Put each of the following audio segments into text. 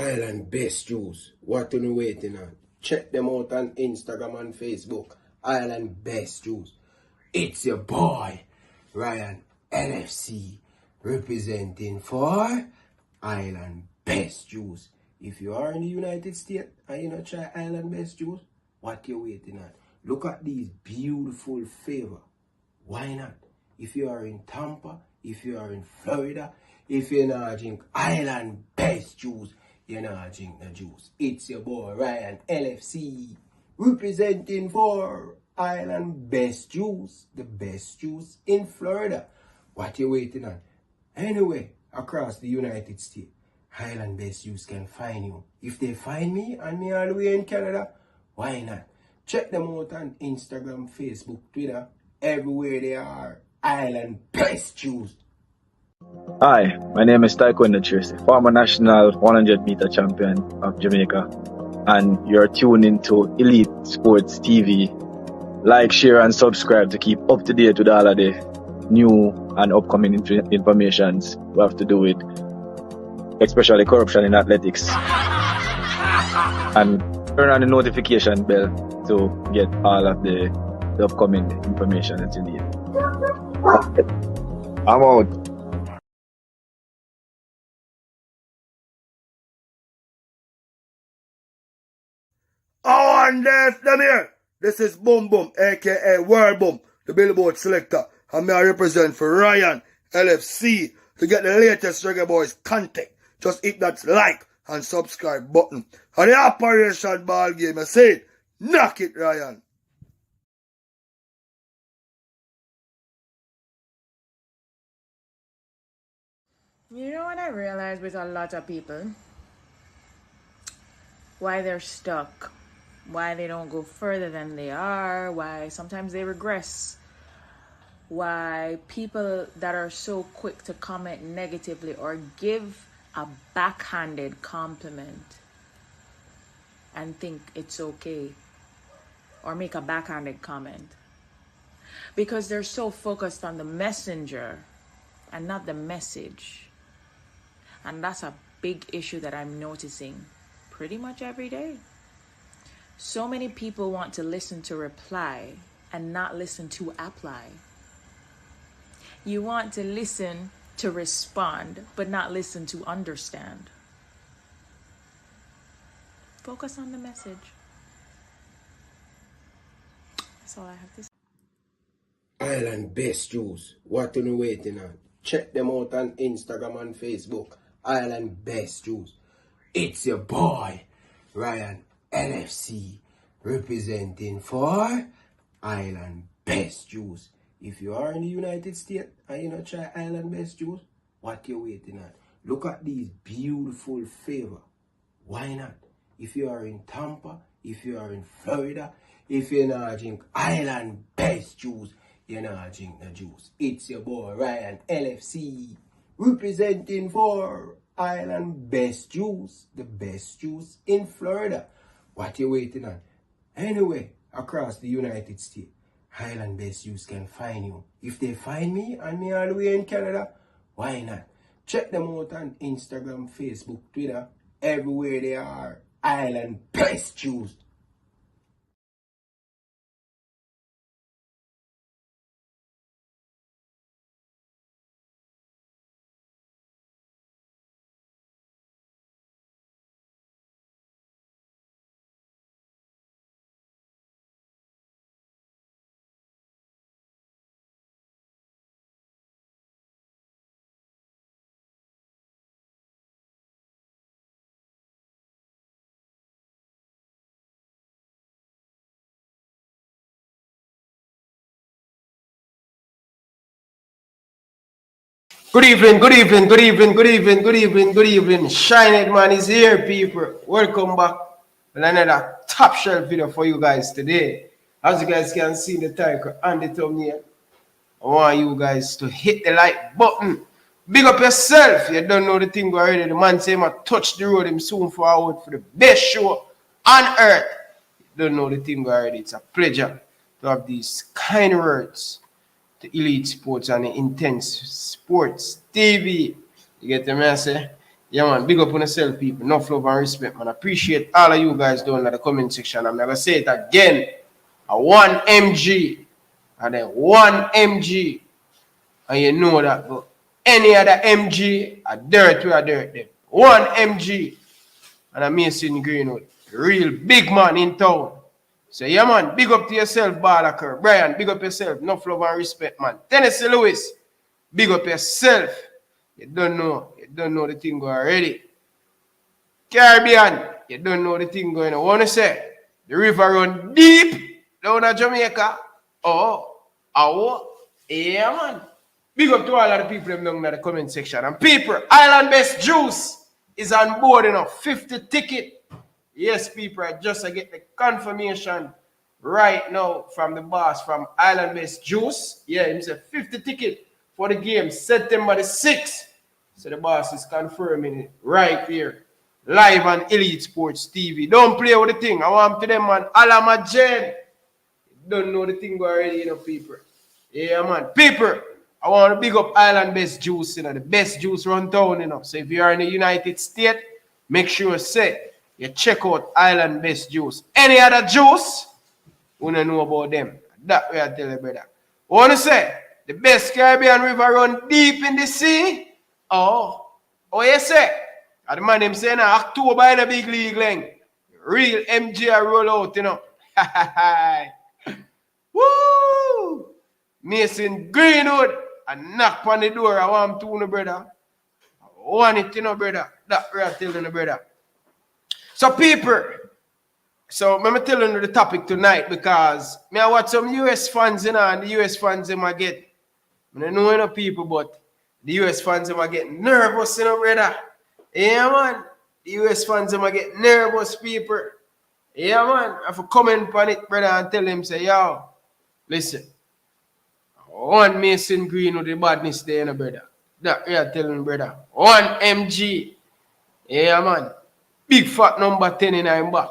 Island Best Juice. What are you waiting on? Check them out on Instagram and Facebook. Island Best Juice. It's your boy, Ryan LFC, representing for Island Best Juice. If you are in the United States and you not try Island Best Juice, what you waiting on? Look at these beautiful flavor. Why not? If you are in Tampa, if you are in Florida, if you not drink Island Best Juice, you not drink the juice. It's your boy Ryan LFC, representing for Island Best Juice, the best juice in Florida. What you waiting on? Anyway, across the United States, Island Best Juice can find you. If they find me and me all the way in Canada, why not? Check them out on Instagram, Facebook, Twitter, everywhere they are. Island Best Juice. Hi, my name is Taekwondo Tracy, former national 100-meter champion of Jamaica, and you're tuned into Elite Sports TV. Like, share, and subscribe to keep up to date with all of the new and upcoming informations we have to do with, especially corruption in athletics. And turn on the notification bell to get all of the upcoming information that you need. I'm out. Oh, and there's them here. This is Boom Boom, aka World Boom, the Billboard selector. And I represent for Ryan LFC. To get the latest Reggae Boyz content, just hit that like and subscribe button. And the Operation Ball Game, I say it, knock it, Ryan. You know what I realized with a lot of people? Why they're stuck. Why they don't go further than they are. Why sometimes they regress. Why people that are so quick to comment negatively or give a backhanded compliment and think it's okay. Or make a backhanded comment. Because they're so focused on the messenger and not the message. And that's a big issue that I'm noticing pretty much every day. So many people want to listen to reply and not listen to apply. You want to listen to respond, but not listen to understand. Focus on the message. That's all I have to say. Island Best Juice. What are you waiting on? Check them out on Instagram and Facebook. Island Best Juice. It's your boy, Ryan LFC, representing for Island Best Juice. If you are in the United States and you not try Island Best Juice, what you waiting on? Look at these beautiful flavor. Why not? If you are in Tampa, if you are in Florida, if you not drink Island Best Juice, you not drink the juice. It's your boy Ryan LFC, representing for Island Best Juice, the best juice in Florida. What you waiting on? Anyway, across the United States, Island Best Juice can find you. If they find me and me all the way in Canada, why not? Check them out on Instagram, Facebook, Twitter, everywhere they are. Island Best Juice. Good evening, good evening, good evening, good evening, good evening, good evening. Shine Man is here, people. Welcome back with another top shelf video for you guys today. As you guys can see the title and the thumbnail, I want you guys to hit the like button. Big up yourself. You don't know the thing already. The man say I touch the road him soon forward for the best show on earth. You don't know the thing already. It's a pleasure to have these kind words. The Elite Sports and the Intense Sports TV. You get the message? Yeah, man. Big up on yourself, people. Enough love and respect, man. I appreciate all of you guys doing in the comment section. I'm going to say it again. A 1 mg and then 1 mg. And you know that. But any other mg, a dirt, we are dirt them. 1 mg. And I'm Mason Greenwood. Real big man in town. So, yeah, man. Big up to yourself, Balaker. Brian, big up yourself. Enough love and respect, man. Tennessee Lewis. Big up yourself. You don't know. You don't know the thing go already. Caribbean, you don't know the thing going on. I want to say, the river run deep down at Jamaica. Yeah, man. Big up to all of the people down in the comment section. And people, Island Best Juice is on board, 50 ticket. Yes, people, I just get the confirmation right now from the boss from Island Best Juice. Yeah, he said 50 ticket for the game, September the 6th. So the boss is confirming it right here. Live on Elite Sports TV. Don't play with the thing. I want to them, man. Alama Jen. Don't know the thing already, people. Yeah, man. People, I want to big up Island Best Juice, the best juice run town, So if you are in the United States, make sure you check out Island Best Juice. Any other juice, we don't know about them. That way I tell you, brother. I want to say, the best Caribbean river run deep in the sea. Oh, you say? And the man him saying October in a big league length. Real MJ roll out, Woo! Mason Greenwood and knock on the door. I want him to, brother. I want it, brother. That way I tell you, brother. So people, I'm telling you the topic tonight because I watch some US fans, and the US fans I get. I don't know people, but the US fans I get nervous, brother. Yeah, man. The US fans are get nervous, people. Yeah, man. I have to comment on it, brother, and tell them, say, yo, listen. One Mason Green with the badness there, brother. That we are telling, brother. 1 mg. Yeah, man. Big fat number 10 in him back.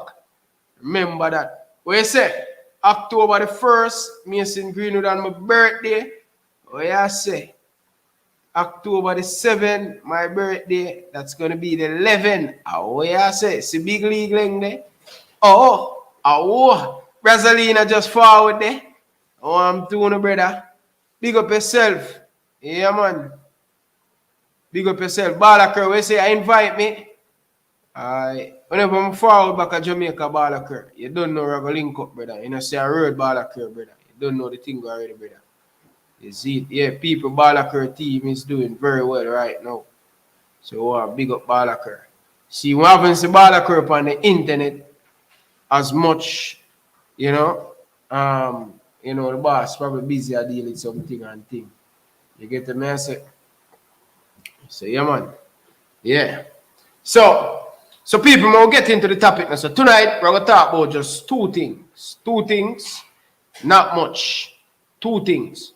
Remember that. What you say? October the 1st, Mason Greenwood on my birthday. What you say? October the 7th, my birthday, that's going to be the 11th. What you say? It's a big league there. Brasilina just forward there. I'm doing, brother. Big up yourself. Yeah, man. Big up yourself. Balaker, we say, invite me. Whenever I'm forward back at Jamaica, Balaker, you don't know where I go link up, brother. You know, say I heard Balaker, brother. You don't know the thing already, brother. You see, yeah, people, Balaker team is doing very well right now. So, big up Balaker. See, what happens to Balaker on the internet as much, the boss probably busy at dealing with something and thing. You get the message? So, yeah, man. Yeah. So people, we'll get into the topic now. So, tonight, we're going to talk about just two things. Two things, not much. Two things.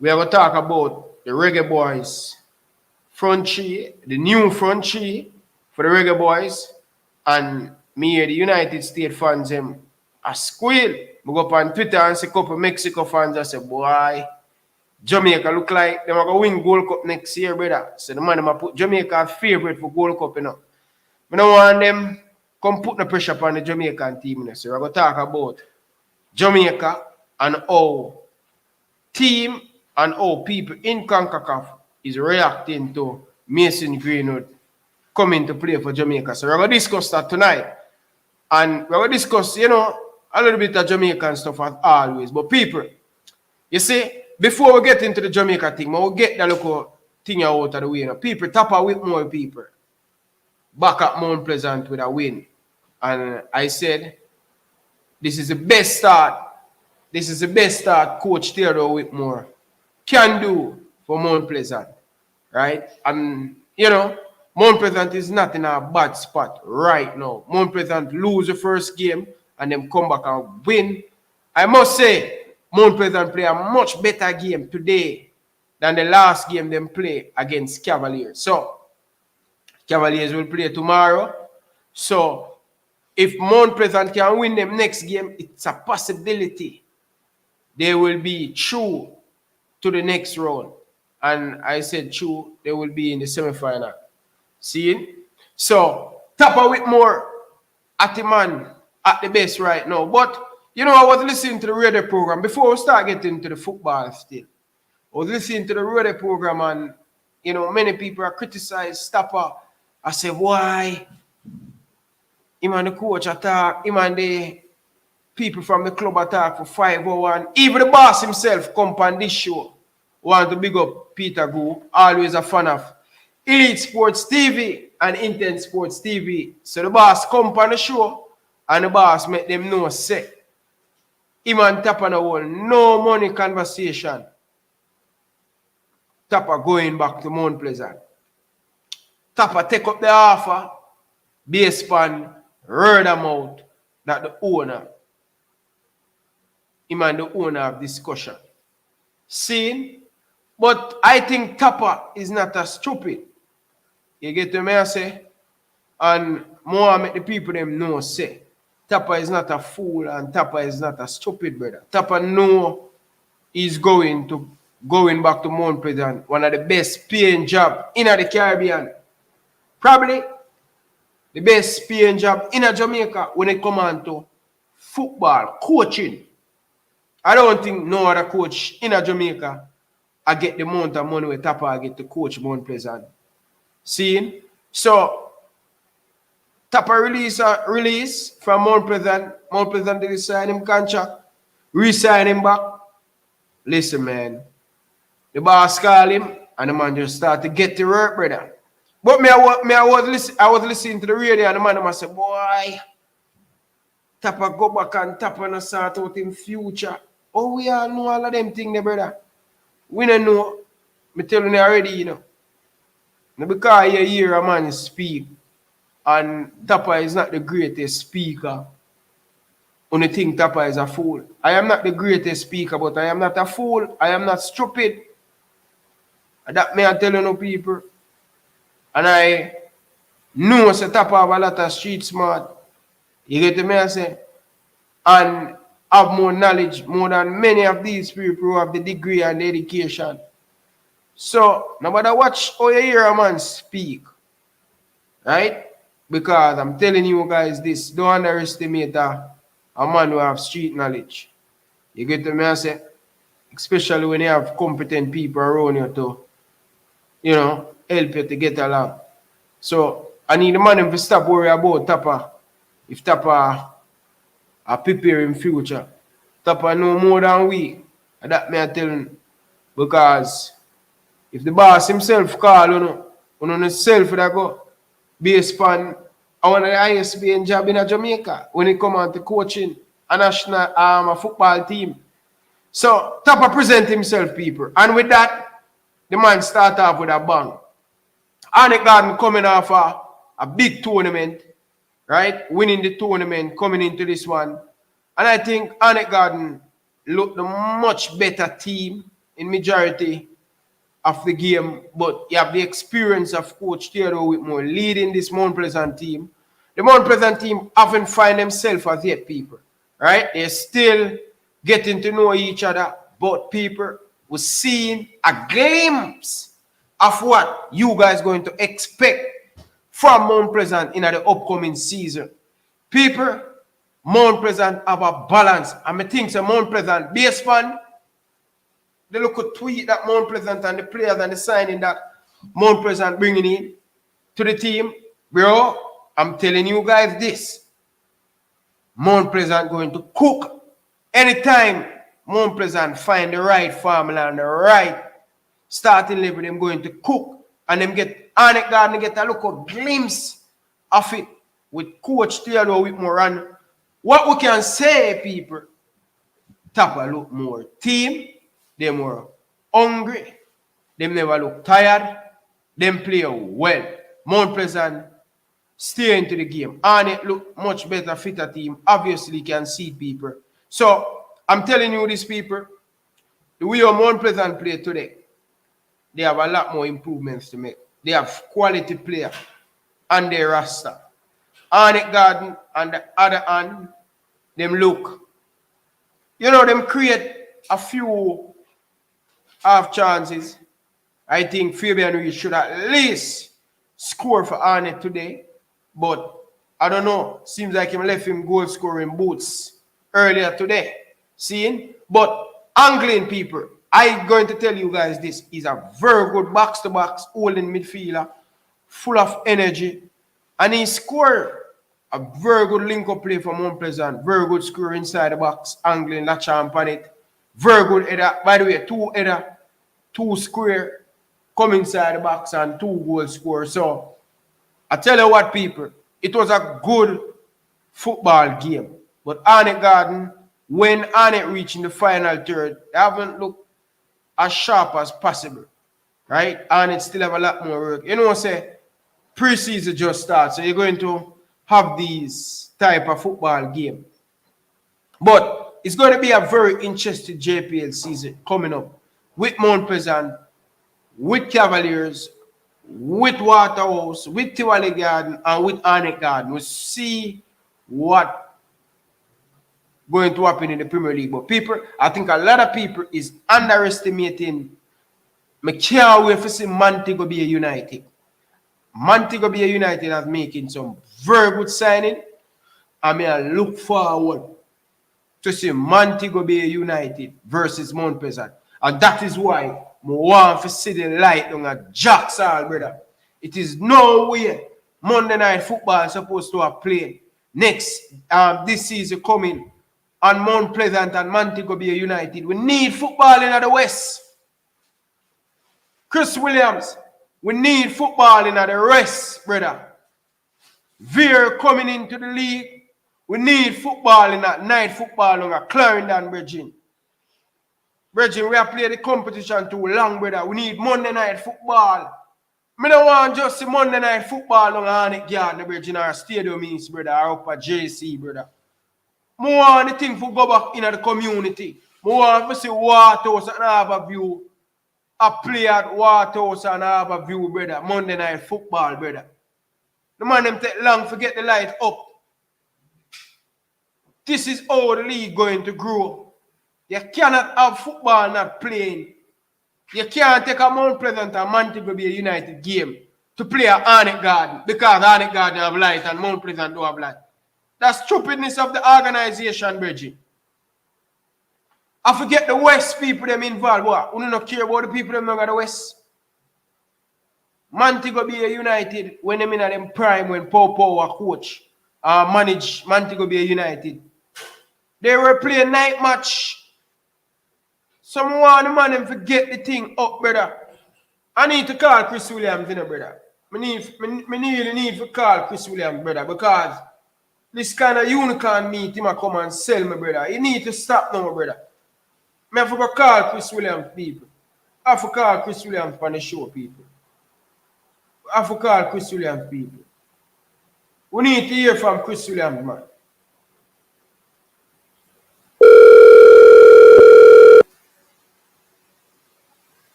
We are going to talk about the Reggae Boyz front three, the new front three for the Reggae Boyz. And me, the United States fans, them a squeal. We go up on Twitter and see a couple Mexico fans. I say, boy, Jamaica look like they're going to win Gold Cup next year, brother. So the man them put Jamaica as favorite for Gold Cup, I don't want them come put the pressure upon the Jamaican team. So we're going to talk about Jamaica and how team and how people in CONCACAF is reacting to Mason Greenwood coming to play for Jamaica. So we're going to discuss that tonight. And we're going to discuss, a little bit of Jamaican stuff as always. But people, you see, before we get into the Jamaica thing, we'll get the local thing out of the way. People, Tappa with more people. Back at Mount Pleasant with a win. And I said, this is the best start. This is the best start Coach Theodore Whitmore can do for Mount Pleasant. Right? And, Mount Pleasant is not in a bad spot right now. Mount Pleasant lose the first game and then come back and win. I must say, Mount Pleasant play a much better game today than the last game they play against Cavaliers. So, Cavaliers will play tomorrow. So, if Mount Pleasant can win them next game, it's a possibility they will be through to the next round. And I said through, they will be in the semi-final. See? So, Tappa Whitmore at the man at the best right now. But, you know, I was listening to the radio program before we start getting to the football still. I was listening to the radio program and, you know, many people are criticized Tappa. I said, why? Him and the coach attack, him and the people from the club attack for 5 hours. Even the boss himself come on this show. Want to big up Peter Goo, always a fan of Elite Sports TV and Intense Sports TV. So the boss come on the show and the boss make them know say him and Tappa no money conversation. Tappa going back to Mount Pleasant. Tappa take up the offer based on word amount that the owner, him and the owner have discussion. See? But I think Tappa is not as stupid. You get to me I say? And more make the people them know say. Tappa is not a fool and Tappa is not a stupid brother. Tappa know he's going back to Mount Pleasant, one of the best paying job in the Caribbean. Probably the best paying job in Jamaica when it comes on to football, coaching. I don't think no other coach in Jamaica I get the amount of money with Tappa I get to coach Mount Pleasant. See? So Tappa release from Mount Pleasant. Mount Pleasant did sign him contract. Re-sign him back. Listen, man. The boss call him and the man just start to get to work, brother. But I was listening to the radio and the man I said, boy, Tappa go back and Tappa and start out in future. Oh, we all know all of them things, brother. We don't know. I'm telling you already, you know. Because you hear a man speak and Tappa is not the greatest speaker. Only think Tappa is a fool. I am not the greatest speaker, but I am not a fool. I am not stupid. That may I tell you no people. And I know that Tappa have a lot of street smart. You get to me I say? And have more knowledge, more than many of these people who have the degree and the education. So, no matter watch how you hear a man speak, right? Because I'm telling you guys this, don't underestimate a man who have street knowledge. You get to me I say? Especially when you have competent people around you to, you know, help you to get along. So, I need the man to stop worrying about Tappa. If Tappa are preparing future. Tappa know more than we. And that may I tell him. Because if the boss himself call on himself that go based on one of the highest paying job in Jamaica when it come on to coaching a national a football team. So Tappa present himself, people. And with that, the man start off with a bang. Anick Garden coming off a big tournament. Right? Winning the tournament, coming into this one. And I think Anick Garden looked a much better team in majority of the game. But you have the experience of Coach Theodore Whitmore leading this Mount Pleasant team. The Mount Pleasant team haven't found themselves as yet, people. Right? They're still getting to know each other. But people were seeing a glimpse of what you guys going to expect from Mount Pleasant in the upcoming season. People, Mount Pleasant have a balance. And I think so Mount Pleasant base fan, they look at tweet that Mount Pleasant and the players and the signing that Mount Pleasant bringing in to the team. Bro, I'm telling you guys this. Mount Pleasant going to cook. Anytime Mount Pleasant find the right formula and the right starting level, them going to cook. And them get Anick Garden get a look of glimpse of it with Coach Theodore Whitmore. And what we can say, people, Tappa look more team, they more hungry, them never look tired, them play well. Mount Pleasant stay into the game. Anick look much better, fitter team. Obviously, can see people. So, I'm telling you this, people, the way Mount Pleasant play today, they have a lot more improvements to make. They have quality player on their roster. Anick Garden on the other hand, them look. You know, them create a few half chances. I think Fabian Reed should at least score for Arnett today, but I don't know. Seems like him left him goal scoring boots earlier today. Seeing? But angling people, I'm going to tell you guys this. He's a very good box-to-box holding midfielder, full of energy. And he scored a very good link-up play for Mount Pleasant. Very good score inside the box, angling, latch on it. Very good header. By the way, 2 header, 2 square, come inside the box and 2 goal score. So, I tell you what, people, it was a good football game. But Arnett Garden, when Arnett reached in the final third, they haven't looked as sharp as possible. Right? Arnett still have a lot more work. You know, say, pre-season just starts, so you're going to have these type of football game. But it's going to be a very interesting JPL season coming up with Mount Pleasant, with Cavaliers, with Waterhouse, with Tivoli Garden, and with Arnett Garden. We'll see what going to happen in the Premier League. But people, I think a lot of people is underestimating. I can't wait to see Montego Bay United. Montego Bay United are making some very good signing. I mean, I look forward to see Montego Bay United versus Mount Pleasant. And that is why I want to see the light on a Jacksal, brother. It is no way Monday Night Football is supposed to have played next this season coming on Mount Pleasant and Montego Bay United. We need football in the West. Chris Williams, we need football in the West, brother. Veer coming into the league. We need football in that night football on a Clarendon, Bridging. Bridging, we have played the competition too long, brother. We need Monday Night Football. I don't want just see Monday Night Football on Arnett Garden, Bridging, or Stadium East, brother, or up at JC, brother. I want the thing to go back in the community. I want to see Waterhouse and Harbour View. I play at Waterhouse and Harbour View, brother. Monday Night Football, brother. The man them take long to get the light up. This is how the league going to grow. You cannot have football not playing. You can't take a Mount Pleasant and Montego Bay United game to play at Arnett Garden because Arnett Garden have light and Mount Pleasant don't have light. That's stupidness of the organization, Bridget. I forget the West people them involved. What? We don't care about the people them in the West. Montego Bay United, when them in them prime, when Pow was coach, managed Montego Bay United, they were playing night match. Someone, the man, them forget the thing up, brother. I need to call Chris Williams, you know, brother. I really need to call Chris Williams, brother, because this kind of unicorn meat, him come and sell me, brother. You need to stop now, brother. I have to call Chris Williams, people. I have to call Chris Williams on the show, people. I have to call Chris Williams, people. We need to hear from Chris Williams, man.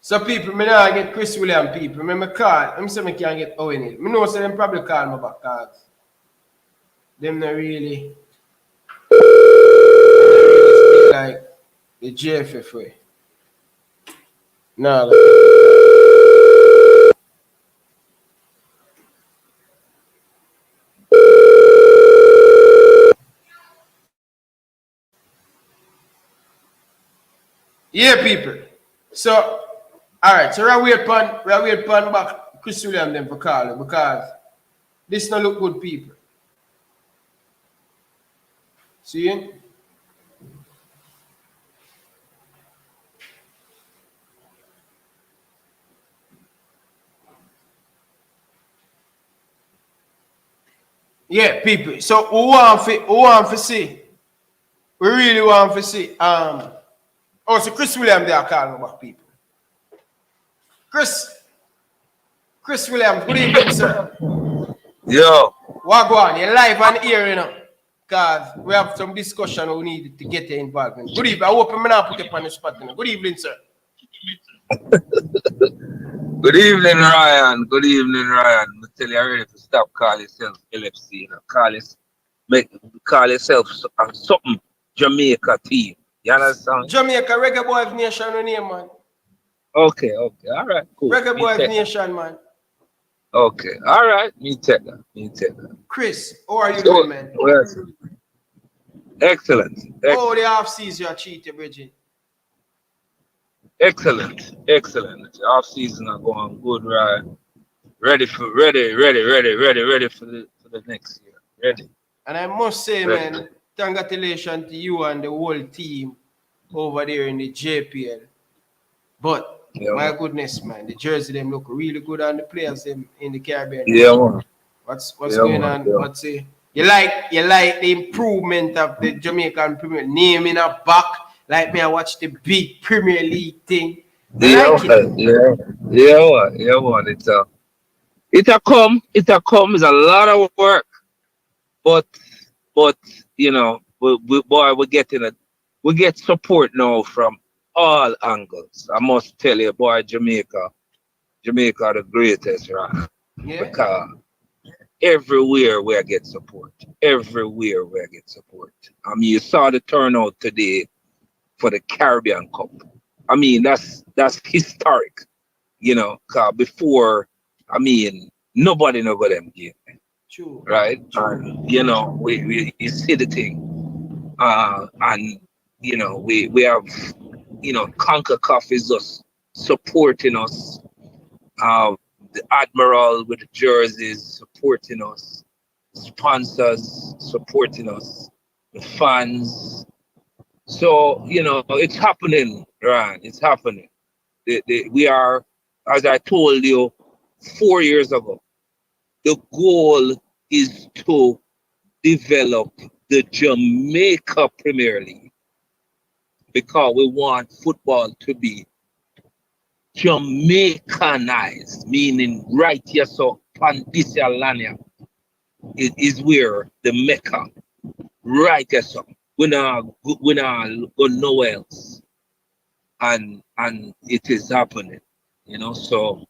So people, me now get Chris Williams people. Me call. I'm saying I can't get Owen Hill. Me know say them probably call me back because them not really speak like the JFF way. No. Yeah, people. So alright, so we wait upon back Chris Williams them for calling because this not look good, people. See? Yeah, people. So we want to see. We really want to see. Also Chris Williams they are calling back, people. Chris Williams, good evening, sir. Yo. What go on? You're live on here, you know. because we have some discussion we need to get your involvement. Good evening. I hope I'm not put you on the spot. Good evening, sir. Good evening, Ryan. Good evening, Ryan. I tell you already to stop calling yourself LFC. You know, call yourself something Jamaica team. You understand? Jamaica Reggae Boyz Nation no name, man. Okay. All right, cool. Reggae Boyz Nation, man. Okay. All right. Me take that. Chris, how are you doing, man? Yes. Excellent. Oh, the half season you cheated, Bridget. Excellent. Off season are going good, right? Ready for the next year. Ready. And I must say, man, congratulations to you and the whole team over there in the JPL. But my goodness, man, the jersey them look really good on the players them in the Caribbean. Yeah, man. What's going on? Yeah. What's it? You like the improvement of the Jamaican Premier name in a back, like me. I watch the big Premier League thing. Yeah, It'll come. It's a lot of work, but you know, we get support now from all angles. I must tell you, boy, Jamaica the greatest, right? Yeah. Because everywhere we get support. I mean, you saw the turnout today for the Caribbean Cup. I mean, that's historic, you know, because before, I mean, nobody know about them game. True. Right? You know, we you see the thing. And, you know, we have, you know, CONCACAF is just supporting us. The Admiral with the jerseys supporting us. Sponsors supporting us. The fans. So, you know, it's happening, right? It's happening. We are, as I told you 4 years ago, the goal is to develop the Jamaica Premier League because we want football to be Jamaicanized, meaning right here, so Pandisia Lania is where the Mecca, right here, so we not go nowhere else, and it is happening, you know. So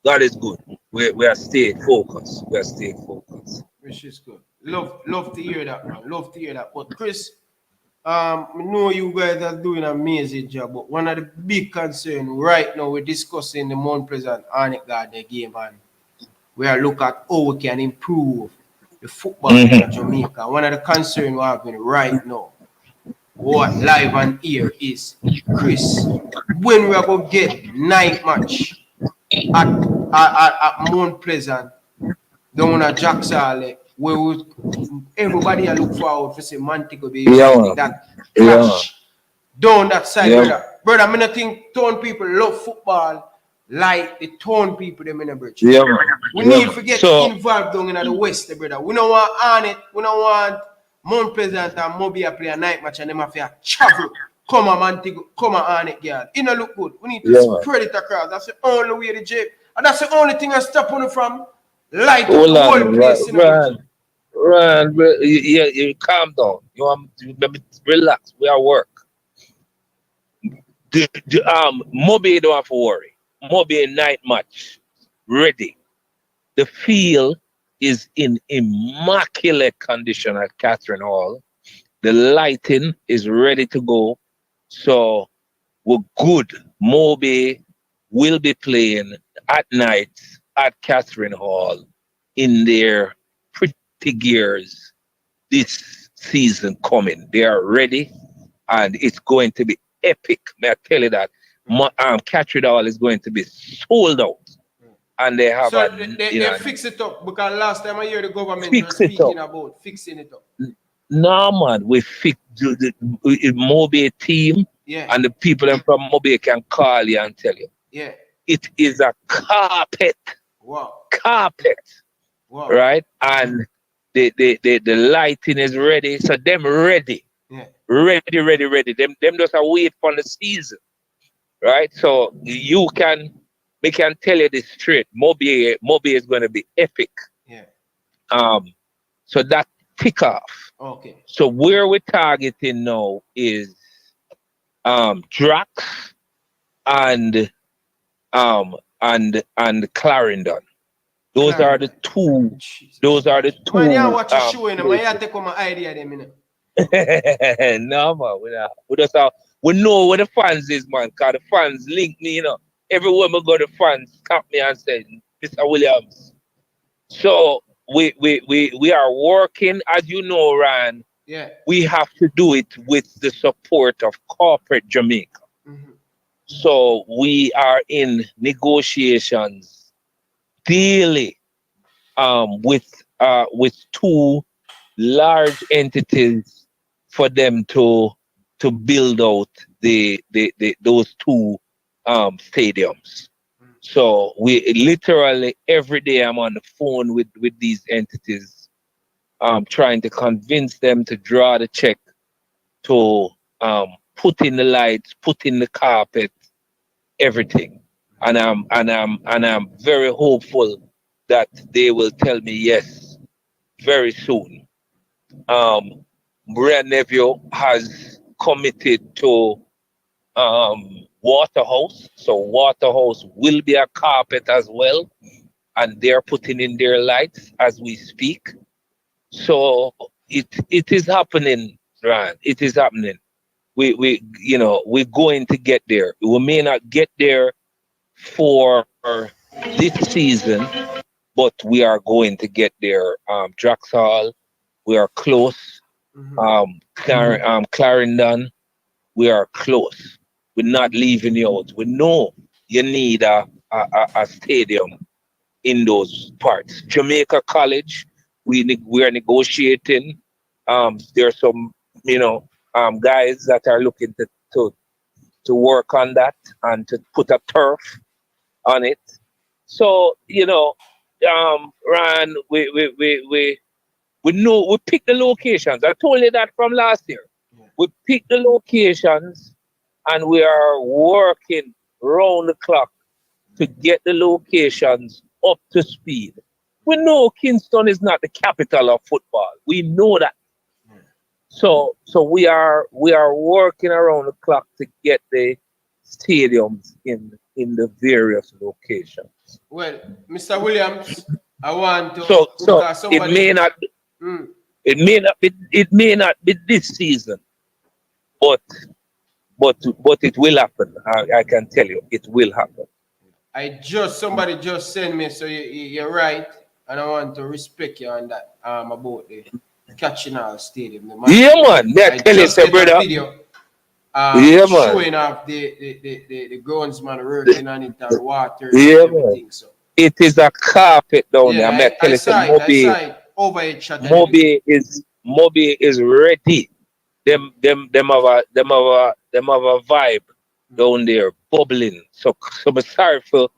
that is good. We are staying focused. Which is good. Love to hear that, man. Love to hear that. But Chris, I know you guys are doing an amazing job, but one of the big concerns right now, we're discussing the Mount Pleasant Arnett Garden game, and we are looking at how we can improve the football in Jamaica. One of the concerns we're having right now, what live and here is, Chris, when we are going to get night match at Mount Pleasant, down at Jacksale, where everybody look forward for Semantic be that clash down that side, brother. I mean, I think town people love football like the town people them in the bridge. We need to get involved down in the west, brother. We don't want Arnett, we don't want Mount Pleasant and Mobile play a night match and them have to travel. Come on, Montego, come on, Arnett, girl. It don't look good. We need to spread it across. That's the only way to jail. And that's the only thing I stop on from light the whole place. Run, you calm down. You want to relax. We are work. Mobi don't have to worry. Mobi night match ready. The field is in immaculate condition at Catherine Hall. The lighting is ready to go. So we're good. Mobi will be playing at night at Catherine Hall in their pretty gears this season coming. They are ready and it's going to be epic. May I tell you that? Catherine Hall is going to be sold out. And they have they fix it up because last time I hear the government was speaking about fixing it up. No, man, we fix the Mobi team and the people from Mobi can call you and tell you. Yeah. It is a carpet. Wow. Carpet. Wow. Right? And the lighting is ready. So them ready. Yeah. Ready. Them just a wait for the season. Right? So we can tell you this straight. Mobi is going to be epic. Yeah. So that tick off. Okay. So where we're targeting now is Drax and Clarendon. Those are the two. Jesus. Those are the two. Man, you watch a show in them. I take my idea them, you know. No man, we know where the fans is, man. Cause the fans link me, you know. Everywhere we go, the fans tap me and say, Mr. Williams. So we are working, as you know, Ryan. Yeah. We have to do it with the support of corporate Jamaica. Mm-hmm. So we are in negotiations daily with two large entities for them to build out the those two stadiums. So we literally every day I'm on the phone with these entities, trying to convince them to draw the check, to put in the lights, put in the carpet, everything. And I'm very hopeful that they will tell me yes very soon. Brian Neville has committed to Waterhouse, so Waterhouse will be a carpet as well, and they're putting in their lights as we speak. So it is happening, Ryan. It is happening. We're going to get there. We may not get there for this season, but we are going to get there. Draxall, we are close. Clarendon, we are close. We're not leaving you out. We know you need a stadium in those parts. Jamaica College, we are negotiating. There are some, guys that are looking to work on that and to put a turf on it. So, Ryan, we know we pick the locations. I told you that from last year. We pick the locations and we are working round the clock to get the locations up to speed. We know Kingston is not the capital of football. We know that. So we are working around the clock to get the stadiums in the various locations. Well, Mr. Williams, I want to. So it may not. It may not be this season, but it will happen. I can tell you, it will happen. Somebody just sent me, so you're right, and I want to respect you on that. About the Catchinall Stadium. Yeah, man. I tell you, brother. Video, showing off the groundsman working on it and water and everything. Man. So it is a carpet down there. I saw it. Overhead shot. Moby is ready. Them have a vibe down there, bubbling. So I'm sorry for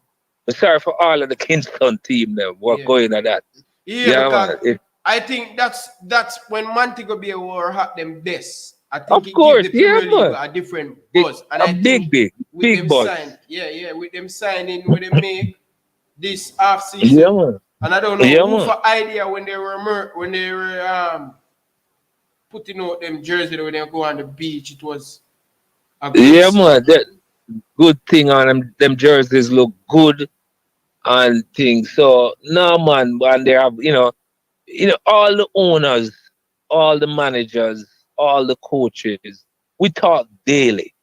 all of the Kingston team them what going at that. Yeah, man. I think that's when Montego Bay were at them best. I think of course, the Premier League a different buzz. And I think big buzz. With them signing, with them make this half season. Yeah, man. And I don't know who for idea when they were putting out them jersey when they go on the beach. It was a good man. That good thing on them jerseys look good and things. So no man, and they have all the owners, all the managers, all the coaches. We talk daily.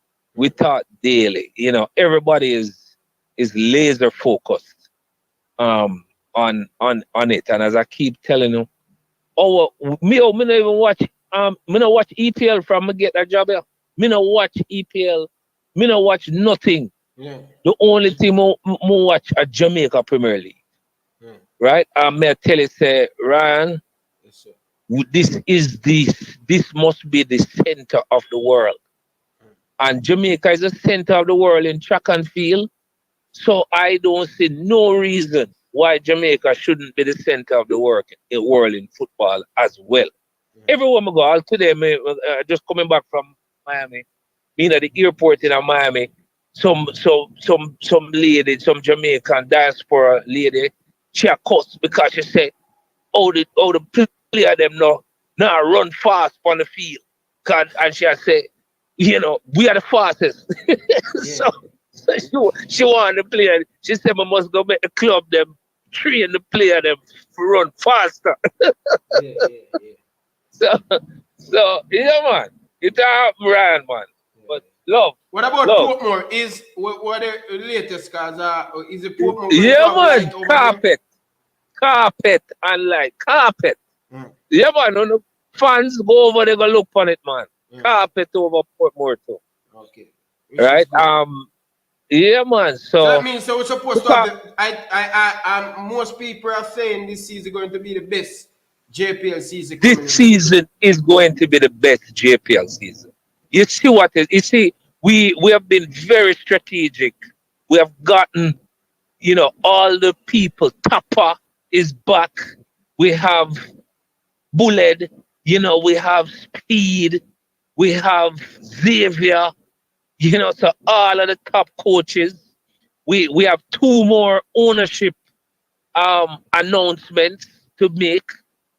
Everybody is laser focused on it. And as I keep telling you, me not even watch me not watch EPL from me get that job here. Me not watch EPL. Me not watch nothing. Yeah. The only thing I watch a Jamaica Premier League. Yeah. Right? I tell you, say, Ryan, yes, this must be the center of the world. And Jamaica is the center of the world in track and field. So I don't see no reason why Jamaica shouldn't be the center of the world in football as well. Everywhere I go, all today, just coming back from Miami, being at the airport in Miami, some lady, some Jamaican diaspora lady, she cussed because she said, the player them now run fast on the field. And she say, you know, we are the fastest. so she wanted to play. She said, I must go make the club them train the player them to run faster. So yeah, man. It's a brand, man. But love. What about love. Portmore? Is what the latest cars are? Is it Portmore? Yeah, man. Carpet and light. Carpet. Yeah, man. No, no, fans go over there, go look on it, man. Carpet over Portmore too. Okay. Right? Yeah, man. So that means so we're supposed to have most people are saying this season going to be the best JPL season. This season is going to be the best JPL season. You see what it is? You see, we have been very strategic. We have gotten, you know, all the people. Tappa is back. We have Bullet. You know, we have Speed. We have Xavier. You know, so all of the top coaches. We have 2 more ownership announcements to make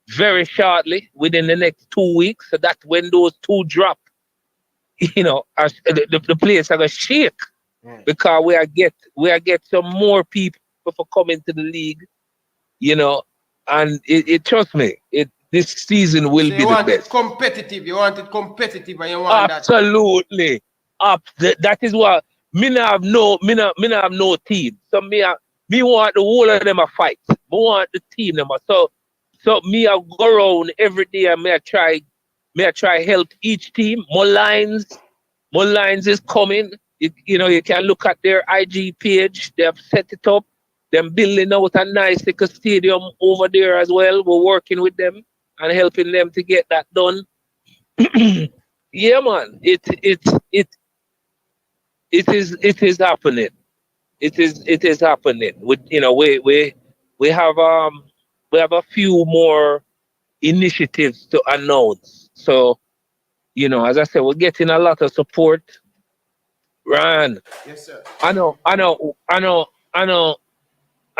very shortly within the next 2 weeks. So that's when those 2 drop. You know, the place are gonna shake because we are get some more people for coming to the league. You know, and it trust me, this season will be the best. Competitive. You want it competitive, and you want absolutely. That is what me not have no team. So me want the whole of them a fight. Me want the team them. So me I go around every day and me I try help each team. More lines is coming. You know, you can look at their IG page. They have set it up. Them building out a nice little stadium over there as well. We're working with them and helping them to get that done. Yeah, man. It is happening. It is happening. With you know, we have a few more initiatives to announce. So, you know, as I said, we're getting a lot of support. Ryan. Yes, sir. I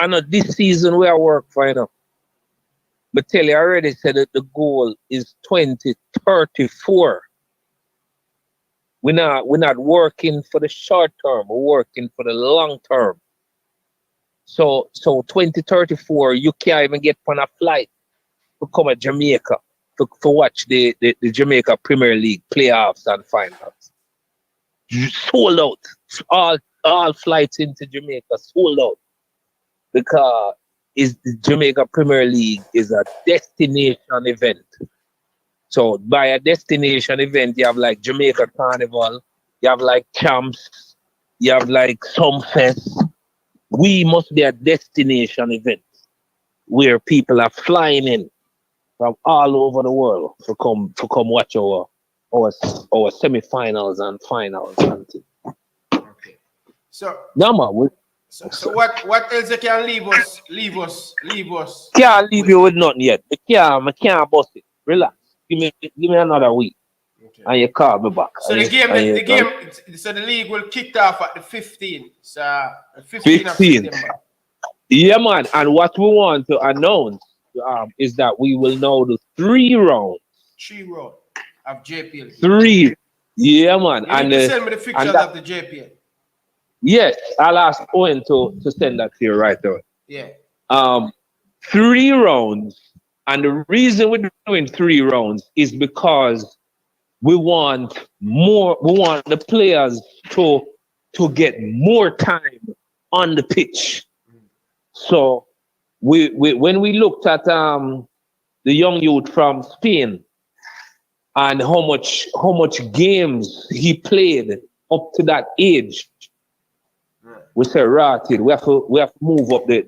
know this season we are work for, you know. But tell you, I already said that the goal is 2034. We're not working for the short term, we're working for the long term. So 2034, you can't even get on a flight to come to Jamaica to watch the Jamaica Premier League playoffs and finals. Sold out. All flights into Jamaica sold out. Because the Jamaica Premier League is a destination event. So by a destination event, you have like Jamaica Carnival, you have like camps, you have like Sumfest. We must be a destination event where people are flying in from all over the world to come watch our semi-finals and finals and things. Okay. So no, man, so what else you can leave us? Can't leave you with nothing yet. I can't bust it. Relax. Give me another week. Okay. And you call me back. So so the league will kick off at the 15th. So 15th of September. Yeah, man. And what we want to announce is that we will now do 3 rounds. 3 rounds of JPL. 3. Yeah, man. You need to send me the fixtures of the JPL. Yes, I'll ask Owen to send that to you right away. Yeah. 3 rounds. And the reason we're doing 3 rounds is because we want the players to get more time on the pitch. So when we looked at the young youth from Spain and how much games he played up to that age, we said, right, we have to move up there.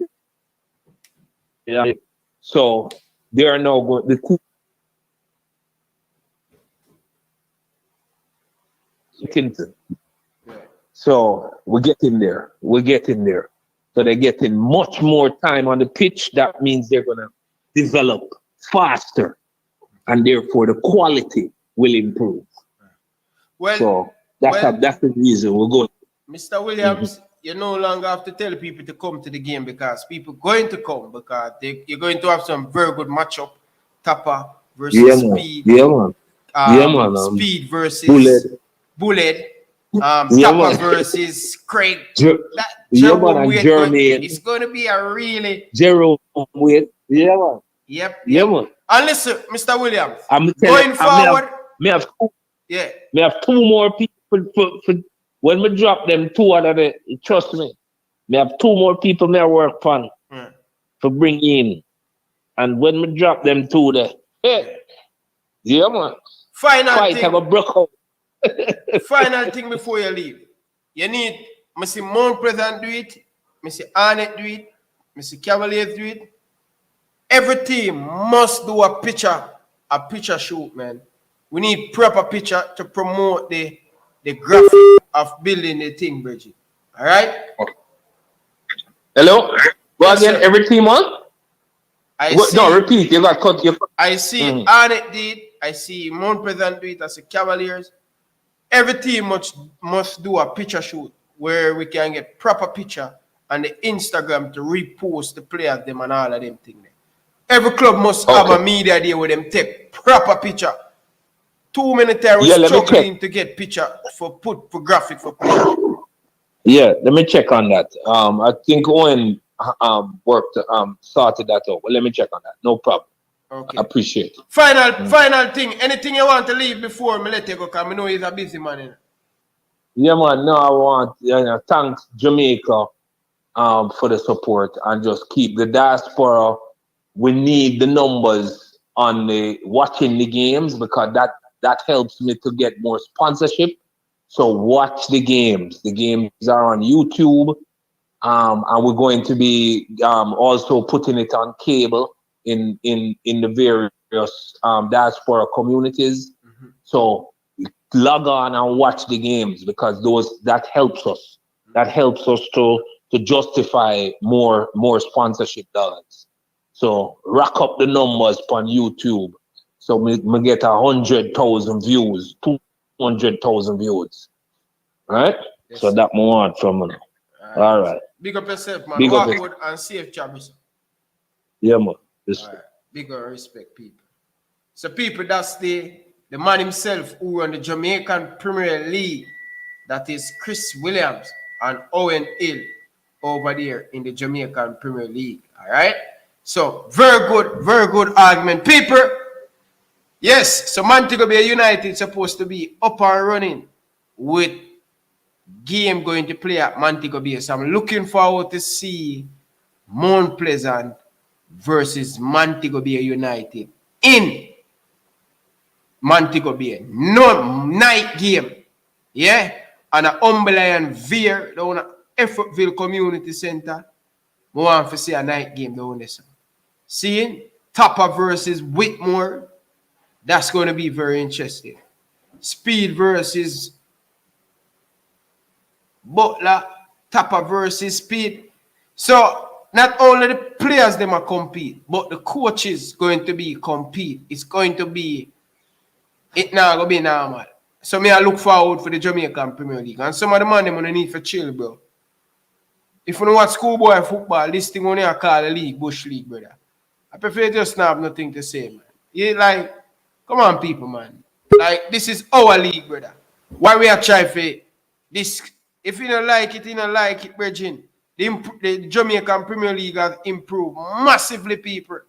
Yeah. So they are now going So we're getting there. So they're getting much more time on the pitch. That means they're gonna develop faster, and therefore the quality will improve. Well, so that's the reason we're going. Mr. Williams, you no longer have to tell people to come to the game because people going to come because you're going to have some very good matchup. Tappa versus Speed. Yeah, man. Speed versus Bullet. Bullet. Yeah, Tappa man. versus Craig. That Yeah, man. Jerome And Wade it's going to be a really Jerome Wade. Yeah, man. Yep. Yeah, man. And listen, Mr. Williams, I'm going forward, me have two more people for when we drop them two out of the trust me. Me have two more people me work on for bring in. And when we drop them two there, yeah man. Final Fight thing. have a broke out. Final thing before you leave. You need Mr. Mount Pleasant do it, Mr. Arnett do it, Mr. Cavaliers do it. Every team must do a picture shoot, man. We need proper picture to promote the graphic of building the thing, Bridget. All right? Hello? Go Yes, again, sir. every team on? No, repeat. You got cut. I see Arnett did. I see Mount Pleasant do it. I see Cavaliers. Every team must do a picture shoot where we can get proper picture on the Instagram to repost the players them and all of them things. Every club must have a media day where them take proper picture. Too many times we're struggling to get picture for graphic for players. Yeah, let me check on that. I think Owen worked sorted that out. Well, let me check on that. No problem. Okay. I appreciate it. Final thing. Anything you want to leave before me let you go? Because I know he's a busy man. Yeah, man. No, I want thanks Jamaica for the support and just keep the diaspora. We need the numbers on the watching the games because that helps me to get more sponsorship. So watch the games. The games are on YouTube, and we're going to be also putting it on cable in the various diaspora communities. Mm-hmm. So log on and watch the games because that helps us. That helps us to justify more sponsorship dollars. So rack up the numbers on YouTube. So we get 100,000 views, 200,000 views. Right? Yes, so that we want from me. All right. Big up yourself, man. Walk good and safe, Chabis. Yeah, man. Right. Big up respect, people. So, people, that's the man himself who run the Jamaican Premier League. That is Chris Williams and Owen Hill over there in the Jamaican Premier League. All right? So, very good argument. People, yes, so Montego Bay United supposed to be up and running with game going to play at Montego Bay. So, I'm looking forward to see Mount Pleasant versus Montego Bay United in Montego Bay. No night game. Yeah? And a Umberland Veer down at Effortville Community Center. We want to see a night game down there. Seeing Tappa versus Whitmore. That's going to be very interesting. Speed versus Butler. Tappa versus Speed. So not only the players them are compete, but the coaches going to be compete. It's going to be now going to be normal. So me I look forward for the Jamaican Premier League. And some of the man them gonna need for chill, bro. If you know what schoolboy football, this thing only I call the league, Bush League, brother. I prefer just not have nothing to say, man. You like, come on, people, man. Like, this is our league, brother. Why we are trying for this? If you don't like it, you don't like it, Virgin. The Jamaican Premier League has improved massively, people.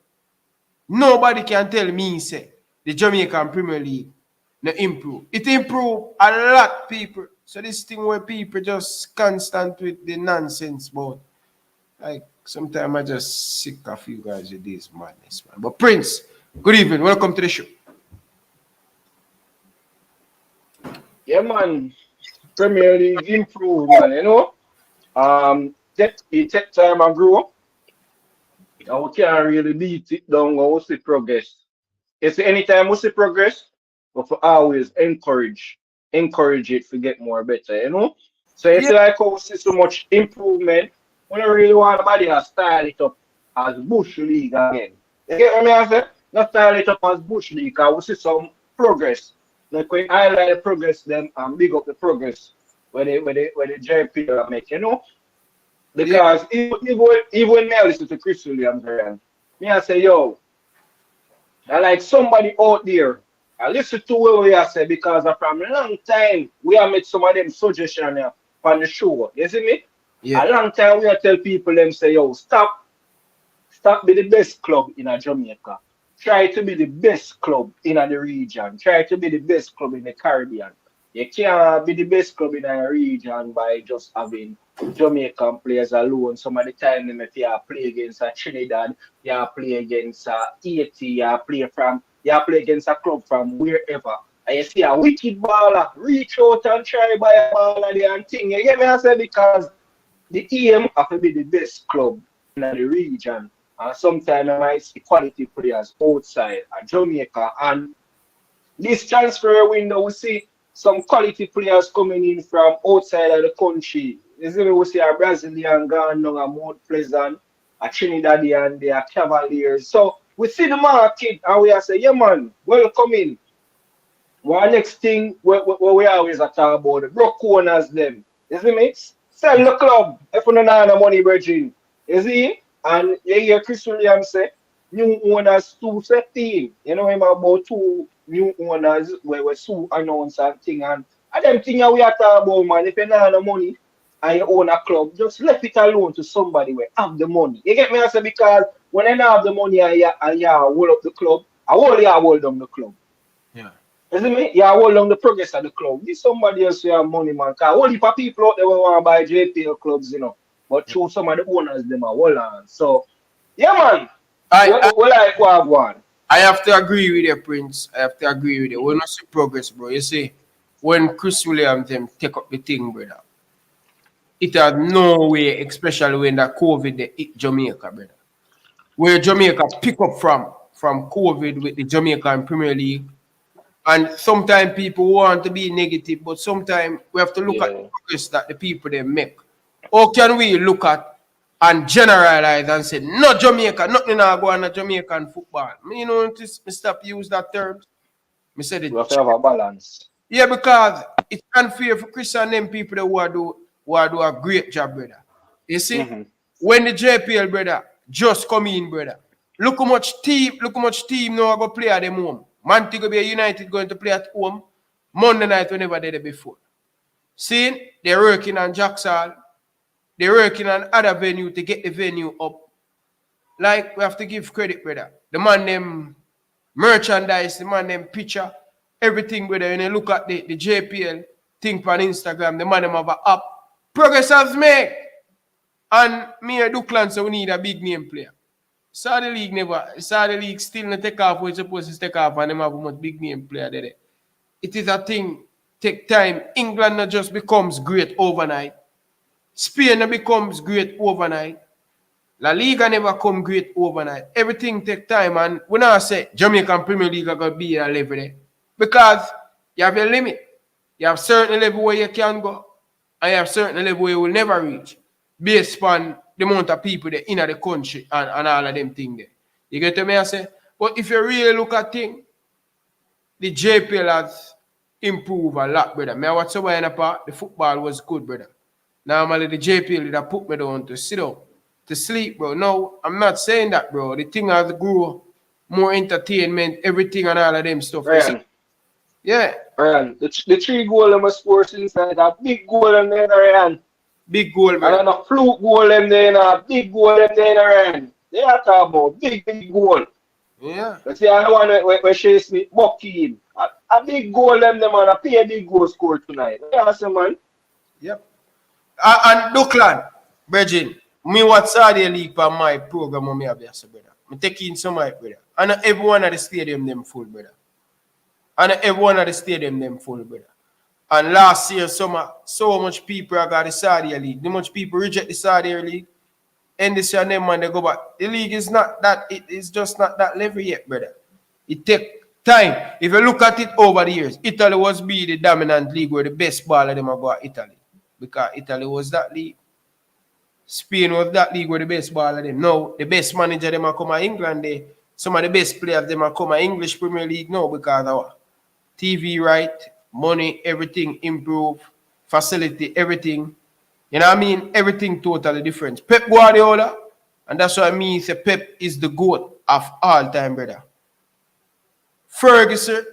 Nobody can tell me, say, the Jamaican Premier League no improve. It improved a lot, people. So this thing where people just constant with the nonsense about, like, sometimes I just sick of you guys with this madness, man. But Prince, good evening. Welcome to the show. Yeah, man. Premier League improve, man, you know. It take time and grow. And we can't really beat it down when we see progress. You see, anytime we see progress, we always encourage it to get more better, you know. So it's like how we see so much improvement. We don't really want nobody to style it up as Bush League again. You get what I say? Not style it up as Bush League, because we see some progress. Like when I highlight the progress, then big up the progress where the JP make, you know. Because even when I listen to Chris Williams, me I say, yo, And like somebody out there, I listen to what we are saying because from a long time we have made some of them suggestions on the show. You see me? Yeah. A long time we are tell people them say, yo, stop be the best club in a Jamaica. Try to be the best club in the region. Try to be the best club in the Caribbean. You can't be the best club in a region by just having Jamaican players alone. Some of the time, them if you play against a Trinidad, you play against a Haiti, you play against a club from wherever. And you see a wicked baller reach out and try buy a baller there and thing. You get me? I say because the aim have to be the best club in the region. And sometimes I might see quality players outside of Jamaica. And this transfer window, we see some quality players coming in from outside of the country. You see, we see a Brazilian gone down, a Mount Pleasant, a Trinidadian, they are Cavaliers. So we see the market and we are saying, yeah, man, welcome in. What next thing we always talk about the broke owners them. You see me? Sell the club if you don't have the money, bridging. You see? And you hear Chris Williams say new owners 215. You know him about two new owners where we sue announce and thing and them thing we are talking about, man. If you don't have the money and you own a club, just left it alone to somebody where have the money. You get me? I say because when you don't have the money and you hold up the club, I hold down the club. Yeah. You see me? You hold on the progress of the club. Give somebody else who have money, man. Because only for people out there who want to buy JPL clubs, you know. But through some of the owners, them are hold on. So, yeah, man. We like what I've won. I have to agree with you, Prince. I have to agree with you. We're not see progress, bro. You see, when Chris Williams them take up the thing, brother, it had no way, especially when the COVID they hit Jamaica, brother. Where Jamaica pick up from COVID with the Jamaican Premier League. And sometimes people want to be negative, but sometimes we have to look at the progress that the people they make. Or can we look at and generalize and say, no Jamaica, nothing now go on a Jamaican football. You know, me stop use that term. Me said it. We have to have a balance. Yeah, because it's unfair for Christian them people who do a great job, brother. You see, when the JPL brother just come in, brother. Look how much team now go play at them home. Montego Bay United going to play at home Monday night whenever they did before. See, they're working on Jacksal. They're working on other venue to get the venue up. Like, we have to give credit, brother. The man them merchandise, the man them picture, everything, brother. When you look at the JPL thing on Instagram, the man them have an app. Progress has made. And me and Duckland, so we need a big name player. Saudi League still not take off what it's supposed to take off and them have a much big name player there. It is a thing, take time. England not just becomes great overnight. Spain not becomes great overnight. La Liga never come great overnight. Everything take time and when I say Jamaican Premier League are going to be a level there. Because you have a limit. You have certain level where you can go and you have certain level where you will never reach. Based on the amount of people that in the country and all of them things there. You get to me I say? But if you really look at things, the JPL has improved a lot, brother. Me watch somewhere in a part, the football was good, brother. Normally the JPL did put me down to sit down, to sleep, bro. No, I'm not saying that, bro. The thing has grew, more entertainment, everything and all of them stuff. Ryan. Yeah. Ryan, the 3 goal in my sports inside, a big goal in there, Ryan. Big goal, man. And a fluke goal in there, a big goal in there, Ryan. They are talking about big goal. Yeah. But see, I don't want to Shea Smith bucky in. A big goal them, man. A pay a big goal score tonight. Yeah, man. Yep. And Duckland, Bridging, me watch Saudi League for my program on me have there, brother. I take in some of brother. And everyone at the stadium them full, brother. And everyone at the stadium them full, brother. And last year, summer, so much people got the Saudi League. So much people reject the Saudi League. And this year, them man, they go back. The league is not that, it is just not that level yet, brother. It take time. If you look at it over the years, Italy was be the dominant league where the best baller them go at Italy. Because Italy was that league. Spain was that league where the best baller them. Now, the best manager them are come at England. Some of the best players them are come at English Premier League now because of TV right, money, everything improve, facility, everything. You know what I mean? Everything totally different. Pep Guardiola, and that's what I mean. Say Pep is the GOAT of all time, brother. Ferguson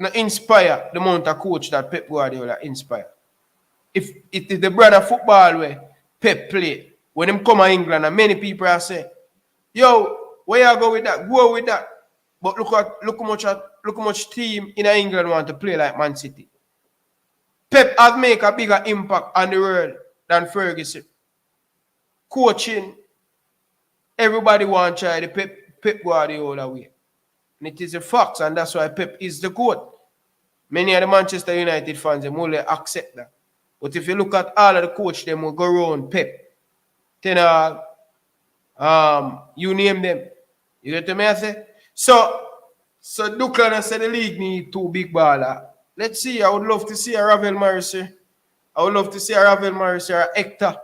no inspire the amount of coach that Pep Guardiola inspire. If it is the brother football where Pep play, when him come to England and many people are say, yo, where you go with that? Go with that. But look how much team in England want to play like Man City. Pep has made a bigger impact on the world than Ferguson. Coaching, everybody want to try the Pep Guardiola way. And it is a fact, and that's why Pep is the GOAT. Many of the Manchester United fans, they only accept that. But if you look at all of the coach, them will go around Pep, Ten Hag, you name them. You get what I say? So Duclan said the league need 2 big baller. Let's see. I would love to see a Ravel Morrissey. I would love to see a Ravel Morrissey or a Hector.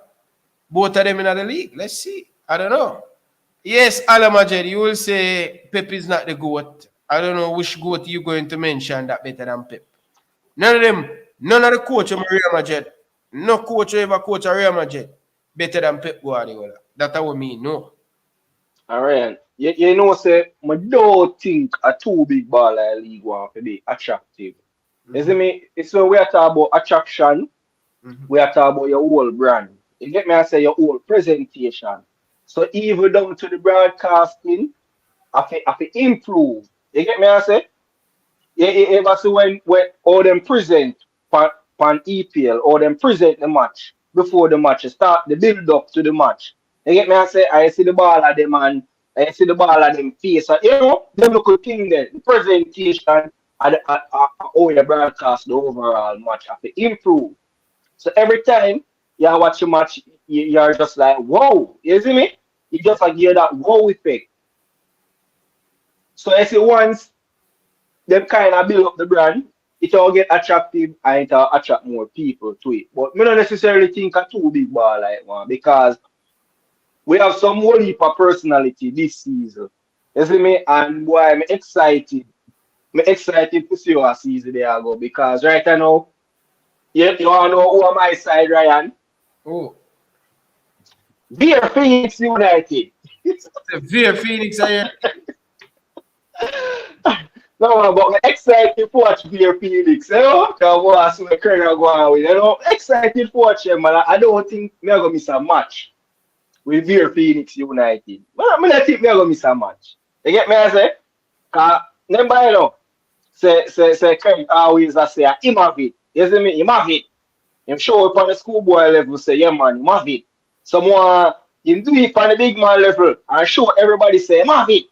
Both of them in the league. Let's see. I don't know. Yes, Alamajed, you will say Pep is not the GOAT. I don't know which GOAT you're going to mention that better than Pep. None of the coach of Real Madrid, no coach ever coach a Real Madrid better than Pep Guardiola. That's what I mean, no. All right. You know, say, I don't think a 2 big baller league want to be attractive. You see me? It's when we are talking about attraction, we are talking about your whole brand. You get me? I say your whole presentation. So even down to the broadcasting, I have to improve. You get me? I say, you ever see when all them present pan EPL, or them present the match before the match, start the build up to the match. You get me? I say, I see the ball at them and I see the ball at them face. So, you know, them look good thing there. The presentation and how you broadcast the overall match have to improve. So every time you watch a match, you're just like, whoa, you see me? You just like hear that wow effect. So I see once them kind of build up the brand, it all get attractive and it will attract more people to it. But I don't necessarily think a 2 big ball like one, because we have some whole heap of personality this season. You see me? And boy, I'm excited. I'm excited to see how a season they are go, because right now, you want to know who on my side, Ryan? Oh. Beer Phoenix United. Beer Phoenix, I No, but I'm excited to watch Beer Phoenix. You know, because I see my career going with. You know, excited to watch them, man. I don't think I'm going to miss a match with Beer Phoenix United. But I don't think I'm going to miss a match. You get me, I say? Because, remember, you know, say Craig always say, him have it. You see me? Him have it. Him show up on the schoolboy level, say, yeah, man, him have it. Someone, him do it on the big man level and show everybody, say, him have it.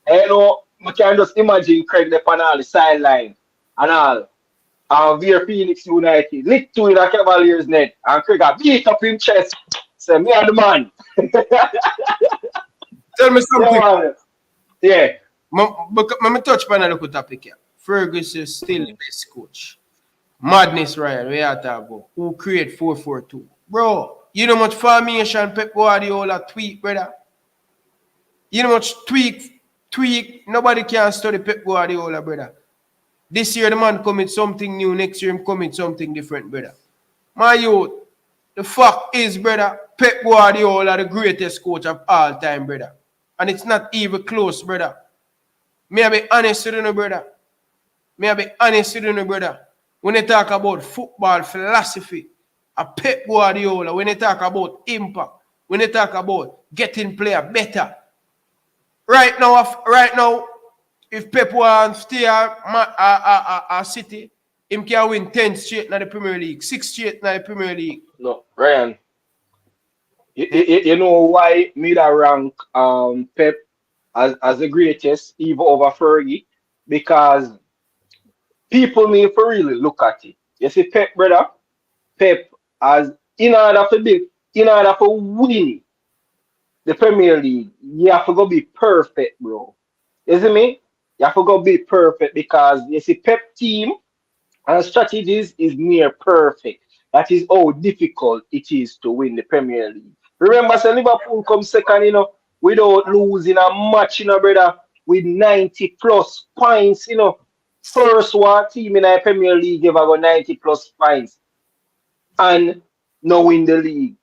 And, you know, I can just imagine Craig the on all the sideline and all. And Beer Phoenix United licked to in a Cavaliers net. And Craig got beat up in chest. Say, me and the man. Tell me something. Yeah. Let me touch upon a little topic here. Ferguson is still the best coach. Madness, Ryan, we are talking about. Who create 4-4-2? Bro, you know much formation Pep Guardiola tweak, brother? You know much tweak. Nobody can study Pep Guardiola, brother. This year the man come with something new. Next year him come with something different, brother. My youth, the fact is, brother, Pep Guardiola the greatest coach of all time, brother. And it's not even close, brother. May I be honest with you, brother? When they talk about football philosophy, a Pep Guardiola, when they talk about impact, when they talk about getting player better. Right now, if Pep wants to stay at City, him can win 10 straight in the Premier League, 6 straight in the Premier League. No, Ryan. You know why me that rank Pep as the greatest, even over Fergie? Because people need to really look at it. You see, Pep, brother, Pep as in order to win the Premier League, you have to go be perfect, bro. You see me? You have to go be perfect, because you see, Pep team and strategies is near perfect. That is how difficult it is to win the Premier League. Remember, say Liverpool come second, you know, without losing a match, you know, brother, with 90 plus points, you know. First one team in the Premier League ever got 90 plus points. And no win the league.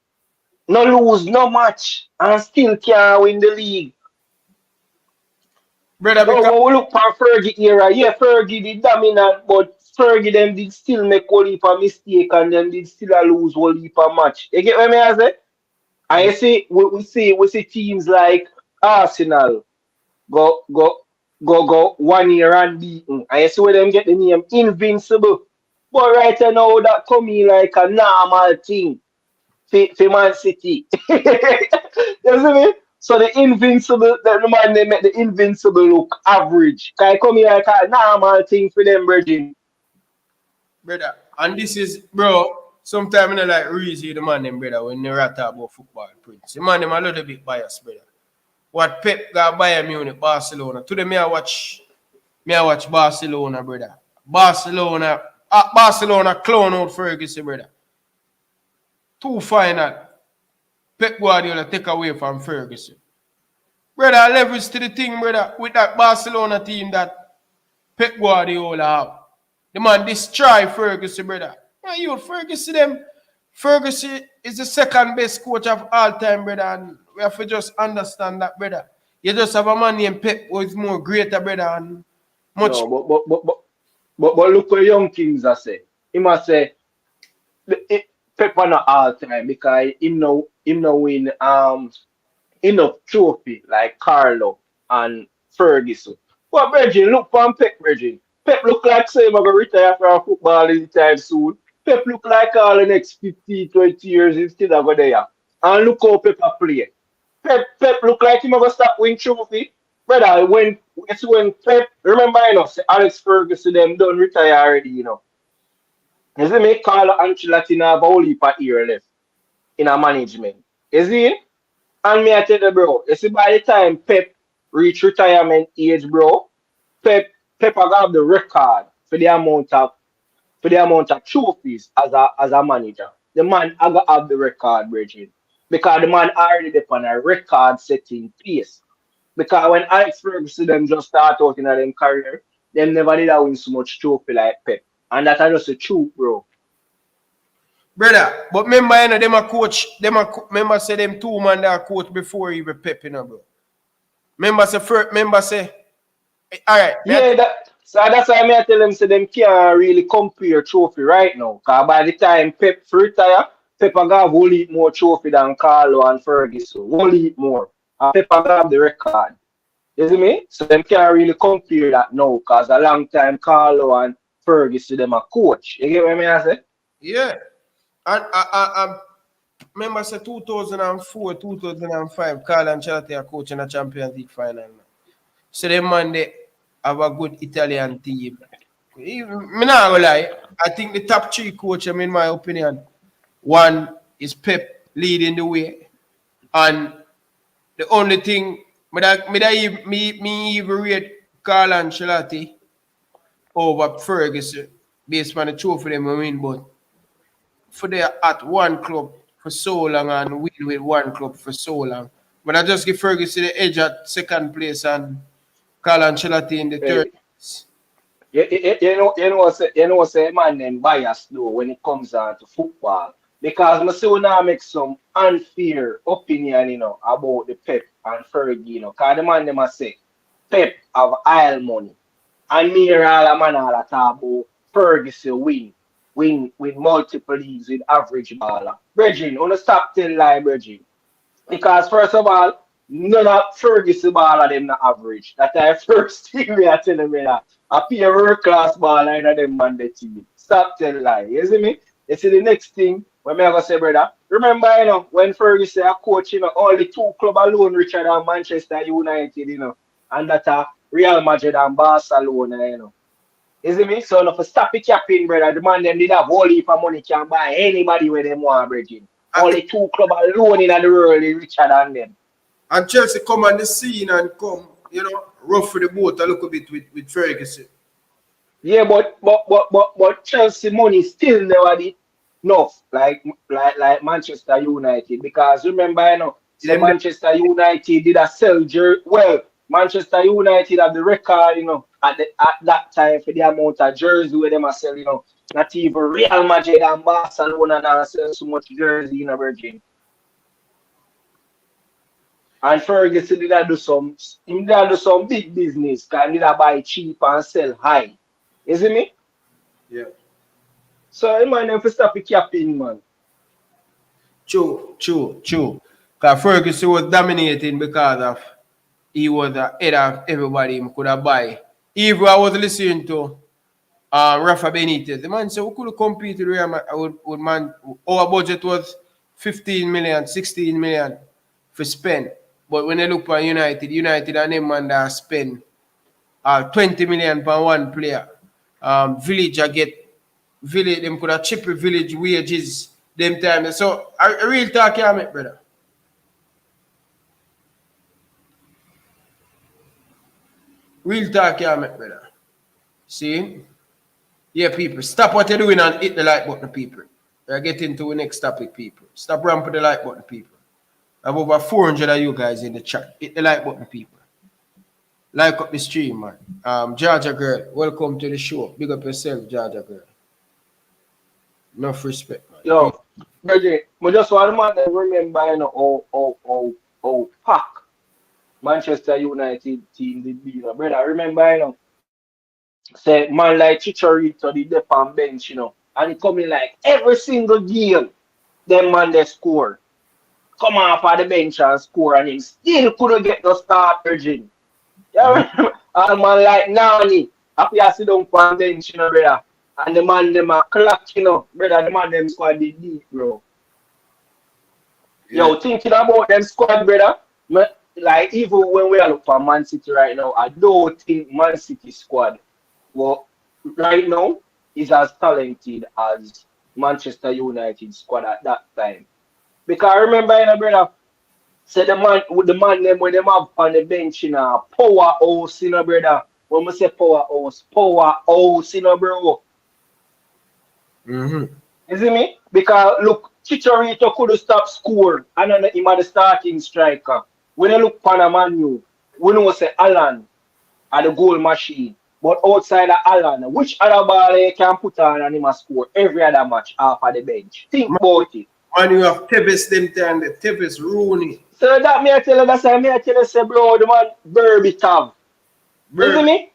No lose, no match, and still can't win the league. Brother, No, because when we look for Fergie era, yeah, Fergie did dominant, but Fergie them did still make whole heap of mistake and them did still a lose whole heap of match. You get what I say? And you see, we see teams like Arsenal go go 1 year unbeaten. And you see where them get the name Invincible. But right now that coming like a normal thing for Man City. You see me? So the invincible, the man they make the invincible look average. Can I come here like a normal thing for them, Virgin? brother, and this is, bro, sometimes I don't like Reezy, the man, them, brother, when they rat about football, Prince. The man, them a little bit biased, brother. What Pep got Bayern Munich, Barcelona. Today, me I watch Barcelona, brother. Barcelona clone out Ferguson, brother. 2 final. Pep Guardiola take away from Ferguson. Brother, leverage to the thing, brother, with that Barcelona team that Pep Guardiola have. The man destroy Ferguson, brother. Man, you Ferguson them. Ferguson is the second best coach of all time, brother, and we have to just understand that, brother. You just have a man named Pep who is more greater, brother, and much. No, but look what Young Kings are say. He must say Pep not all time because him no win enough trophy like Carlo and Ferguson. But Virgin, look for Pep, Virgin. Pep look like say I'm gonna retire from football anytime soon. Pep look like all the next 15, 20 years he's still gonna go there. And look how Pep a play. Pep look like him gonna stop win trophy. Brother, when Pep remember say Alex Ferguson them done retire already, You see me Carlo Ancelotti now have a whole heap of year left in a management. You see? And me I tell you, bro, you see by the time Pep reach retirement age, bro, Pep I got the record for the amount of trophies as a manager. The man I got have the record, Bridget. Because the man already there on a record setting pace. Because when Alex Ferguson them just start out in them career, them never did win so much trophy like Pep. And that's just the truth, bro. Brother, but remember, them a coach, remember say them 2 man that coach before even Pep, bro. Remember say, all right. Yeah, that's why I tell them say them can't really compare trophy right now. Cause by the time Pep retire, Pep a got whole heap more trophy than Carlo and Ferguson. Whole heap more. And Pep a got the record. You see me? So them can't really compare that now. Cause a long time Carlo and Ferguson them a coach. You get what I mean? I say? Yeah. And I remember say 2004, 2005, Carlo Ancelotti are coaching a Champions League final. So them man they have a good Italian team. Me not gonna lie. I think the top 3 coach, in my opinion, one is Pep leading the way, and the only thing me even rate Carlo Ancelotti over Ferguson based on the trophy them win, but for they at one club for so long and win with one club for so long. But I just give Ferguson the edge at second place and Carlo Ancelotti in the third. Say man them bias though when it comes down to football. Because I see now make some unfair opinion, about the Pep and Fergie, Cause the man them a say Pep have oil money. And me all a man all a talk about Ferguson win with multiple leagues with average baller. Bridging, on the stop tell lie, Bridging. Because first of all, none of Ferguson baller them not average. That's the first thing we are telling me that. A pure world class baller in them man the team. Stop telling lie. You see me? You see the next thing when me gonna say, brother. Remember, when Ferguson a coach, only 2 club alone richer than Manchester United, and that are Real Madrid and Barcelona, You see me? So if you stop it capping, brother, the man them did have whole heap of money can buy anybody where them want, bridging. Only 2 club alone in the world is richer than them. And Chelsea come on the scene and come, rough for the boat a little bit with Ferguson. Yeah, but Chelsea money still never did enough like Manchester United. Because remember, Manchester United did a sell jersey. Well, Manchester United have the record, at that time for the amount of jersey where them are selling, Not even Real Madrid and Barcelona now sell so much jersey in a Virgin. And Ferguson did do some big business, cause he did buy cheap and sell high. You see me? Yeah. So he might have to stop the capping, man. True. Because Ferguson was dominating because of he was the head of everybody him could have buy. Even I was listening to Rafa Benitez. The man said we could compete with Real with man. Our budget was 15 million, 16 million for spend. But when they look for United and them man that spend 20 million per one player. Village them could have cheaper village wages them time. So a real talk here, mate, brother. Real talk here, mate, brother. See? Yeah, people. Stop what you're doing and hit the like button, people. We're getting to the next topic, people. Stop ramping the like button, people. I have over 400 of you guys in the chat. Hit the like button, people. Like up the stream, man. Georgia girl, welcome to the show. Big up yourself, Georgia girl. Enough respect, man. Yo, Reggie, I just want to remember, you know, how pack Manchester United team did be, you know, brother. Remember, you know, say man like Chicharito did the on bench, you know, and he coming like every single game, them man they score. Come off of the bench and score, and him still couldn't get the start, Virgin. Yeah, and man like Nani, after you sit down for the bench, you know, brother. And the man them a clock, you know, brother, the man them squad did deep, bro. Yeah. Yo, thinking about them squad, brother, like even when we are looking for Man City right now, I don't think Man City squad, well, right now is as talented as Manchester United squad at that time. Because I remember, you know, brother, say the man them when them have on the bench, you know, powerhouse, you know, brother. When we say powerhouse, you know, bro. Mm-hmm. You see me? Because look, Chicharito could stop score and then him at the starting striker. When you look for a manu, we know say Alan are the goal machine. But outside of Alan, which other ball you can put on and him a score every other match off of the bench? Think about it. Man, you have Tevez them time, the Tevez Rooney. So that me I tell you, that's why me I tell you, say bro, the man Berbatov. You see me?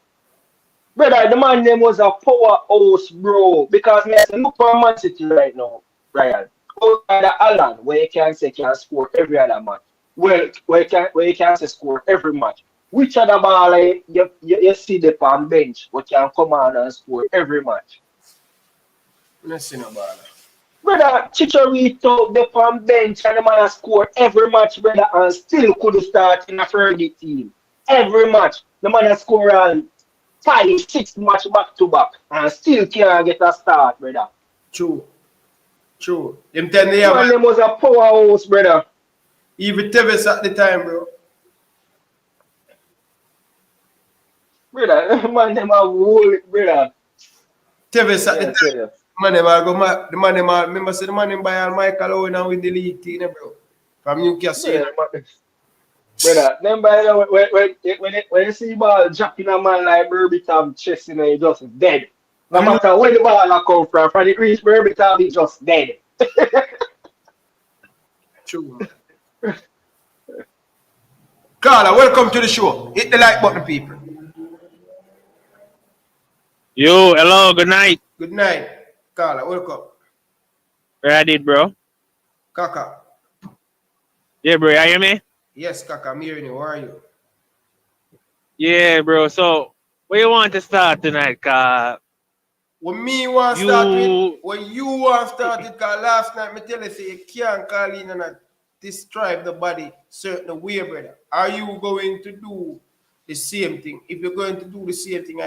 Brother, the man name was a powerhouse, bro. Because me I say, look for Man City right now, Brian. Outside of Alan, where you can say can score every other match. Well, where you can say score every match. Which other ball you see the on bench what can come on and score every match? Let's see no ball. Brother, Chicharito the on bench and the man score every match, brother, and still could start in a Fergie team. Every match, the man score on 5-6 match back to back and still can't get a start, brother. True. Them time they Man, them was a powerhouse, brother. even Tevez at the time, bro. Brother, man, them a whole, brother. Tevez at the Yeah, time. yeah. Man, them a go the man them a remember say the man them buy all Michael Owen and win the league thing, bro. From Newcastle. Brother, them by the way, when you see ball dropping a man like Berbatov chest, you know, he just dead. No matter where the ball come from the Greece Berbatov, he just dead. True. Carla, welcome to the show. Hit the like button, people. Yo, hello, good night. Good night. Carla, welcome. Where I did, bro? Kaka. Yeah, bro, you hear me? Yes, Kaka, I'm hearing you. Where are you? Yeah, bro. So, where you want to start tonight? When me want to start with, when you want to start it, because last night, me tell you, say you can't call in and describe the body certain way, brother. Are you going to do the same thing? If you're going to do the same thing,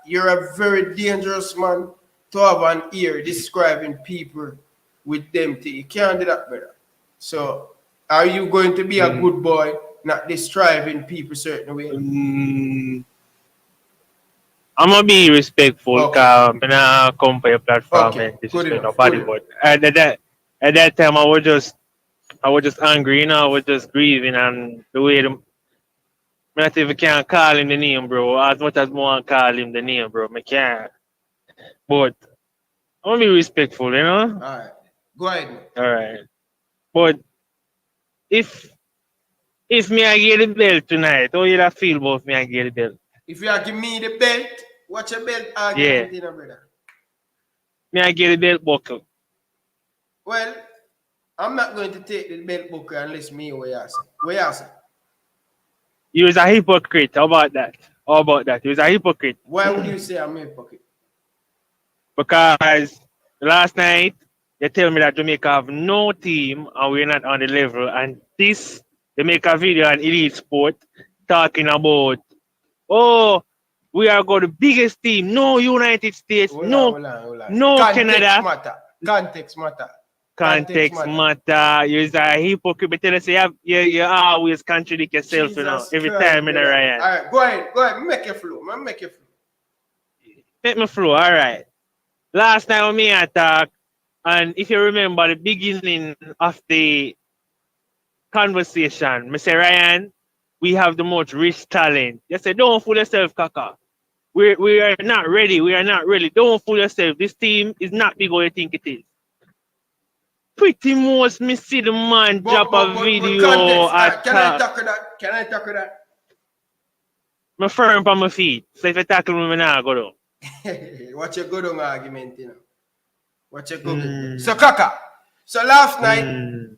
you're a very dangerous man to have an ear describing people with them thing. You can't do that, brother. So, are you going to be a good boy, not describing people certain way? I'm gonna be respectful, because I'm gonna come for your platform and disrespect nobody. But at that time, I was just angry, you know. I was just grieving, and the way I not even can't call him the name, bro. As much as I want to call him the name, bro, I can't. But I'm gonna be respectful, you know. All right, go ahead. All right, but if if me I get the belt tonight, how you that feel about me I get the belt? If you give me the belt, what's your belt Yeah. argument, brother? Me I get the belt buckle. Well, I'm not going to take the belt buckle unless me what you say. What you say? You was a hypocrite. How about that? How about that? You was a hypocrite. Why would you say I'm a hypocrite? Because last night you tell me that Jamaica have no team and we're not on the level. And this, they make a video on Elite Sport talking about, oh, we are going the biggest team. No United States. Hold No Context Canada. matter. Context matter. Context matter. You're a hypocrite. But tell us you always contradict yourself, Jesus you know, every Christ, time in the Ryan. All right, go ahead. Make your flow. Make your flow. Make me flow. All right. Last time when me attack, and if you remember the beginning of the conversation, I say, Ryan, we have the most rich talent. You say, don't fool yourself, Kaka. We are not ready. We are not ready. Don't fool yourself. This team is not big what you think it is. Pretty much, me see the man drop a video. Can I tackle that? I'm firm on my feet. So if you tackle me, now go down. What's your good argument, you know? What's your good? So, Kaka, so last night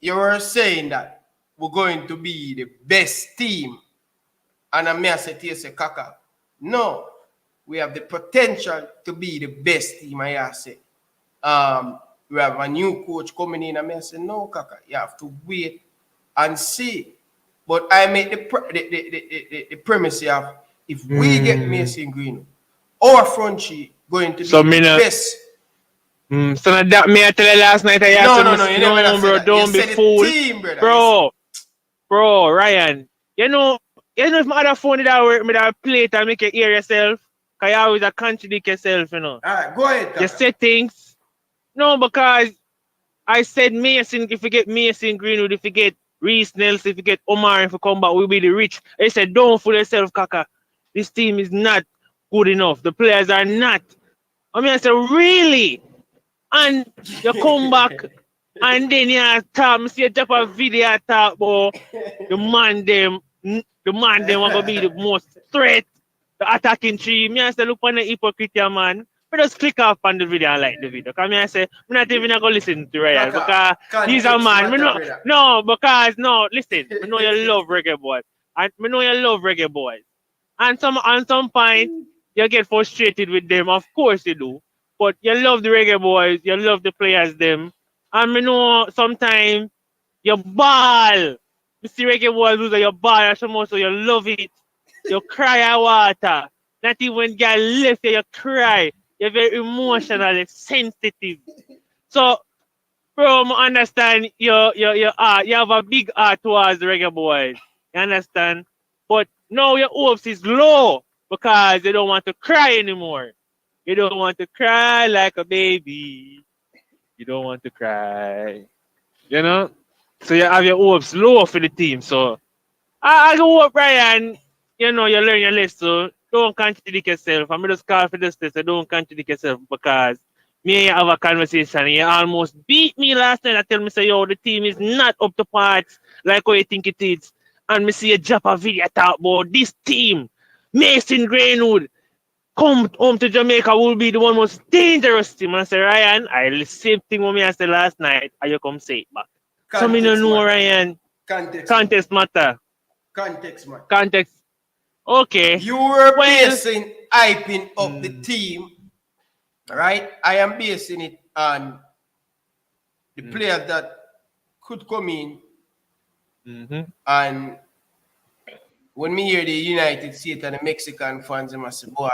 you were saying that we're going to be the best team. And I may say to you, say, Kaka, no, we have the potential to be the best team, I say. We have a new coach coming in, and I say, no, Kaka, you have to wait and see. But I make the premise of if we get Mason Greenwood, our front sheet going to be the best. So that me I tell you last night I asked No, you never bro, said don't you be fooled. Team, Bro, Ryan, you know if my other phone that work, me that play it and make you hear yourself, cause you always contradict yourself, you know. Alright, go ahead, Kaka. You say things. No, because I said Mason, if you get Mason Greenwood, if you get Reese Nelson, if you get Omar, if you come back, we'll be the rich. I said, don't fool yourself, Kaka. This team is not good enough. The players are not. I said, really? And you come back and then you talk, see you drop a video talk about the man them want to be the most threat, the attacking team. I say, look on the hypocrite, man. I just click off on the video and like the video. Because I say, I'm not even going to listen to Ryan. Because he's a man. Listen, I know you love Reggae Boyz. And I know you love Reggae Boyz. And on some point, you get frustrated with them. Of course you do. But you love the Reggae Boyz. You love the players them. And I know sometimes you ball. You see Reggae Boyz lose, you ball. So you love it. You cry at water. Not even get left you cry. You're very emotionally sensitive. So, bro, I understand you have a big heart towards the Reggae Boyz. You understand? But now your hopes is low because you don't want to cry anymore. You don't want to cry like a baby. You don't want to cry. You know? So you have your hopes low for the team. So I hope, Brian, you know, you learn your lesson. Don't contradict yourself. I'm just call for this. So don't contradict yourself because me and you have a conversation and you almost beat me last night. I tell me, say, yo, the team is not up to parts like how you think it is. And me see you drop a video talk about this team. Mason Greenwood come home to Jamaica will be the one most dangerous team. And I say, Ryan, the same thing what me I said last night, and you come say it back. So me don't know, Ryan. Context matter. Context. Okay. You were basing hyping up the team, right? I am basing it on the players that could come in. And when me hear the United States and the Mexican fans, I say, boy,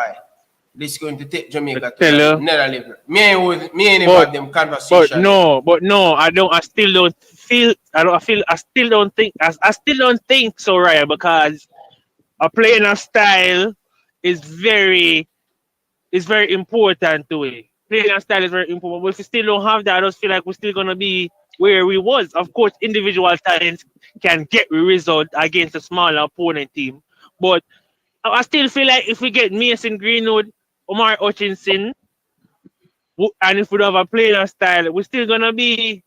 this is going to take Jamaica to another level. Me ain't about them conversation. But no, I still don't think so, Ryan, because a playing a style is very important to it. Playing a style is very important. But if we still don't have that, I just feel like we're still gonna be where we was. Of course, individual talents can get the result against a smaller opponent team. But I still feel like if we get Mason Greenwood, Omar Hutchinson, and if we don't have a playing style, we're still gonna be,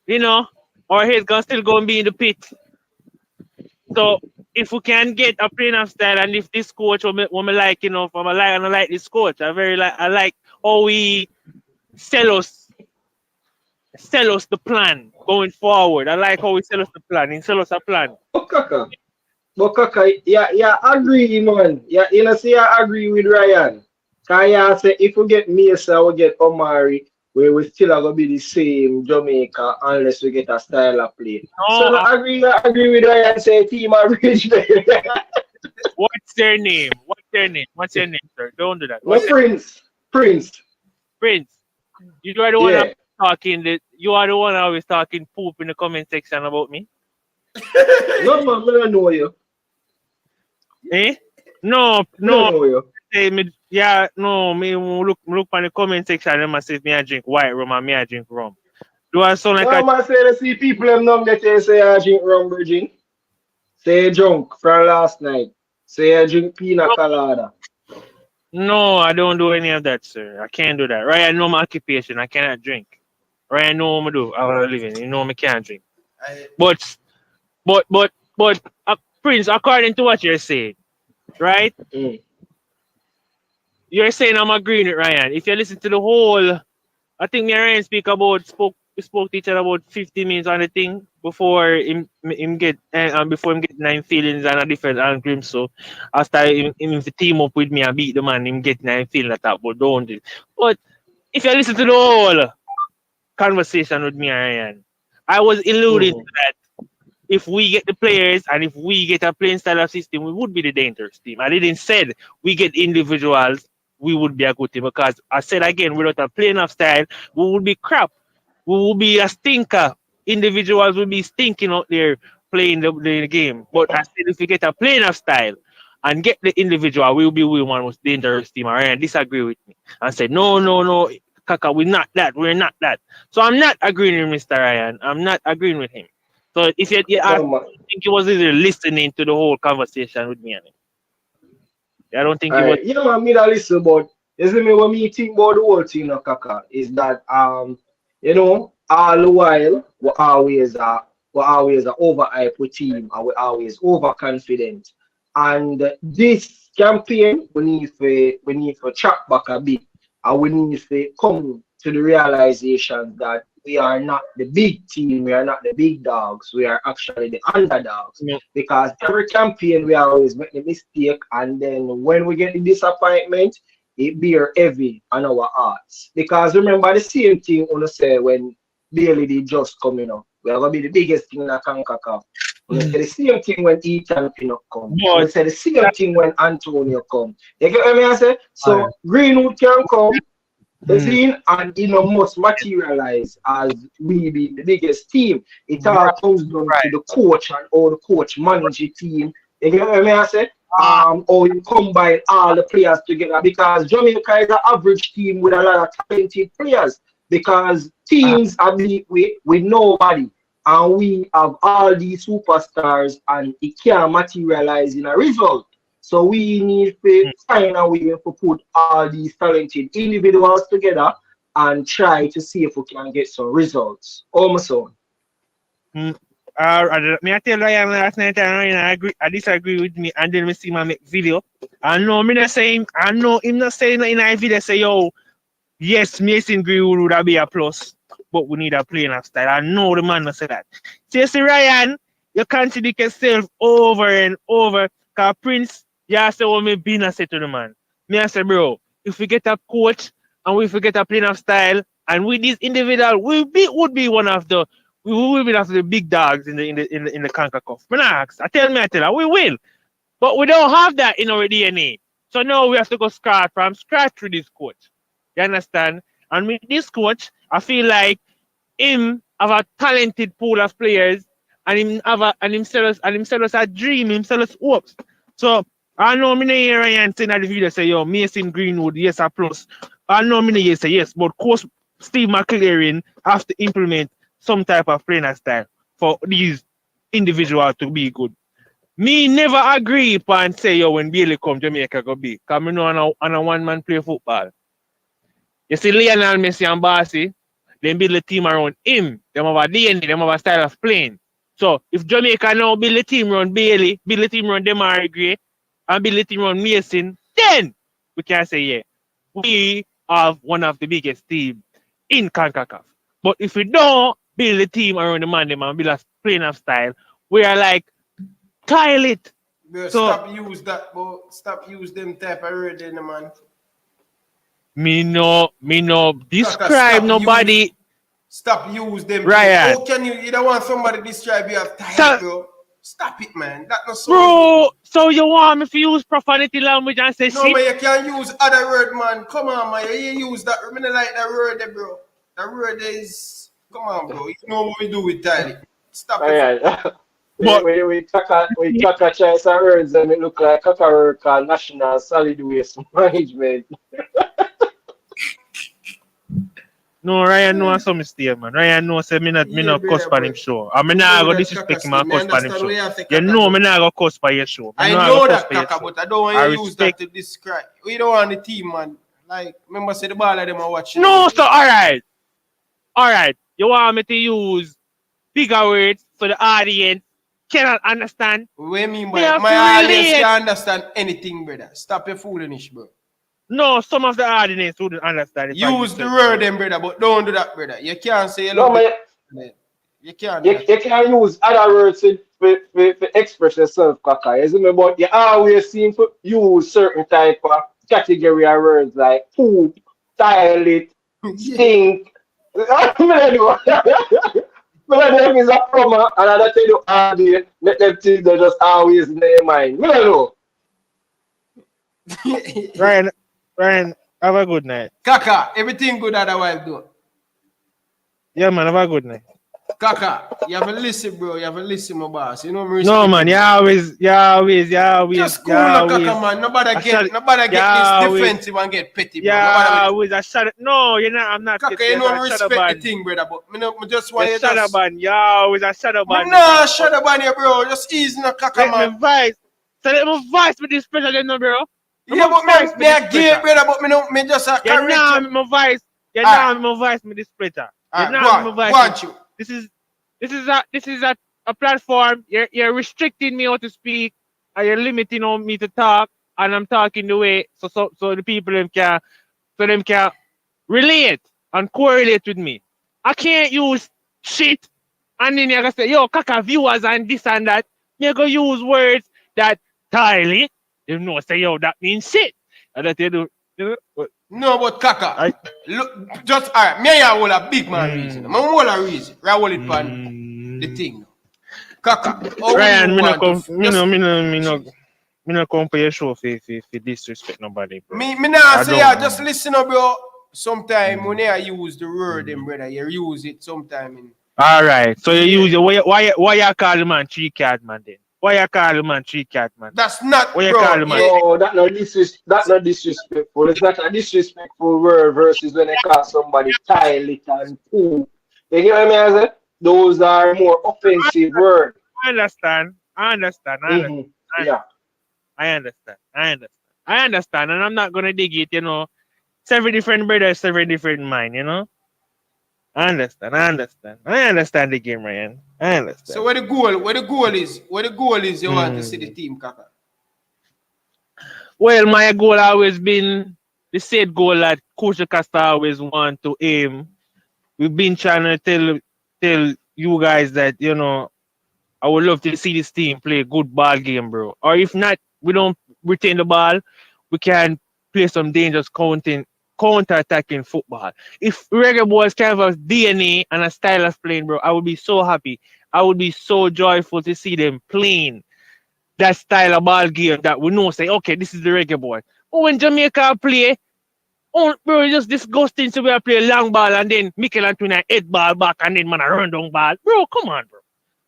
you know, our head's still gonna be in the pit. So if we can get a playing of style, and if this coach will me like, you know, if I like this coach, I like how we sell us the plan going forward. I like how we sell us the plan. He sell us a plan. Kaka. But Kaka, yeah, agree, man. Yeah, you know, see, I agree with Ryan. Kaya say if we get Mesa, we get Omari, where we still are gonna be the same Jamaica unless we get a style of play. So No, I agree with Ryan. Say team average there. what's their name? What's your name, sir? Don't do that. No What's your Prince. Prince. Prince? You are the one Yeah. you are the one always talking poop in the comment section about me. No man, I don't know you. Eh? No, I don't know you. say me, yeah, no, me look on the comment section and I say me I drink white rum and me I drink rum. Do I sound like No man say to see people them not get you say I drink rum virgin. Say you drunk from last night. Say you drink pina colada. No, I don't do any of that, sir. I can't do that. Right, I know my occupation. I cannot drink. Right, I know what I do. I want to live in. You know, I can't drink. But, Prince, according to what you're saying, right? Mm. You're saying I'm agreeing with Ryan. If you listen to the whole, I think me and Ryan we spoke to each other about 50 minutes on the thing before him get before him get 9 feelings and a different angle. So after him to team up with me and beat the man, him get 9 feelings that but don't it. But if you listen to the whole conversation with me and Ryan, I was alluding to that if we get the players and if we get a playing style of system, we would be the dangerous team. I didn't say we get individuals, we would be a good team because I said again, without a playing of style, we would be crap. We would be a stinker. Individuals would be stinking out there playing the game. But I said if we get a playing of style and get the individual, we'll be one most dangerous team. Ryan disagree with me and said, no, Kaka, we're not that. We're not that. So I'm not agreeing with Mr. Ryan. I'm not agreeing with him. So if you ask, I think he was either listening to the whole conversation with me. I don't think he was. Yeah, man, me that listen, but you see me when me think about the whole thing, Kaka, is that you know, all the while we always overhype with team and we always overconfident. And this campaign we need to track back a bit and we need to come to the realization that we are not the big team, we are not the big dogs, we are actually the underdogs. Yeah. Because every campaign we always make the mistake, and then when we get the disappointment, it bear heavy on our hearts. Because remember the same thing on say when Bailey did just coming up. We are gonna be the biggest thing in the CONCACAF. We say the same thing when Ethan Pinnock come. We say the same thing when Antonio come. You get what I say? So Greenwood can come. And must materialize as we be the biggest team. It all comes down to the coach and all the coach manage the team. You get what I say? Or you combine all the players together because Jamaica is an average team with a lot of talented players because teams are beat with nobody. And we have all these superstars and it can't materialize in a result. So we need to find a way to put all these talented individuals together and try to see if we can get some results. Almost on. May I tell Ryan last night I disagree with me and then we see my make video. I know him not saying in a video say yo, yes, Mason Greenwood would be a plus, but we need a playing of style. I know the man not say that. So you see Ryan, you contradict yourself over and over. Cause Prince, you say what me been I say to the man. Me I say, bro, if we get a coach and if we get a playing of style and with this individual, we will be one of the big dogs in the CONCACAF. I tell her, we will. But we don't have that in our DNA. So now we have to go start from scratch with this coach. You understand? And with this coach, I feel like him have a talented pool of players and him sell us a dream, him sell us hopes. So I know me hear Ryan saying that the video say, yo, Mason Greenwood, yes, a plus. I know me say yes, but coach Steve McLaren have to implement some type of playing style for these individuals to be good. Me never agree upon say, yo, when Bailey come, Jamaica go big. Because I know on a one-man play football. You see Lionel Messi and Barsi, they build a team around him. They have a DNA, they have a style of playing. So if Jamaica now build a team run Bailey, build a team run Demari Gray, and build a team run Mason, then we can say, yeah, we have one of the biggest teams in CONCACAF. But if we don't build a team around the man, them and build a plain of style, we are like, tile it. Bro, So, stop use that, bro. Stop use them type of word in the man. me no describe nobody. Stop use them. Ryan. How can you don't want somebody describe you as tired, bro? Stop it, man. That not so. Bro, so you want me to use profanity language and say no, shit? but you can't use other word, man. Come on, man. You use that. I mean, like that word there, bro. That word is. Come on, bro. You know what we do with Tyler. Stop it. But we talk a choice of words and it look like a word called National Solid Waste Management. No, Ryan knows some mistake, man. Ryan knows say me not cuss for him show. I mean not go disrespect him and cuss for him show. You know me not go cuss for your show. I know that, Kaka, but I don't want you to use that to describe. We don't want the team, man. Like, remember say the ball of them are watching. No, so alright. Alright. You want me to use bigger words so the audience cannot understand? What do you mean by my audience can't understand anything, brother? Stop your foolishness, bro. No, some of the audience wouldn't understand it. Use the word then, brother, but don't do that, brother. You can't say you love it. You can't. You can use other words to express yourself, Kaka. Isn't it? But you always seem to use certain type of category of words like poop, toilet, stink. But them is a promo, and I tell you all day, let them things that just always in their mind. I don't know. Ryan, have a good night. Kaka, everything good otherwise, though. Yeah, man, have a good night. Kaka, you have a listen, bro. You have a listen, my boss. You know me. No, man, you always. Just cool, Kaka, man. Nobody get this defensive and get petty, bro. Always a shadow. No, you're not. I'm not. Kaka, you know I respect the thing, brother, but me just want you shadow ban. Yeah, always a shadow ban. No, shadow ban here, bro. Just easy, no, Kaka, man. Let me vice with this pressure, you know, bro. Yeah, but me a gay, brother, but me just a correct. Yeah, my voice. Yeah, now my voice with this pressure. This is a platform. You're restricting me how to speak, and you're limiting on me to talk, and I'm talking the way so the people can relate and correlate with me. I can't use shit, and then you're gonna say, yo, Kaka viewers and this and that. You're gonna use words that tile it. You know, say yo, that means shit. And that you do. No, but Kaka, look, just alright. Me and you hold a big man reason. I hold a reason. I hold it on the thing. Kaka, Ryan, me no come for your show for disrespect nobody, bro. Me nah say just listen up, bro. Sometime when you use the word, then brother, you use it sometime. Alright, so you use it. Why you call the man 3 card man then? Why you call the man 3 cat, man? That's not, why bro. You call the man? No, that's not disrespectful. It's not a disrespectful word versus when they call somebody toilet and poo. You get what I mean? Those are more offensive words. I understand. Yeah. I understand, and I'm not gonna dig it. You know, 7 different brothers, 7 different mind. You know. I understand the game, Ryan. I understand. So where the goal is you want to see the team, Kaka? Well, my goal always been the same goal that Coach Costa always want to aim. We've been trying to tell you guys that, you know, I would love to see this team play a good ball game, bro. Or if not, we don't retain the ball, we can play some dangerous counter-attacking football. If Reggae Boyz can have a DNA and a style of playing, bro, I would be so happy. I would be so joyful to see them playing that style of ball game that we know, say, okay, this is the Reggae Boyz. But when Jamaica play, bro, it's just disgusting to play a long ball and then Mikel Antuna head ball back and then man a run down ball. Bro, come on, bro.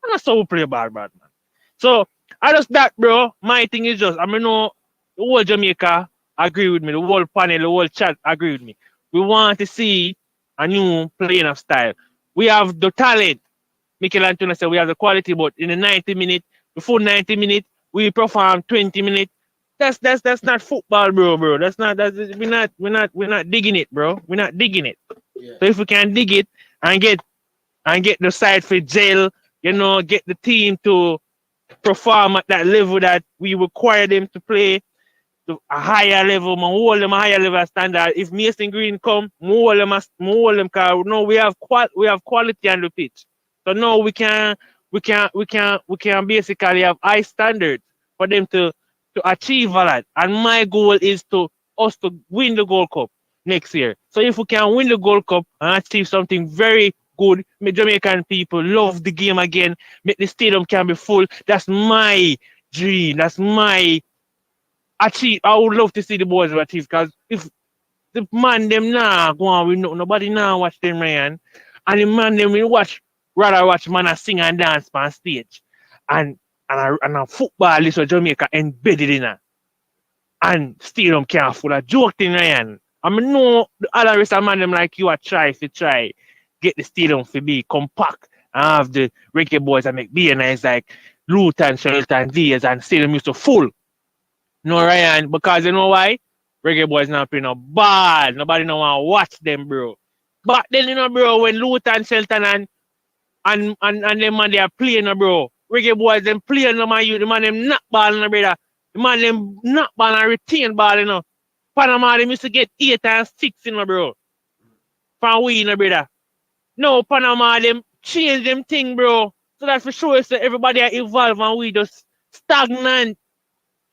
And that's how we play ball, bad man. So, I just that, bro. My thing is just, I mean, know the whole Jamaica agree with me. The whole panel, the whole chat agree with me. We want to see a new playing of style. We have the talent. Mikel Antuna said we have the quality, but in the 90 minutes, before 90 minutes, we perform 20 minutes. That's not football, bro. We're not digging it, bro. We're not digging it. Yeah. So if we can dig it and get the side for jail you know, get the team to perform at that level that we require them to play to a higher level, more them a higher level standard. If Mason Green come, more them cause no, we have quality on the pitch. So now we can basically have high standards for them to achieve all that. And my goal is to us to win the Gold Cup next year. So if we can win the Gold Cup and achieve something very good, make Jamaican people love the game again, make the stadium can be full. That's my dream. That's my achieve. I would love to see the boys achieve because if the man them now go on with nobody now watch them man, and the man them will rather watch man a sing and dance on stage, and a football is for Jamaica embedded in her, and stadium can't full of joke thing Ryan. I mean no the other rest of man them like you are try get the stadium to be compact and have the Reggae Boyz and make be nice like Luton, Shelton, Diaz and stadium used to full. No, Ryan, because you know why? Reggae Boyz not playing no bad. Nobody no want to watch them, bro. But then, you know, bro, when Luton, Shelton, and them man, they are playing, bro. Reggae Boyz, them playing, no man, the man, them not ball, no, brother. The man, them not ball and retain ball, you know. Panama, them used to get 8 and 6, you know, bro. From we, you know, brother. No, Panama, them change them thing, bro. So that's for sure, so everybody are evolve and we just stagnant.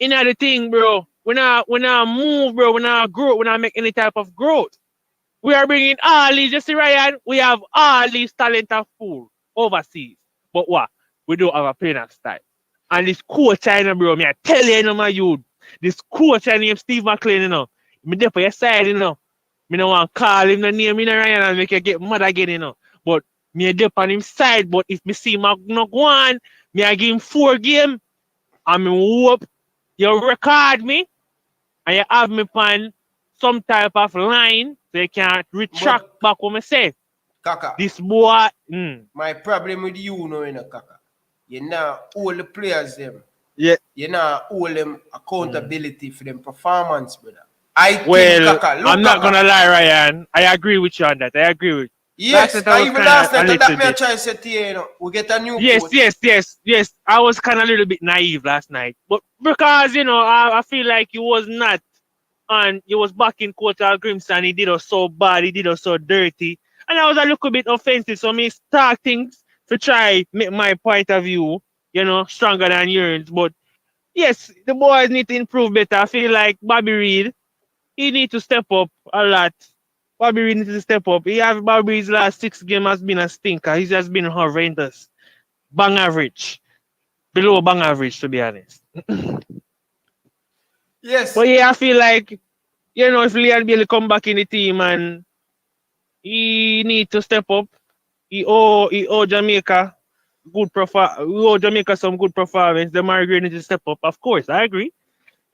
In the thing, bro. We not move, bro. We not grow. We not make any type of growth. We are bringing all these. You see, Ryan, we have all these talent of pool overseas. But what? We don't have a playing style. And this coach, China, bro, me I tell you, you know, my youth. This coach, named Steve McLean, you know. Me there for your side, you know. Me no want to call him the name, you know, Ryan, and make you get mad again, you know. But me there on him side. But if me see him not go on, me I give him 4 games. I mean, whoop. You record me and you have me on some type of line so you can't retract back what I say. Kaka. This boy. My problem with you know, Kaka. You now all the players them. Yeah. You now all them accountability for them performance, brother. I think Kaka. I'm not gonna lie, Ryan. I agree with you on that. I agree with you. Yes, even last night that me I try to say to you, know, we get a new coach. Yes. I was kind of a little bit naive last night. But because, you know, I feel like he was not and he was back in Coach Al Grimson. He did us so bad, he did us so dirty. And I was a little bit offensive. So me start things to try make my point of view, you know, stronger than yours. But yes, the boys need to improve better. I feel like Bobby Reid, he need to step up a lot. Bobby Reid needs to step up. Bobby Reid's last 6 games has been a stinker. He's just been horrendous. Bang average. Below bang average, to be honest. Yes. But yeah, I feel like, you know, if Leon Bailey come back in the team and he need to step up, he owe Jamaica good Jamaica some good performance. The Margaret need to step up. Of course, I agree.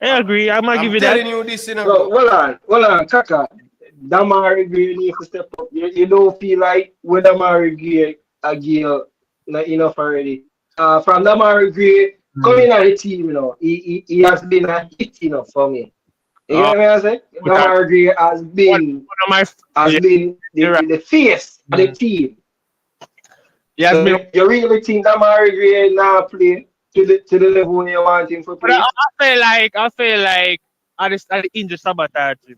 I'm gonna give you that. I'm telling you this, you know. Well, Kaka. Damari Gray needs to step up. You don't feel like when Damari Gray not enough already. From Damari Gray coming on the team, you know, he has been a hit enough for me. You know what I say? Damari Gray has been the face of the team. Yeah, so you really think Damari Gray now play to the level you want him to play? I feel like at the injury sabotaging.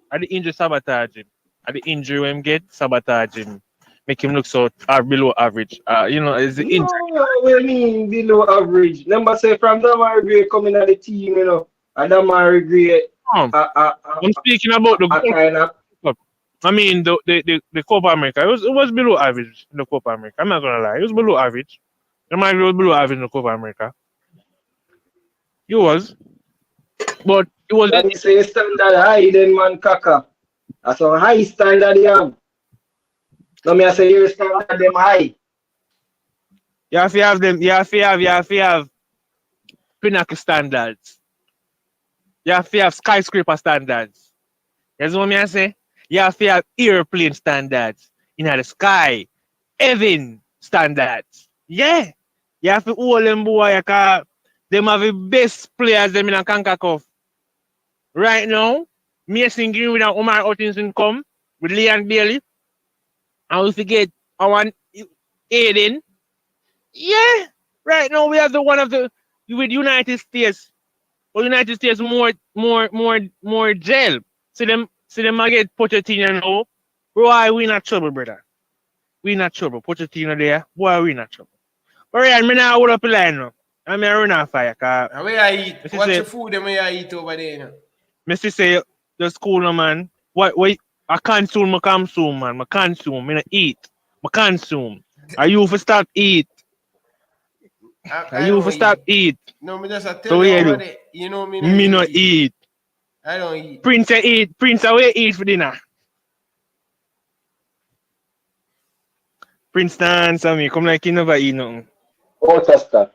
At the injury sabotaging. At the injury him get sabotaging. Make him look so below average. You know, it's the injury. No, what I mean below average. Number say from Damari Gray coming at the team, you know, and Damari Gray. I'm speaking about the kind of. I mean the Copa America. It was below average in the Copa America. I'm not gonna lie. It was below average. Damari Gray was below average in the Copa America. It was. But it was. Let me say standard high then, man, Kaka. That's a high standard, yeah. No, me I say your standard them high. You have to have them. You have to have pinnacle standards. You have to have skyscraper standards. That's what I say. You have to have airplane standards in the sky, heaven standards. Yeah, you have to hold them boy. Them have the best players them in a CONCACAF. Right now, Mason Greenwood and Omar Hutchinson come with Leon Bailey. And we forget our Aiden. Yeah. Right now we have the one of the with United States. Well, United States more jail. See them I get Pochettino now. Why we not trouble, brother? We not trouble. Pochettino there. Why we not trouble? But yeah, me now hold up the line now. I'm here run off fire. Cause And where I eat? Missy What's say, your food and where I eat over there? You know? Missy say, the school no man. What I consume, man. I consume. Me not eat. I consume. Are you for stop eat? Are I you for don't stop eat. eat? No, me just I tell So you what you over do? there. You know me no Me really not eat. eat. I don't eat. Prince I eat. Prince I will eat for dinner. Prince dance on me. Come like you never eat nothing. Outer stuff.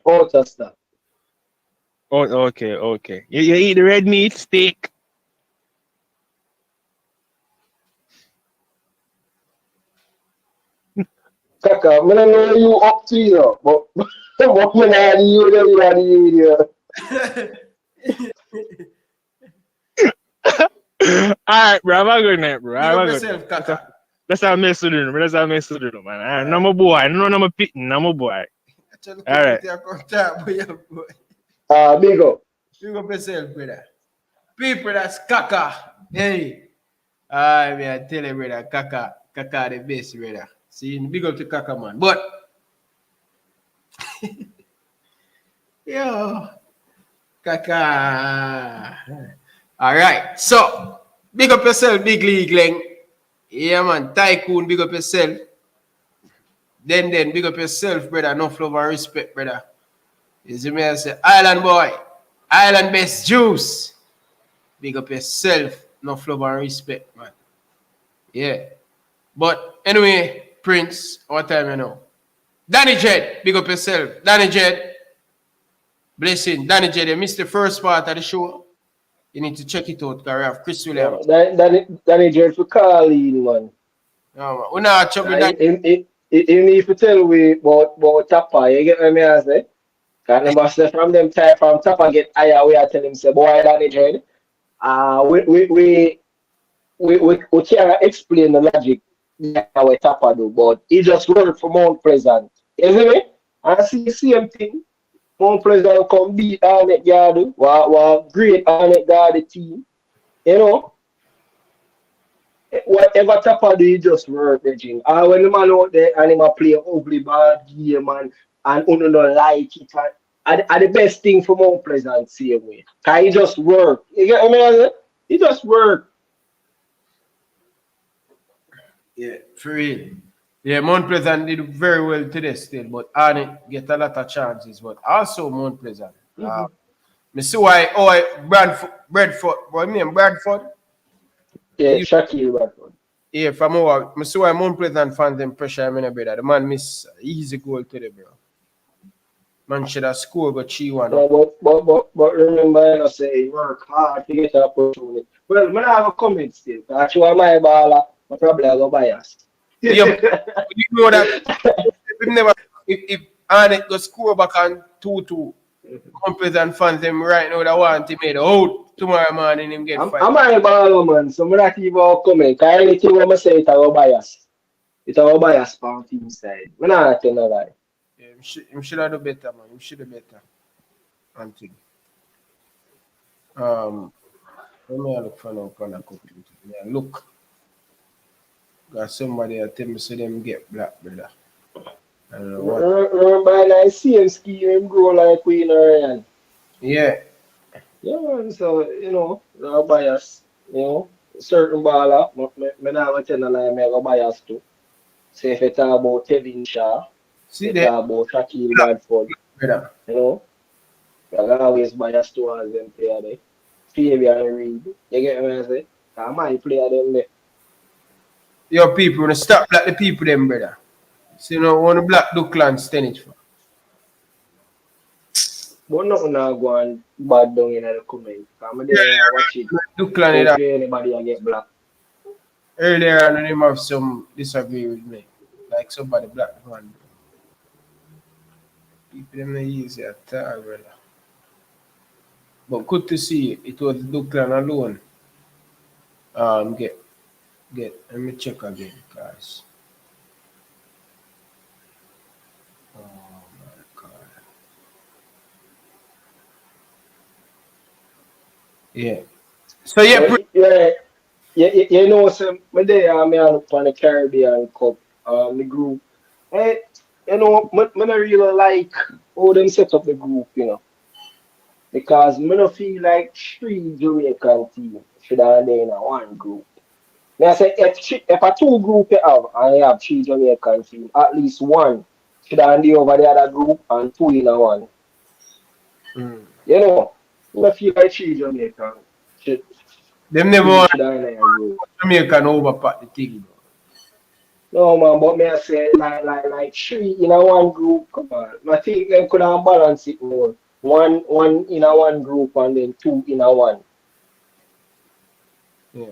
Oh, okay. You eat the red meat steak. Kaka, I don't know you up to you know, but but me nah do you them nah do you video. Alright, bro. Have a good night, bro. Big Have up a good night. yourself, Kaka. That's how I mess with it, man. That's how I mess with it, man. I'm a boy. No, I'm a pitting. I'm a boy. Alright. Big up. Big up yourself, brother. People that's Kaka. Hey. I mean, I tell you, brother, Kaka the best, brother. See, big up to Kaka, man. But, yo, Kaka. All right. So, big up yourself, Big League, Leng. Yeah, man. Tycoon, big up yourself. Then, big up yourself, brother. Enough love and respect, brother. You see me, I say, Island boy. Island best juice. Big up yourself. Enough love and respect, man. Yeah. But anyway, Prince, what time you know? Danny Jed, big up yourself. Danny Jed, blessing. Danny Jed, you missed the first part of the show. You need to check it out because we have Chris Williams. Danny Jed for calling, man. No, man. We're not trouble Danny. You need to tell me about Tappa, you get what I say? Because number say from them time from Tappa get higher, we are telling him, say, boy, Danny Jed, we can't explain the logic how a Tappa do, but he just worked for Mount Pleasant. You see me? And see the same thing. Mount Pleasant come beat Arnett Garden, what great Arnett Garden team. You know? Whatever Tappa do, he just work, Reggie. And when the man out there and him a play ugly bad game and uno don't like it, and the best thing for Mount Pleasant same way. Cause he just work. You get what I mean? He just work. Yeah, for real. Yeah, Mount Pleasant did very well today still, but Arnett get a lot of chances. But also Mount Pleasant. Me see why Bradford, what I mean Bradford? Yeah, Shaquille Bradford. Yeah, from over. I see why Mount Pleasant fans them pressure him in a brother. The man miss easy goal today, bro. Man should have scored but 3-1. Yeah, but remember I say work hard to get an opportunity. Well, I have a comment still. Actually, my baller, I probably have a bias. Yeah, you know that if Arnett go score back on 2-2, Mount Pleasant fans them right now that want to make out tomorrow morning him get fired. I'm my baller, man, so I'm not even a comment. Because anything I say it's a bias. It's a bias for team side. I'm not telling a lie. Yeah, him should have done better, man. Him should have better. Until. Let me look for no kind of cooking. Yeah, look. Got somebody that tell me so them get black, brother. I don't know what. Remember, I see him ski him grow like Queen Ryan. Yeah. Yeah, man, so, you know, no bias. You know, certain baller, me not tell a lie, me have a bias too. Say if you talk about Tevin Shaw, See you that, talk about Shaquille Bradford, brother. you know, you always bias towards them player there. Fabian Reed, you get what I say? I might player them there. Your people wanna stop like the people them, brother. So you know, one of black Duckland stand it for. But nothing now go on bad down in the comment. I'm there watch it. Duckland Don't fear anybody I get black. earlier on him have some disagree with me. Like somebody black man. People them not easy at all, brother. But good to see it was Duckland alone. Get let me check again, guys. Yeah. So yeah, you know, so my day I'm on the Caribbean Cup, the group. Hey, you know, I not really like how them set up the group, you know, because I don't feel like three Jamaican teams should have been in a one group. Me I say if a two group you have and you have three Jamaican teams, at least one should have be over the other group and two in a one. You know, I feel like three Jamaican should them never team want should have in a group. Jamaican overpack the thing. No man, but me I say like three in a one group. Come on, I think they could have balanced it more. One in a one group and then two in a one. Yeah.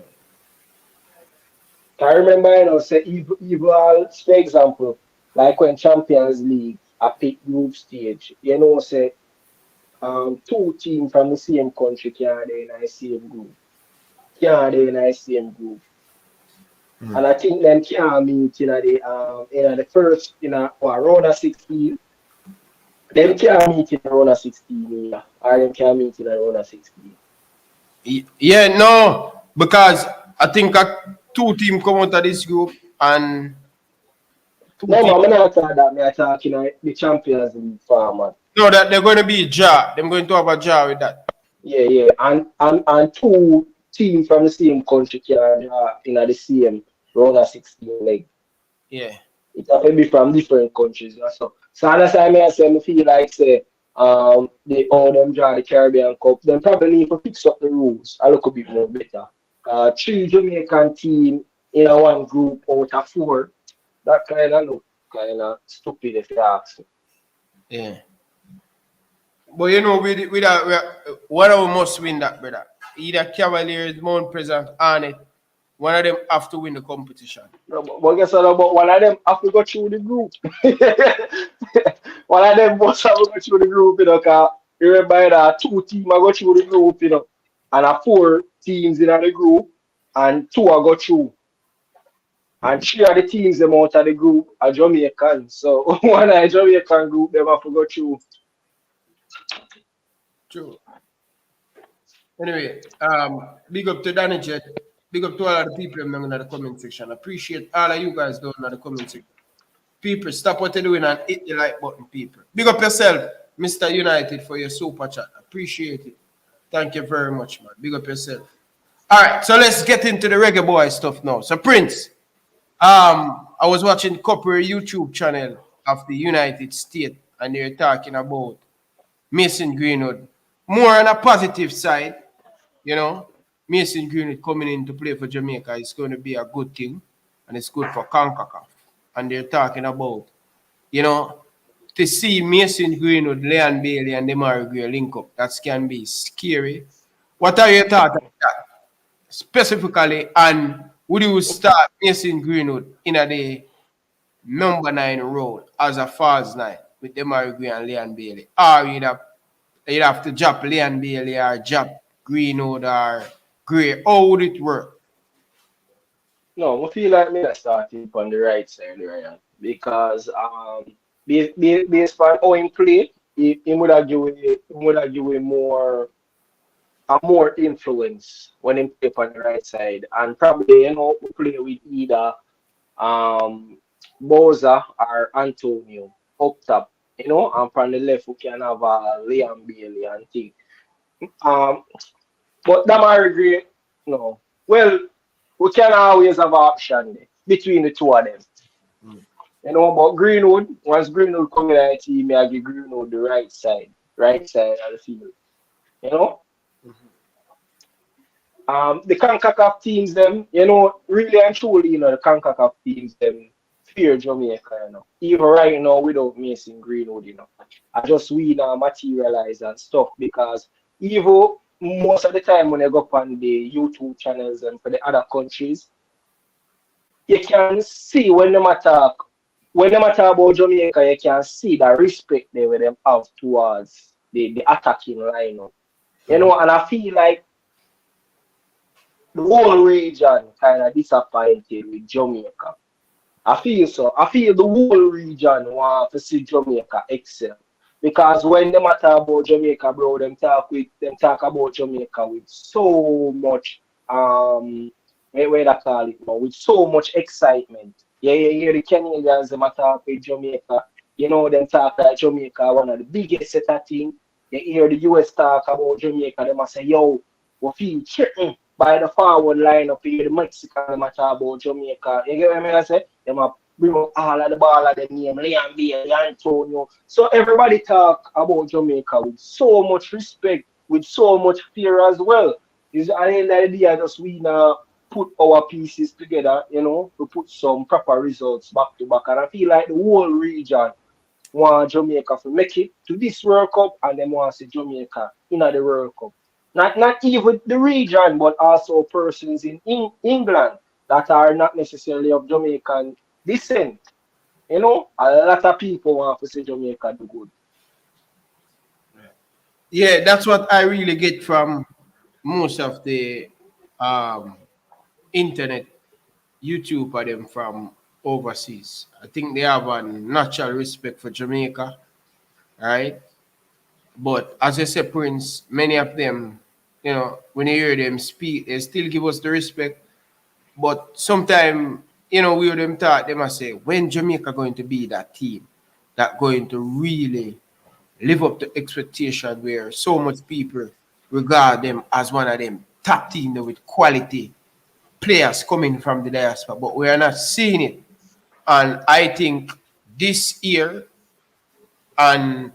I remember, you know, say evil for example, like when Champions League I pick group stage, you know, say two teams from the same country can't be in the same group. Can't be in the same group. And I think them can't meet in the first round of 16. Them can't meet in the round of 16, yeah. Or them can't meet in the round of 16. Yeah, no, because I think two teams come out of this group and No, man, I'm not talking that. I'm talking the Champions League format. no, that they're going to be a jar. They're going to have a jar with that. Yeah. And two teams from the same country can in the same round of 16 leg. Yeah. It have to be from different countries. You know? So that's why I feel like say they all them draw the Caribbean Cup. Them probably need to fix up the rules a little bit more better. Three Jamaican team in a one group out of four. That kind of look kind of stupid if you ask me. Yeah. But you know, with that, one of them must win that, brother. Either Cavaliers, Mount Pleasant, Arnett. One of them have to win the competition. No, but guess what? But one of them have to go through the group. One of them must have to go through the group, you know, because you remember that two teams are go through the group, you know, and four teams in the group, and two are go through. And three of the teams them out of the group are Jamaican. So one of the Jamaican group them have to go through. True. Anyway, big up to Danny Jet. Big up to all of the people in the comment section. Appreciate all of you guys doing in the comment section. People, stop what you're doing and hit the like button, people. Big up yourself, Mr. United, for your super chat. Appreciate it. Thank you very much, man. Big up yourself. All right, so let's get into the Reggae Boyz stuff now. So, Prince, I was watching corporate YouTube channel of the United States, and they're talking about Mason Greenwood. More on a positive side, you know. Mason Greenwood coming in to play for Jamaica is going to be a good thing, and it's good for CONCACAF. And they're talking about, you know, to see Mason Greenwood, Leon Bailey, and Demarai Gray link up, that can be scary. What are your thoughts on that? Specifically, and would you start Mason Greenwood in the number 9 role as a false 9 with Demarai Gray and Leon Bailey? Or you'd have to drop Leon Bailey or drop Greenwood or Gray? How would it work? No, I feel like me I started on the right side, Ryan, because based on how he played, he would have given more influence when he play on the right side, and probably play with either Boza or Antonio up top, and from the left we can have Liam Bailey and thing. But Demarai Gray, no. Well, we can always have an option there between the two of them. But Greenwood, once Greenwood come in the team, I give Greenwood the right side of the field. The CONCACAF teams, them, really and truly, the CONCACAF teams, them fear Jamaica, Even right now, without Mason Greenwood, I just we now materialize and stuff because even most of the time when I go up on the YouTube channels and for the other countries, you can see when they talk about Jamaica, you can see the respect they with them have towards the attacking lineup. And I feel like the whole region kind of disappointed with Jamaica. I feel so. I feel the whole region want to see Jamaica excel. Because when them talk about Jamaica, bro, them talk about Jamaica with so much where they call it now, with so much excitement. Yeah, you hear the Canadians them talk with Jamaica. You know them talk like Jamaica one of the biggest set of thing. You hear the US talk about Jamaica, them a say, yo, we feel threatened by the forward line up here, the Mexican them a talk about Jamaica. You get what I mean? I say? Them a bring up all of the ball of the name, Liam Bailey, Antonio. So everybody talk about Jamaica with so much respect, with so much fear as well. Is at the end of the day, just we now put our pieces together, you know, to put some proper results back to back. And I feel like the whole region want Jamaica to make it to this World Cup, and they want to see Jamaica in the World Cup. Not even the region, but also persons in England that are not necessarily of Jamaican descent. You know, a lot of people want to see Jamaica do good. Yeah, that's what I really get from most of the internet YouTube for them from overseas. I think they have a natural respect for Jamaica, right? But as I said, Prince, many of them, you know, when you hear them speak, they still give us the respect. But sometimes, you know, we hear them talk, they must say, when Jamaica going to be that team that going to really live up to expectation where so much people regard them as one of them top team with quality players coming from the diaspora, but we are not seeing it. And I think this year and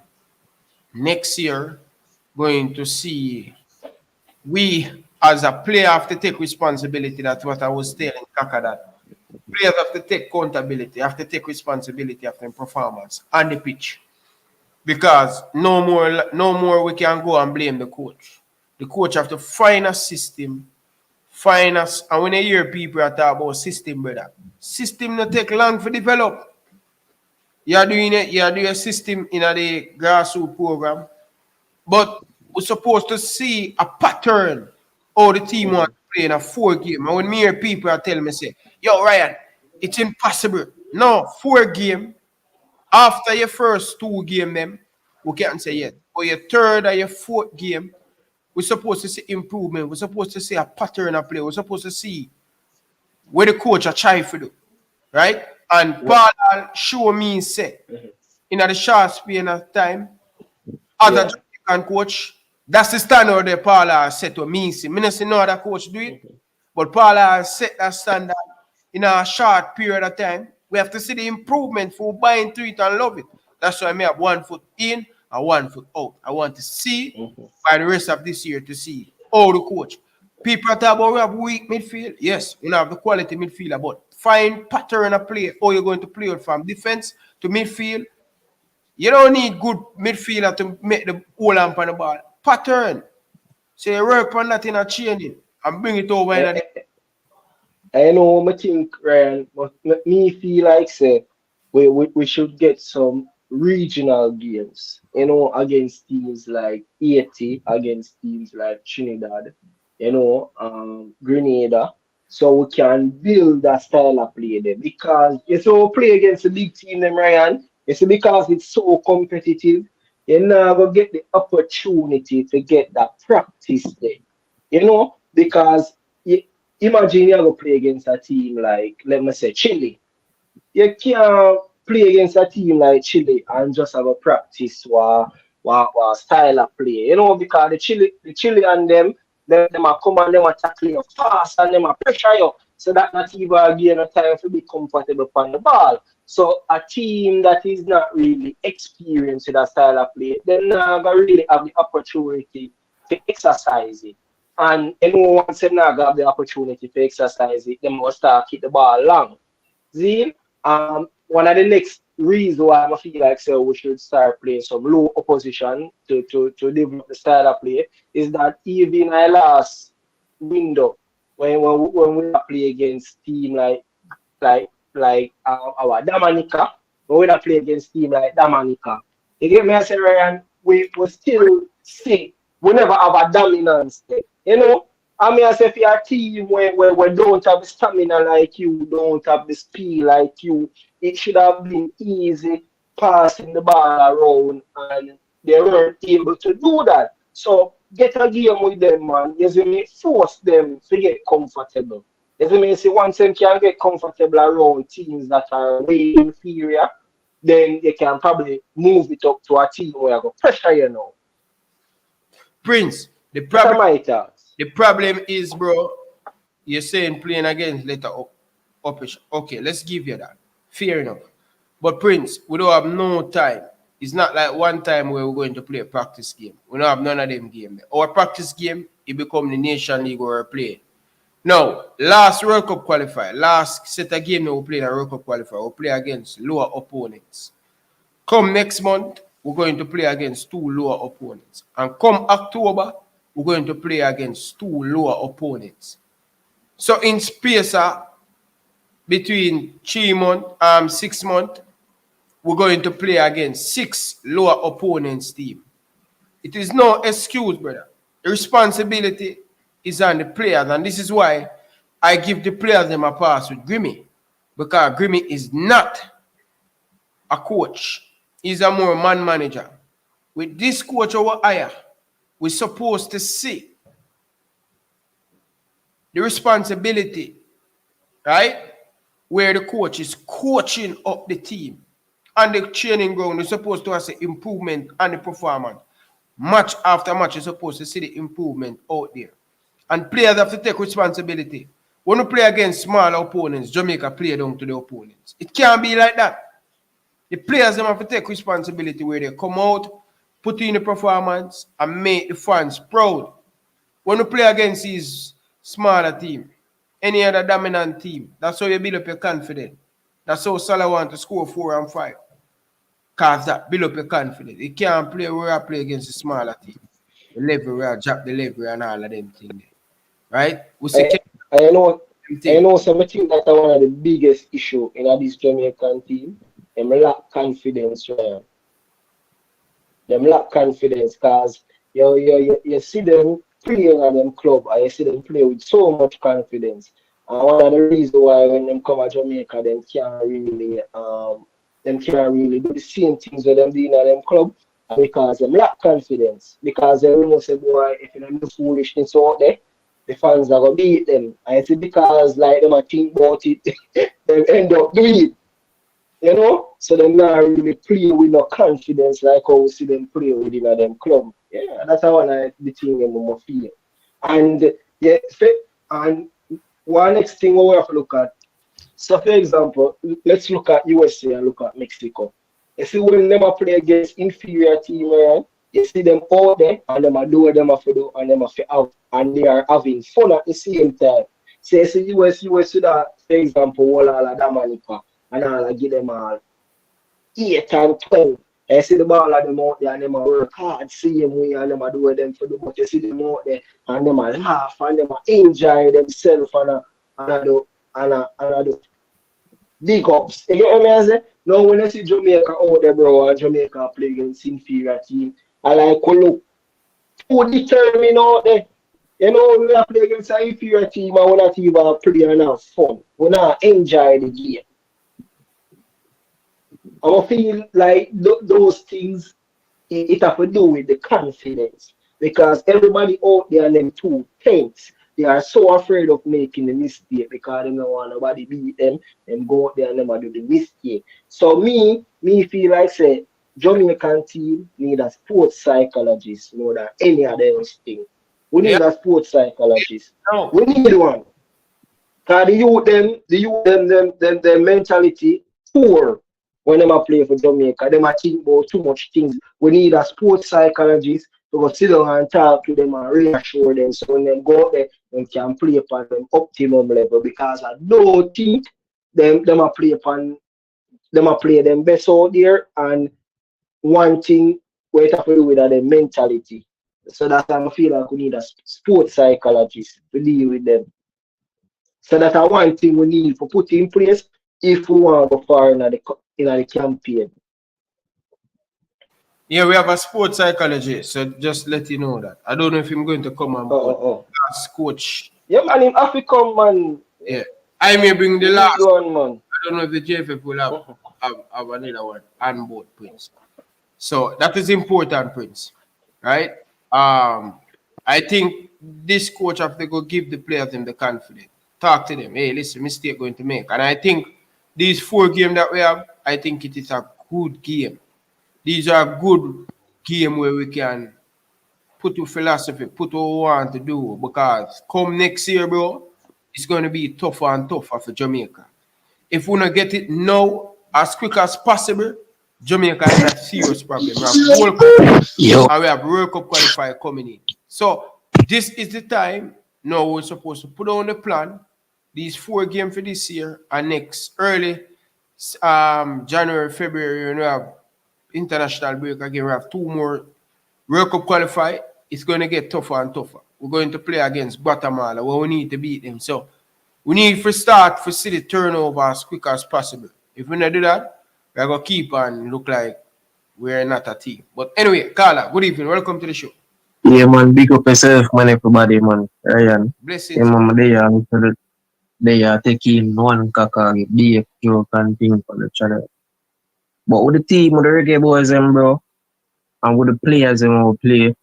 next year going to see we as a player have to take responsibility. That's what I was telling Kaka, that players have to take accountability, have to take responsibility of their performance on the pitch. Because no more we can go and blame the coach. The coach have to find a system, find us. And when you hear people talk about system, brother, system not take long to develop. You're doing a system in the grassroots program, but we're supposed to see a pattern how the team wants to play in a 4-game. And when me hear people are telling me, say, yo, Ryan, it's impossible. No, 4-game. After your first 2 games, them, we can't say yet. But your 3rd or your 4th game, we're supposed to see improvement. We're supposed to see a pattern of play. We're supposed to see where the coach are trying to do. Right? And Paul show me, say, in the short span of time, as a Jamaican coach, that's the standard that Paul has set to me. See, I don't see no other coach do it, but Paul has set that standard in a short period of time. We have to see the improvement for buying to it and love it. That's why I have 1 foot in and 1 foot out. I want to see by the rest of this year to see all the coach. People talk about we have weak midfield. Yes, we have the quality midfielder, but find pattern of play. How you're going to play it from defense to midfield. You don't need good midfielder to make the whole amp on the ball. Pattern. So you work on that in a training and bring it over in I know, I think, Ryan, but me feel like, say, we should get some regional games, you know, against teams like Haiti, against teams like Trinidad, you know, Grenada, so we can build that style of play there. Because you so play against a big team, them, Ryan, it's because it's so competitive, you're not going to get the opportunity to get that practice there, you know, because imagine you're going to play against a team like, let me say, Chile. You can't play against a team like Chile and just have a practice or style of play. You know, because the Chile and them are come and them are tackling you fast and them are pressure you. So that not even give a time to be comfortable on the ball. So a team that is not really experienced with that style of play, they're not going to really have the opportunity to exercise it. And anyone once they not have the opportunity to exercise it, they must start keep the ball long. See? One of the next reasons why I feel like so we should start playing some low opposition to develop the style of play is that even in our last window when we play against team like our Dominica, when we play against team like Dominica, you get me? I say, Ryan, we still see we never have a dominance there. You know, I mean, I say if you're a team where don't have the stamina like you, don't have the speed like you, it should have been easy passing the ball around, and they weren't able to do that. So get a game with them, man. You may force them to get comfortable. You may say once them can get comfortable around teams that are way inferior, then you can probably move it up to a team where you go pressure, you know. Prince, the problem is, bro, you're saying playing against later opposition. Okay, let's give you that. Fair enough. But Prince, we don't have no time. It's not like one time where we're going to play a practice game. We don't have none of them games. Our practice game, it become the Nation League where we're playing. Now, last World Cup qualifier, last set of game that we play in a World Cup qualifier, we'll play against lower opponents. Come next month, we're going to play against 2 lower opponents. And come October, we're going to play against 2 lower opponents. So in space between 6 months, we're going to play against 6 lower opponents team. It is no excuse, brother. The responsibility is on the players, and this is why I give the players them a pass with Grimmy, because Grimmy is not a coach. He's a more man manager. With this coach over hire, we're supposed to see the responsibility, right? Where the coach is coaching up the team. On the training ground, you're supposed to see improvement on the performance. Match after match, you're supposed to see the improvement out there. And players have to take responsibility. When we play against smaller opponents, Jamaica play down to the opponents. It can't be like that. The players have to take responsibility where they come out, put in the performance, and make the fans proud. When we play against these smaller teams, any other dominant team, that's how you build up your confidence. That's how Salah want to score 4 and 5. Because that build up your confidence. You can't play where I play against the smaller team. The level where I drop the level and all of them things. Right? We say, I know something that one of the biggest issue in this Jamaican team. Them lack confidence, right? Them lack confidence because you see them playing at them club, and you see them play with so much confidence. And one of the reasons why when them come to Jamaica, them can't really do the same things that them doing at them club, because them lack confidence. Because they know say, boy, if you don't do foolishness out there, the fans are gonna beat them. And it's because like them think about it, they end up doing it. You know? So they not really play with no confidence like how we see them play with them club. Yeah, that's how one of the thing I'm feel. And yeah, and one next thing we have to look at. So for example, let's look at USA and look at Mexico. You see when them play against inferior team, right? You see them out there and them do what them have to do and them have to out, and they are having fun at the same time. So you see US to that, for example, all of Dominica and I'll give them all 8 and 12. I see the ball of them out there and them work hard, same way, and them do what them for do, but you see them out there and them laugh and them enjoy themselves and do big ups. You get what I say? Now when I see Jamaica out there, bro, and Jamaica play against inferior team, I like to look too determined out there. You know, we play against an inferior team and we're not even play and have fun. We're not enjoy the game. I feel like those things, it have to do with the confidence. Because everybody out there and them too tense. They are so afraid of making the mistake because they don't want nobody beat them and go out there and never do the mistake. So me feel like say Jamaican team need a sports psychologist more than any other else thing. We need a sports psychologist. No. We need one. Because the youth them mentality poor when they play for Jamaica. They think about too much things. We need a sports psychologist to go sit down and talk to them and reassure them so when they go out there, they can play upon them optimum level, because I don't think them play them best out there, and one thing we have to do with their mentality. So that's why I feel like we need a sports psychologist to deal with them. So that's one thing we need to put in place if we want to go far in the campaign. Yeah, we have a sports psychologist, so just let you know that. I don't know if I'm going to come and as coach. Yeah, man, in Africa, man. Yeah. I may bring the last one, man. I don't know if the JFF will have have another one on board, Prince. So that is important, Prince. Right? I think this coach have to go give the players them the confidence. Talk to them. Hey, listen, mistake going to make. And I think these 4 games that we have, I think it is a good game. These are good game where we can put your philosophy, put what we want to do. Because come next year, bro, it's going to be tougher and tougher for Jamaica. If we don't get it now, as quick as possible, Jamaica is a serious problem. We have World Cup and we have World Cup qualifier coming in. So this is the time now we're supposed to put on the plan. These 4 games for this year and next early January, February, when we have international break again, we have 2 more World Cup qualifier. It's going to get tougher and tougher. We're going to play against Guatemala where we need to beat them. So we need to start to see the turnover as quick as possible. If we don't do that, we're going to keep on look like we're not a team. But anyway, Carla, good evening. Welcome to the show. Yeah, man. Big up yourself, man. Everybody, man. Ryan. Blessings. Yeah, man. They are taking one kaka, be a joke and thing for the channel. But with the team, with the Reggae Boyz, bro, and with the players who play,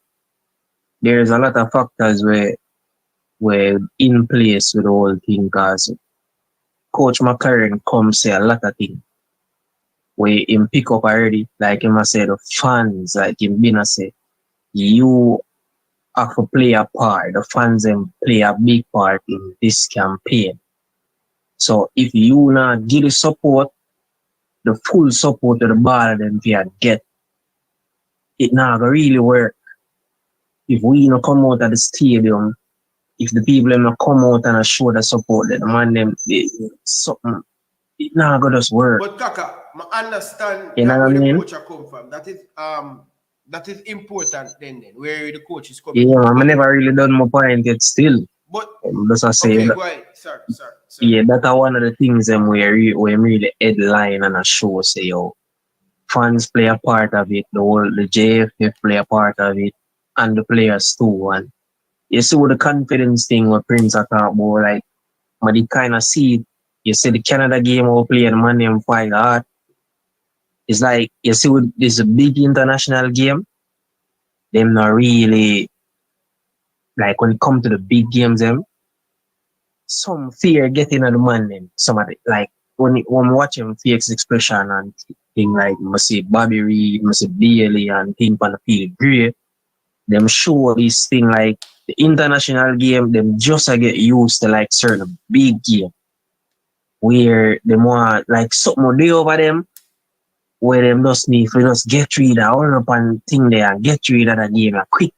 there's a lot of factors where in place with the whole thing, because Coach McCarron come say a lot of things where him pick up already, like him I say the fans, like him been a say, you have to play a part, the fans them play a big part in this campaign. So if you not give the support, the full support to the ball them can get, it not really work. If we not come out of the stadium, if the people them not come out and show the support that the man them something, it not gonna just work. But Kaka, I understand you know where what I mean? the coach come from. That is important then where the coach is coming Yeah, from. I never really done my point yet still. But just I say okay, that, go ahead. Sorry. yeah, that's one of the things them where really headline and a show say yo, fans play a part of it, the JFF play a part of it, and the players too. And you see with the confidence thing what Prince are talking about, like but you kind of see it. You see the Canada game we play and man them fight hard. It's like you see with this big international game, them not really like when it come to the big games them, some fear getting on the man them. Some of it, like when watching FX expression and thing like must see Bobby Reed, must see Bailey and thing on the field great. Them show this thing like the international game, them just get used to like certain big game where they want like something day over them where them just need to just get rid of all up and thing there and get rid of the game quick.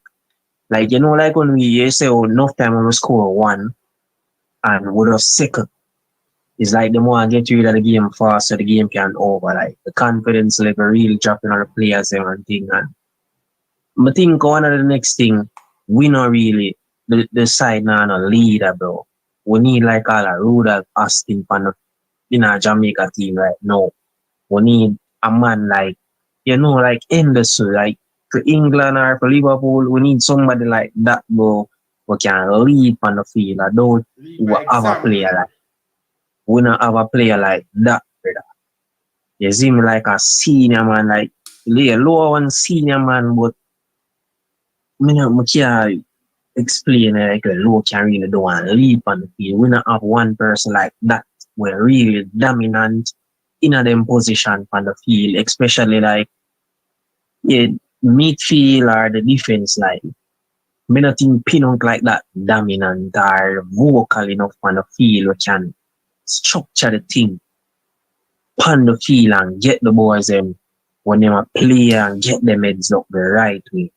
Like you know, like when we say enough time when we score 1 and we're just second. It's like they want to get rid of the game fast so the game can over. Like the confidence level really dropping on the players and everything. And I think one of the next thing, we not really the side now no leader, bro. We need like all a Rudolph Austin from in a Jamaica team right now. We need a man like like Henderson, like for England or for Liverpool, we need somebody like that, bro, who can lead on the field. I don't have a player like we don't have a player like that, brother. You see me like a senior man, like lower one senior man, but I can't explain like a low can really do and leap on the field. We don't have one person like that were really dominant in a them position on the field, especially like midfield or the defense line. I don't think Pinnock like that dominant or vocal enough on the field which can structure the team on the field and get the boys them when they play and get them heads up the right way.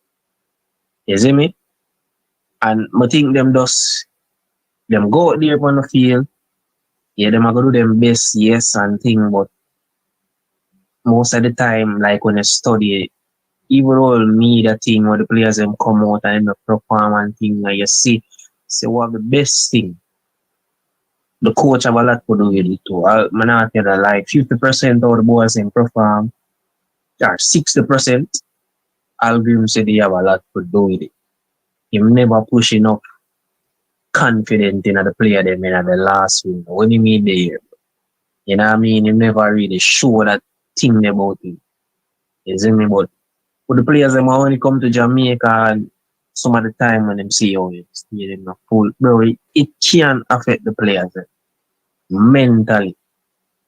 You see me? And I think them go out there on the field. Yeah, them are gonna do them best, yes, and thing, but most of the time, like when you study, even all media thing where the players them come out and them perform and thing, and you see what the best thing. The coach have a lot to do with it too. I'm not tell you, like 50% of the boys them perform, or 60%, I'll agree say they have a lot to do with it. You never push enough confident in the player them in the last win. When you mean there, you know what I mean? You never really show that thing about it. You see me? But for the players them when it come to Jamaica and some of the time when them see how it stadium not full, bro, it can affect the players mentally.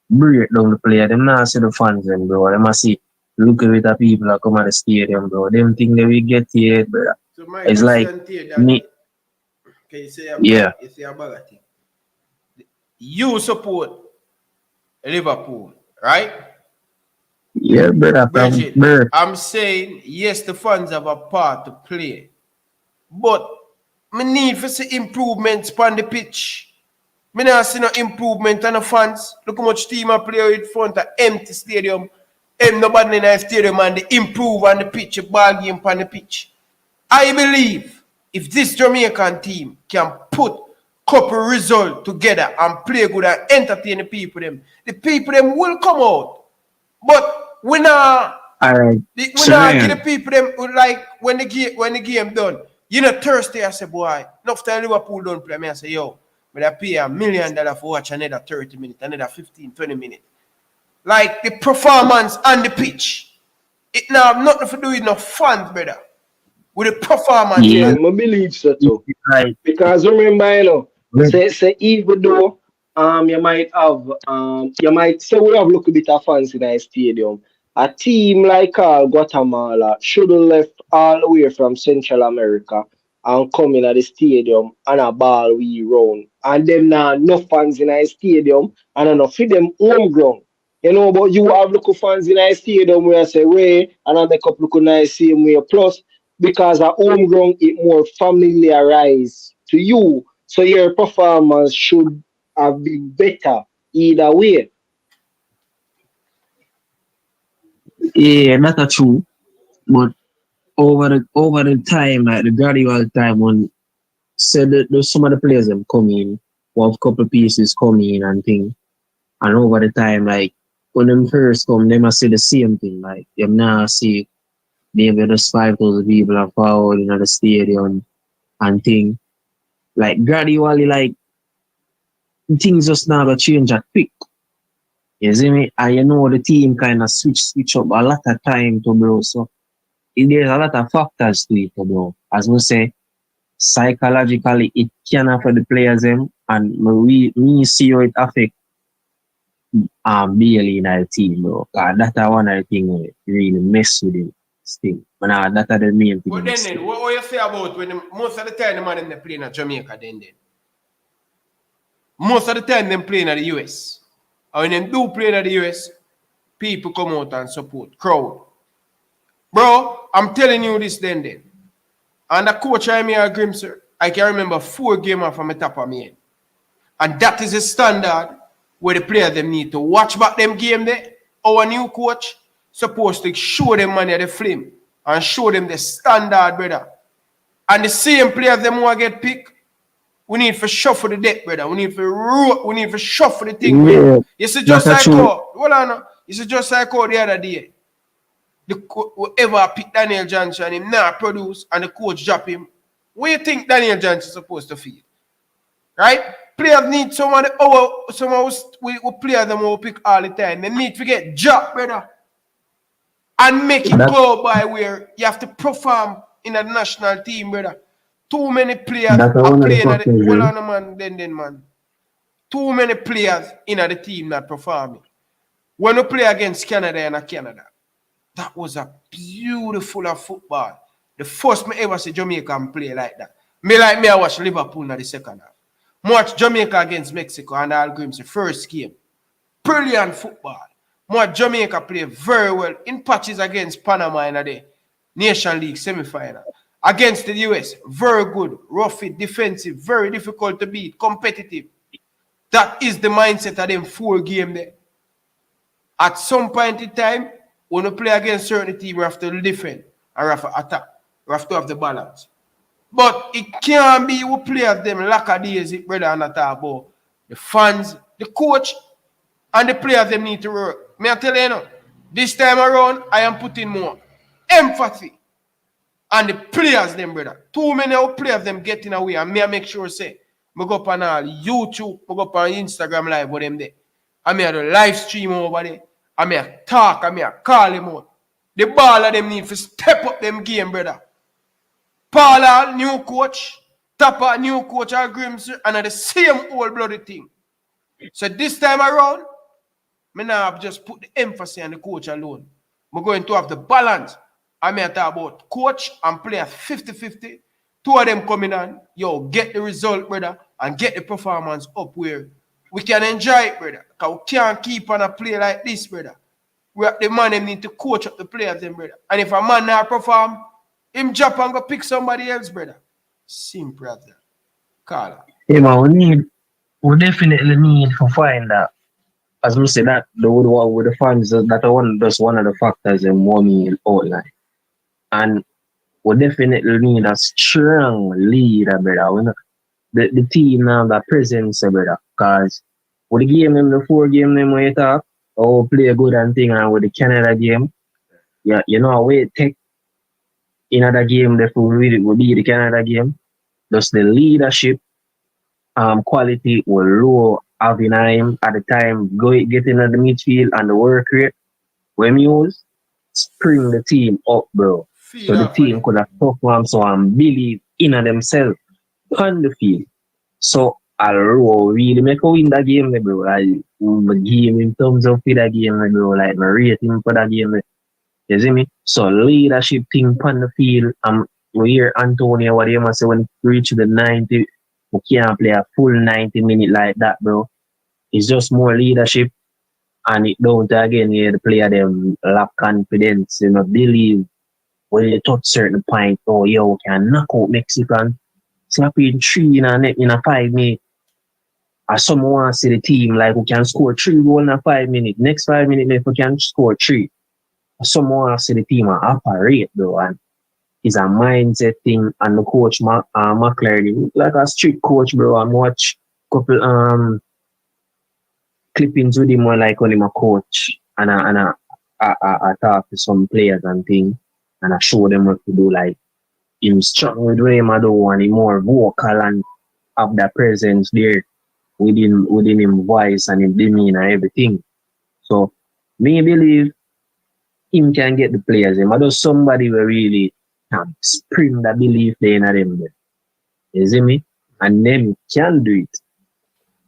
Break down the player. Them not see the fans them, bro. Them must see look at the people that come at the stadium, bro. Them think they will get here, bro. So my It's like question to you, me, okay, yeah. you say about that thing. You support Liverpool, right? Yeah, brother. Bridget, Bro. I'm saying yes, the fans have a part to play, but me need for see improvements on the pitch. Me not see no improvement on the fans. Look how much team I play with front of empty stadium. Ain't nobody in the stadium and they improve on the pitch, a ball game on the pitch. I believe if this Jamaican team can put couple results together and play good and entertain the people them will come out. But we not Alright. we not give the people them like when the game done. You know Thursday I say boy, enough time Liverpool don't play me I say yo, but I pay $1 million for watch another 30 minutes, another 15, 20 minutes. Like the performance on the pitch. It now have nothing to do with no fans, brother. With the performance. Yeah, I believe so too. Right. Because remember, you know, say even though you might say we have look a bit of fans in our stadium. A team like Guatemala should have left all the way from Central America and come in at the stadium and a ball we round. And them now no fans in our stadium and enough for them homegrown. You know, but you have local fans in our stadium where I say way and I make up look nice same way. Plus, because at homegrown it more familiarized to you. So your performance should have been better either way. Yeah, that's true. But over the time, like the gradual time when said that there's some of the players them come in, or a couple of pieces come in and thing. And over the time, like when them first come, they must see the same thing. Like them now see maybe just 5,000 people are foul in the stadium and thing. Like gradually, like things just now got change at quick. You see me? And you know the team kind of switch up a lot of time to bro. So there's a lot of factors to it, bro. As we say, psychologically it can affect the players them, and me see how it affect Bailey in our team, bro. That's one of the things we really mess with him still. But now that's the main thing. But then what you say about when most of the time the man they play in Jamaica then? Most of the time them play in the US. And when them do play in the US, people come out and support. Crowd. Bro, I'm telling you this then. And the coach I me agree, sir. I can remember 4 games from a Tappa me. And that is a standard where the players them need to watch back them game there. Our new coach supposed to show them money the film and show them the standard, brother. And the same players them who get picked, we need to shuffle the deck, brother. We need to shuffle the thing. Yeah, you see just like how, you see just like how the other day. Whoever pick Daniel Johnson, him now produce and the coach drop him. What do you think Daniel Johnson is supposed to feel? Right? Players need someone we play them who pick all the time. They need to get job, brother. And make it go by where you have to perform in a national team, brother. Too many players are playing at the hold on, man, then man. Too many players in the team not performing. When we play against Canada and Canada, that was a beautiful of football. The first me ever see Jamaican play like that. I watch Liverpool in the second half. Watch Jamaica against Mexico and I'll give him the first game. Brilliant football. Watch Jamaica play very well in patches against Panama in the Nation League semi-final. Against the US, very good, rough it, defensive, very difficult to beat, competitive. That is the mindset of them 4 games there. At some point in time, when we play against certain teams, we have to defend and we have to attack. We have to have the balance. But it can't be we play at them lack of days, brother, and talk about the fans, the coach, and the players them need to work. Me I tell you now, this time around, I am putting more empathy on the players them, brother. Too many of players them getting away, and me I make sure say, I go up on all YouTube, I go up on Instagram live with them there. I mean, I do live stream over there. I mean, talk, I mean, call him out. The ball of them need to step up them game, brother. Paula, new coach. Tappa, new coach, and Grimsby, and the same old bloody thing. So this time around, me now have just put the emphasis on the coach alone. We're going to have the balance. I mean, talk about coach and player 50-50. Two of them coming on, yo, get the result, brother, and get the performance up where we can enjoy it, brother. Because we can't keep on a play like this, brother. We have the man them need to coach up the players, them, brother. And if a man not perform, him jump and go pick somebody else, brother. Simple as that. Call. Yeah, man, we definitely need to find that. As we say that with the fans, that's one of the factors in money outline. And we definitely need a strong leader, brother. The team now that presence, brother. Because with the game, the 4 game, when you talk, oh, play good and thing, and with the Canada game, yeah, you know, we take another game that will be the Canada game. Just the leadership quality will low having him at the time getting at the midfield and the work rate. When you use spring the team up, bro. So the team could have performed so and believe in themselves on the field. So I'll really make a win that game, bro. I give him in terms of that game, bro. Like my rating for that game. You see me? So leadership thing on the field. We hear Antonio what he must say when he reach the 90. We can't play a full 90 minutes like that, bro. It's just more leadership. And it don't again the player them lack confidence, you know, believe when you touch certain point, oh yo, we can knock out Mexican, slap in 3 in a 5 minutes. Or someone want to see the team like we can score 3 goals in a 5 minutes. Next 5 minutes if we can score 3. Or someone want to see the team operate though, and it's a mindset thing. And the coach McClary, like a strict coach, bro. I watch couple clippings with him more like when him a coach, and I talk to some players and things, and I show them what to do. Like him strong with what him do, and him more vocal and have that presence there within him voice and him demeanor and everything. So me believe him can get the players. Him do somebody will really can spring that belief there in them there. You see me? And them can do it.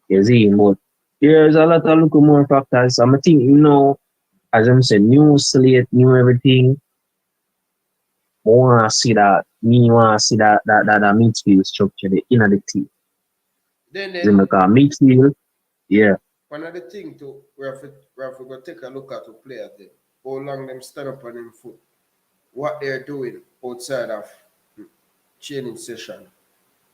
You see, but there's a lot of look more factors. I think, you know, as I'm saying, new slate, new everything. I want to see that midfield structure in the team. Then midfield, yeah. One other thing too, we have to go take a look at the players there. How long them stand up on them foot. What they're doing outside of training session.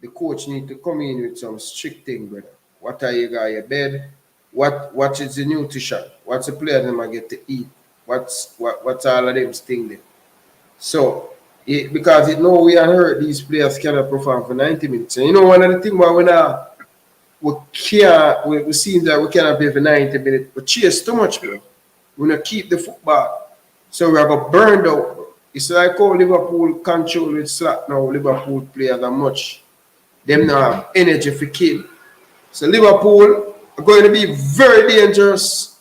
The coach need to come in with some strict thing, brother. What are you got your bed? What is the nutrition? What's the player them get to eat? What's all of them things there? So because it know we have heard these players cannot perform for 90 minutes. And you know one of the things why we see that we cannot play for 90 minutes, we chase too much, bro. We not keep the football. So we are going burned out, bro. It's like how Liverpool control with slack now. Liverpool players are much. Them now have energy for kill. So Liverpool are going to be very dangerous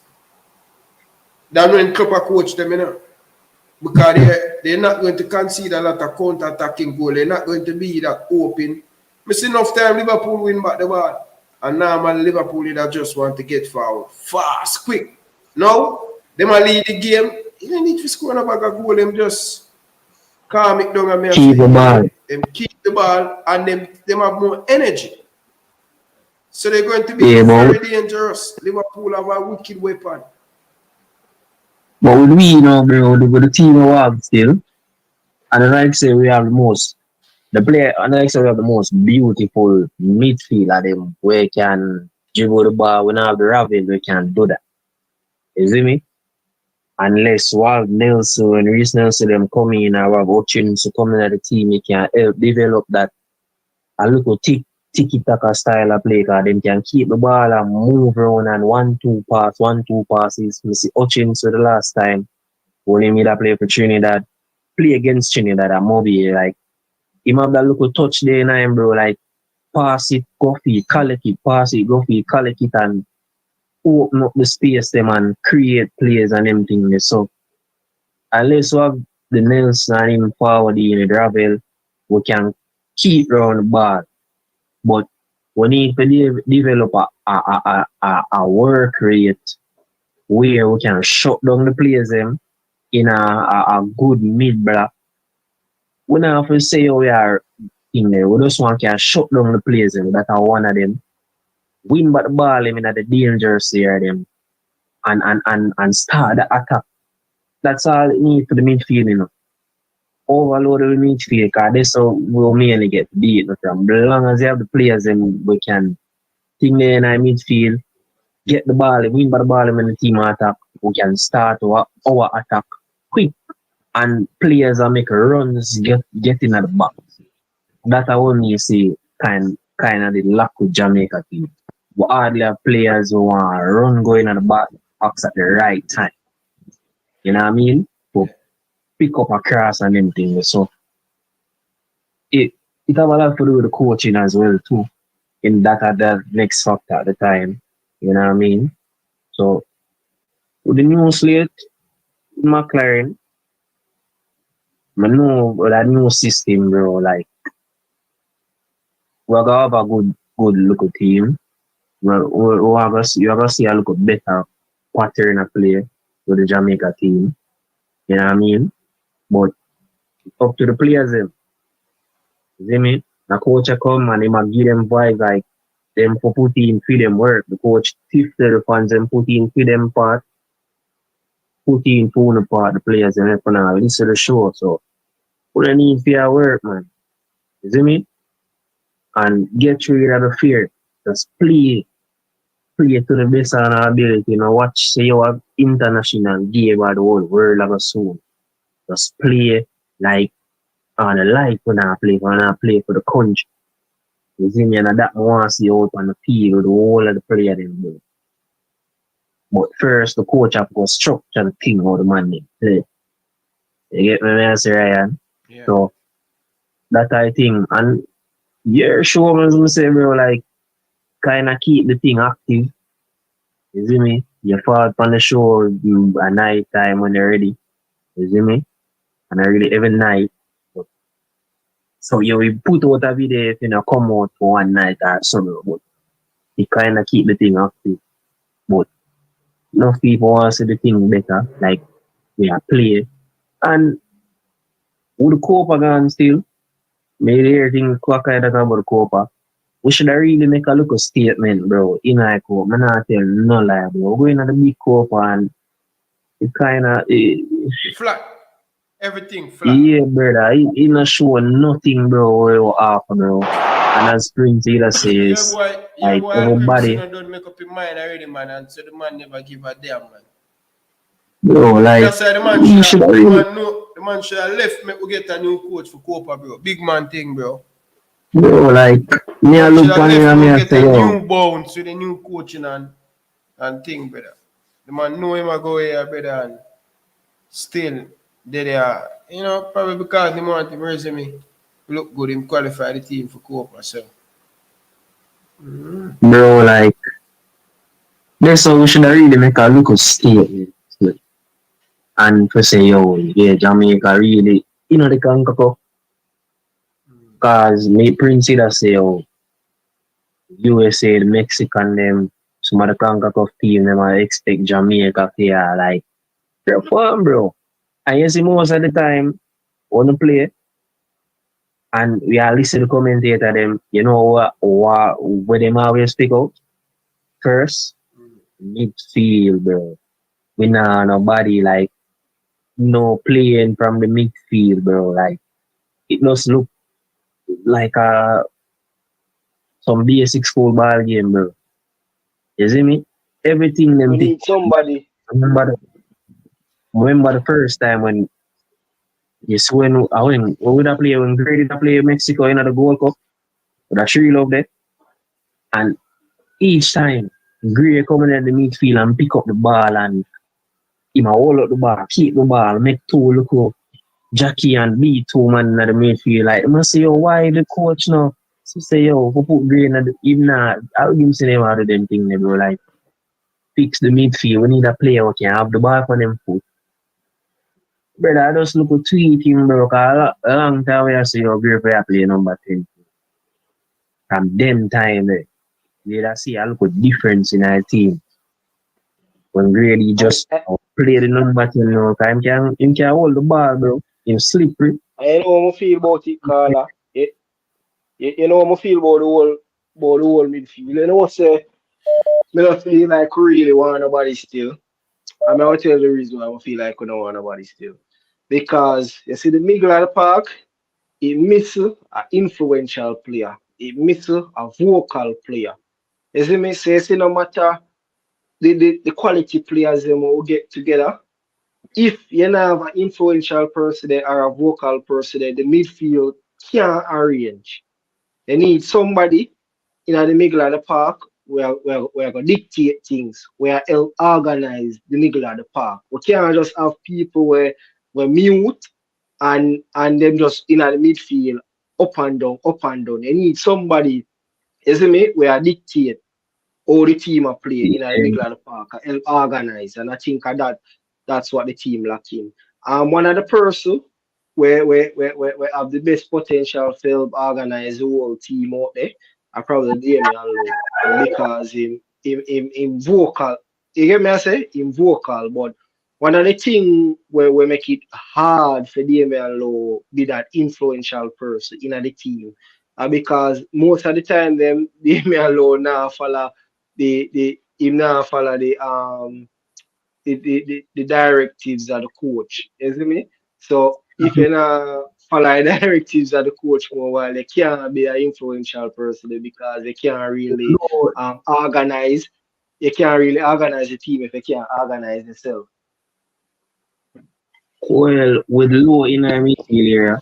than when Klopp coach them, you know. Because they're not going to concede a lot of counter-attacking goal. They're not going to be that open. I see enough time Liverpool win back the ball. And now man, Liverpool they just want to get forward. Fast, quick. Now, they might lead the game. You don't need to score a bag of goal. Them just calm it down and keep the ball. Them keep the ball and them have more energy. So they're going to be very dangerous. Liverpool have a wicked weapon. But with we, you know, bro, with the team we have still, and like I say, we have the most, the player, and like I say, we have the most beautiful midfield at them where we can dribble the ball, we don't have the ravel, we can do that. You see me? Unless Walt Nelson and Reece Nelson them come in or have options to come in at the team, you can help develop that a little tiki-taka style of play, because they can keep the ball and move around and 1-2 passes. We see Hutchins for the last time when he made a play for Trinidad, play against Trinidad and Moby, like him have that little touch there in him, bro, like pass it, go for it, collect it, pass it, go for it, collect it, and open up the space them and create plays and them things. So unless we have the Nelson and him forward in the gravel, we can keep round the ball. But we need to develop a work rate where we can shut down the players them in a good mid block. We don't have to say how we are in there. We just want to shut down the players them. That are one of them. Win back the ball them in the dangerous area them and start the attack. That's all it needs for the midfield, you know. Overload the midfield because that's how we'll mainly get beat. But as long as you have the players then we can think there in our midfield, get the ball, win by the ball when the team attack, we can start our attack quick and players are make runs get in at the box. That I only see kind of the lack with Jamaica team. We hardly have players who want to run going at the box at the right time. You know what I mean? To pick up a cross and them things. So it have a lot to do with the coaching as well too. In that are the next factor at the time. You know what I mean? So with the new slate, McLaren, I know with that new system, bro, like we're gonna have a good local team. You're gonna see a look better pattern of play with the Jamaica team. You know what I mean? But up to the players them. You see me? The coach come and he might give them vibes like them for put in for them work. The coach tiff the fans and put in for them part. Put in for the part the players and everything now. Listen to the show. So we don't need for your work, man. You see me? And get rid of the fear. Just play to the best of our ability. You know, watch say you have international game by the whole world of a soon. Just play like on the life when I play for the country. You see me, and that I want to see out on the field, the whole of the player them do. But first, the coach have to structure the thing how the man they play. You get me, man, say, Ryan? Yeah. So, that I think, and your show, man, gonna say, bro, like, kind of keep the thing active. You see me? You fall on the show at night time when you're ready. You see me? And I really every night. So you will put out a video if you know come out for one night or something, but it kind of keep the thing active. But enough people want to see the thing better, like we are play. And with the Copa gone still, maybe everything quack that about the Copa. We should really make a look of statement, bro. In like Copa, I'm not tell no lie, bro. We're going to the big Copa and it kind of flat. Everything flat. Yeah, brother. He not show nothing, bro. Where you off, bro. And as Prince Ida says, like everybody. Don't make up your mind already, man. And so the man never give a damn, man. Bro, like that's why the man should have left. Make we get a new coach for Copa, bro. Big man thing, bro. Bro, like me I look on him and me I say, yo. New bounce with the new coaching and thing, brother. The man know him I go here, brother, and still. They are, you know, probably because they want him resume look good, him qualify the team for Copa, so. Bro, like, that's how we should really make a look of statement. And for say, yo, yeah, Jamaica really, you know, they can go. Because me Prince Ida say, yo, USA, the Mexican, them, some of the CONCACAF team, them I expect Jamaica to like, perform, bro. And you see most of the time, on the play, and we are listening to the commentator them, you know where them always pick out? First, midfield, bro. We know nobody like no playing from the midfield, bro. Like it must look like some basic school ball game, bro. You see me? Everything them we need somebody. Remember the first time when yes when we that play when Grady play Mexico in the Gold Cup, that sure love that. And each time Gray coming in the midfield and pick up the ball and him hold up the ball, keep the ball, make two look up. Jackie and B two man in the midfield. Like I must say, yo, why the coach now? So say yo, who put Gray in the even I'll give him say them out of them thing, bro. Like fix the midfield. We need a player who can have the ball for them foot. Brother, I just look at tweeting, bro, because a long time we see your great player play number 10. From them time, you see a look at difference in our team. When Grady just play the number 10 now, because he can hold the ball, bro. He's slippery. I know how I feel about it, Carla. You know how I feel about the whole midfield. You know what say? I don't feel like we really want nobody still. I'm going to tell you the reason why I feel like we don't want nobody still. Because you see the middle of the park, it misses an influential player. It misses a vocal player. You see me say, no matter the quality players them will get together. If you don't have an influential person there or a vocal person there, the midfield can't arrange. They need somebody in the middle of the park where we're going to dictate things, where help organize the middle of the park. We can't just have people where we're mute and them just in the midfield up and down, up and down. You need somebody, you see me, where dictate all the team are playing in the middle of the park and help organize. And I think that's what the team lacking. One of the person where have the best potential to help organize the whole team out there, I probably Damian Lowe because him vocal. You get me? I say him vocal, but one of the things where we make it hard for Damian Lowe be that influential person in the team, because most of the time them Damian Lowe now follow him now follow the directives of the coach. You see me? So if you not follow the directives of the coach for a while, you can't be an influential person there because you can't really organize. You can't really organize the team if you can't organize yourself. Well, with Low in our midfield area.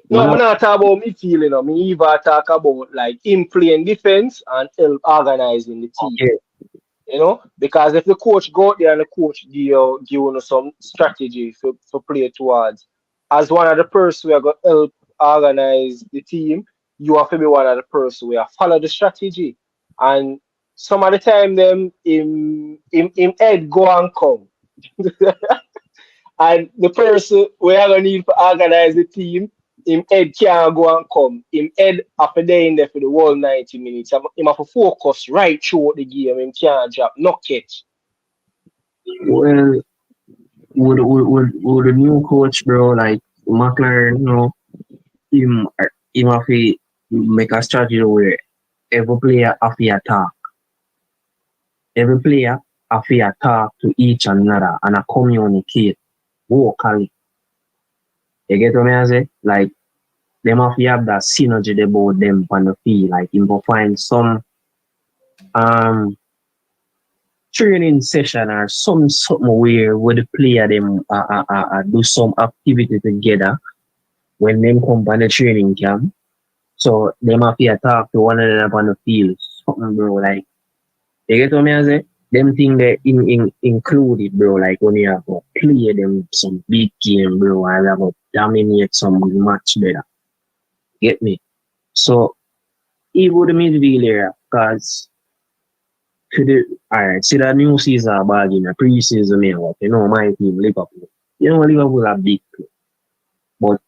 No, I'm not talking about midfield, you know. Me even talk about like him playing defense and help organizing the team. Okay. You know, because if the coach go out there and the coach give you some strategy for play towards, as one of the person who are going to help organize the team, you have to be one of the person who follow the strategy. And some of the time them him head go and come. And the person we are gonna need to organize the team, him head can't go and come. Him head after day in there for the whole 90 minutes. Him have to focus right through the game. Him can't drop no catch. Well, with the new coach, bro, like McLaren, you know, him have to make a strategy where every player have to attack. Every player have to attack to each another and communicate vocally. You get what I say? Like, them have to have that synergy about them on the field. Like, you go find some training session or something where the player them do some activity together when them come on the training camp. So them have to talk to one another on the field. Something, bro, like, you get what I say? Them thing they included, bro, like when you have to play them some big game, bro, and you have to dominate some match better. Get me? So even the midfield area, because alright, see that new season bargain, a pre-season you know my team, Liverpool. You know Liverpool are big play. But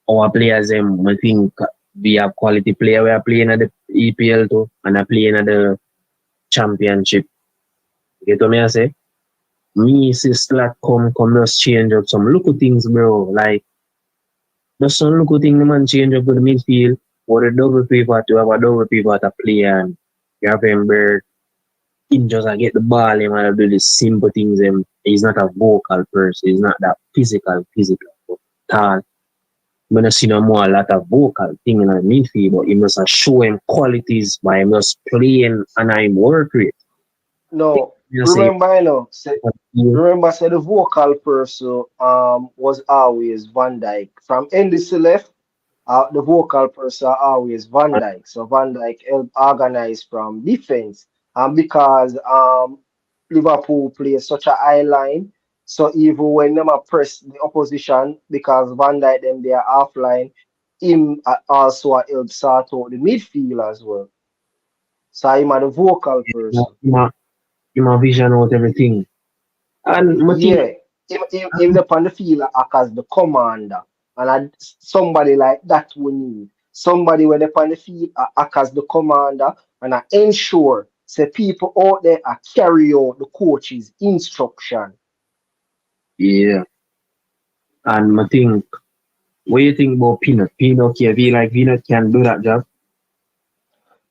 our players I think we have quality player we are playing at the EPL too and are playing at the championship. You get what I say? Me see slot come just change up some little things, bro. Like just some little thing the man change up to the midfield or the double pivot to have a double pivot to play and you have him bird. Him just get the ball him and do the simple things he's not a vocal person, he's not that physical but tall. I'm gonna see no more a lot of vocal thing in the midfield, but he must show him qualities by him just playing and I'm work with. No, remember say the vocal person was always Van Dijk. From end to left, the vocal person always Van Dijk. So Van Dijk helped organize from defense. And because Liverpool plays such a high line, so even when them press the opposition, because Van Dijk them they are offline, him also help sort out the midfield as well. So I'm the vocal person. him a vision out everything. And I think Yeah, him the on the field act as the commander, and somebody like that we need. Somebody when they on the field act as the commander, and I ensure say people out there are carry out the coach's instruction. yeah. And I think what you think about Peanut? Peanut can be like Peanut can do that job.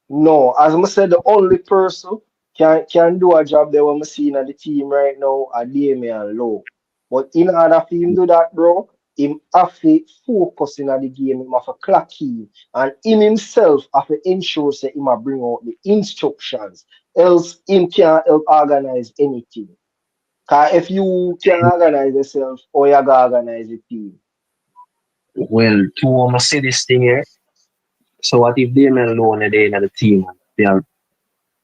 No, as I said, the only person can do a job that we're seeing at the team right now are Damian Low. But in order for him do that, bro, him have to focus in the game, him have to clock in, and him himself have to ensure that him a bring out the instructions. Else him can't help organize anything. Cause if you can organize yourself, or you can organize the team. Well, to say this thing here. So what if they men alone at the end of the team? They are,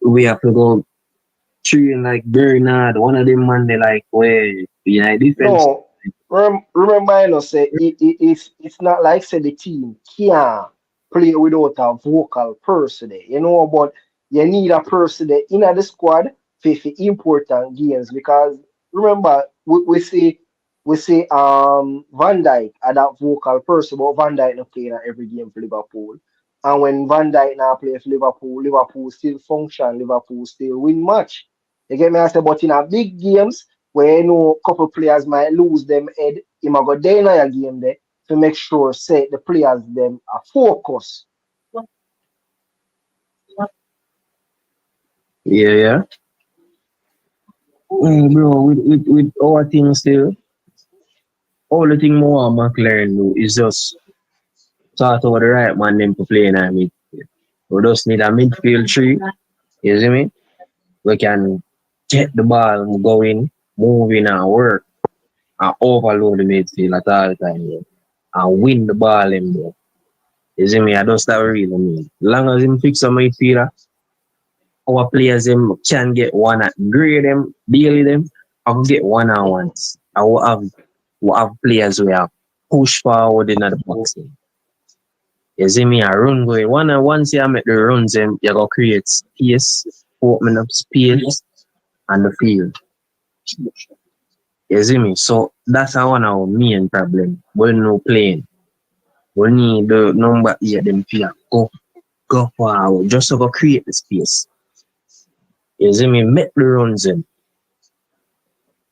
we have to go train like Bernard, one of them man they like where defense. No, remember, say it's not like say the team can play without a vocal person there, but you need a person there in the squad for important games because remember we say Van Dijk had that vocal person, but Van Dijk not playing at every game for Liverpool. And when Van Dijk now play for Liverpool, Liverpool still function, Liverpool still win match. You get me? I say, but in a big games where couple players might lose them head, you might go there in a game there to make sure say the players them are focused. Yeah, yeah. Bro, with our thing still, all the thing more McLaren do is just sort out the right man them to play in our midfield. We just need a midfield three, you see me? We can get the ball going, moving and work and overload the midfield at all the time, bro. And win the ball in bro. You see me? I don't start really mean. Long as him fix on midfielder, our players them can get one at grade them, daily them, and get one on ones. I will have players who have push forward in the box. You see me? I run going. One on once you make the runs them, you go create space, open up space and the field. You see me? So that's one of our main problem. When no playing. We need the number 8 them to go forward. Just to go create the space. You see me? Make the runs in.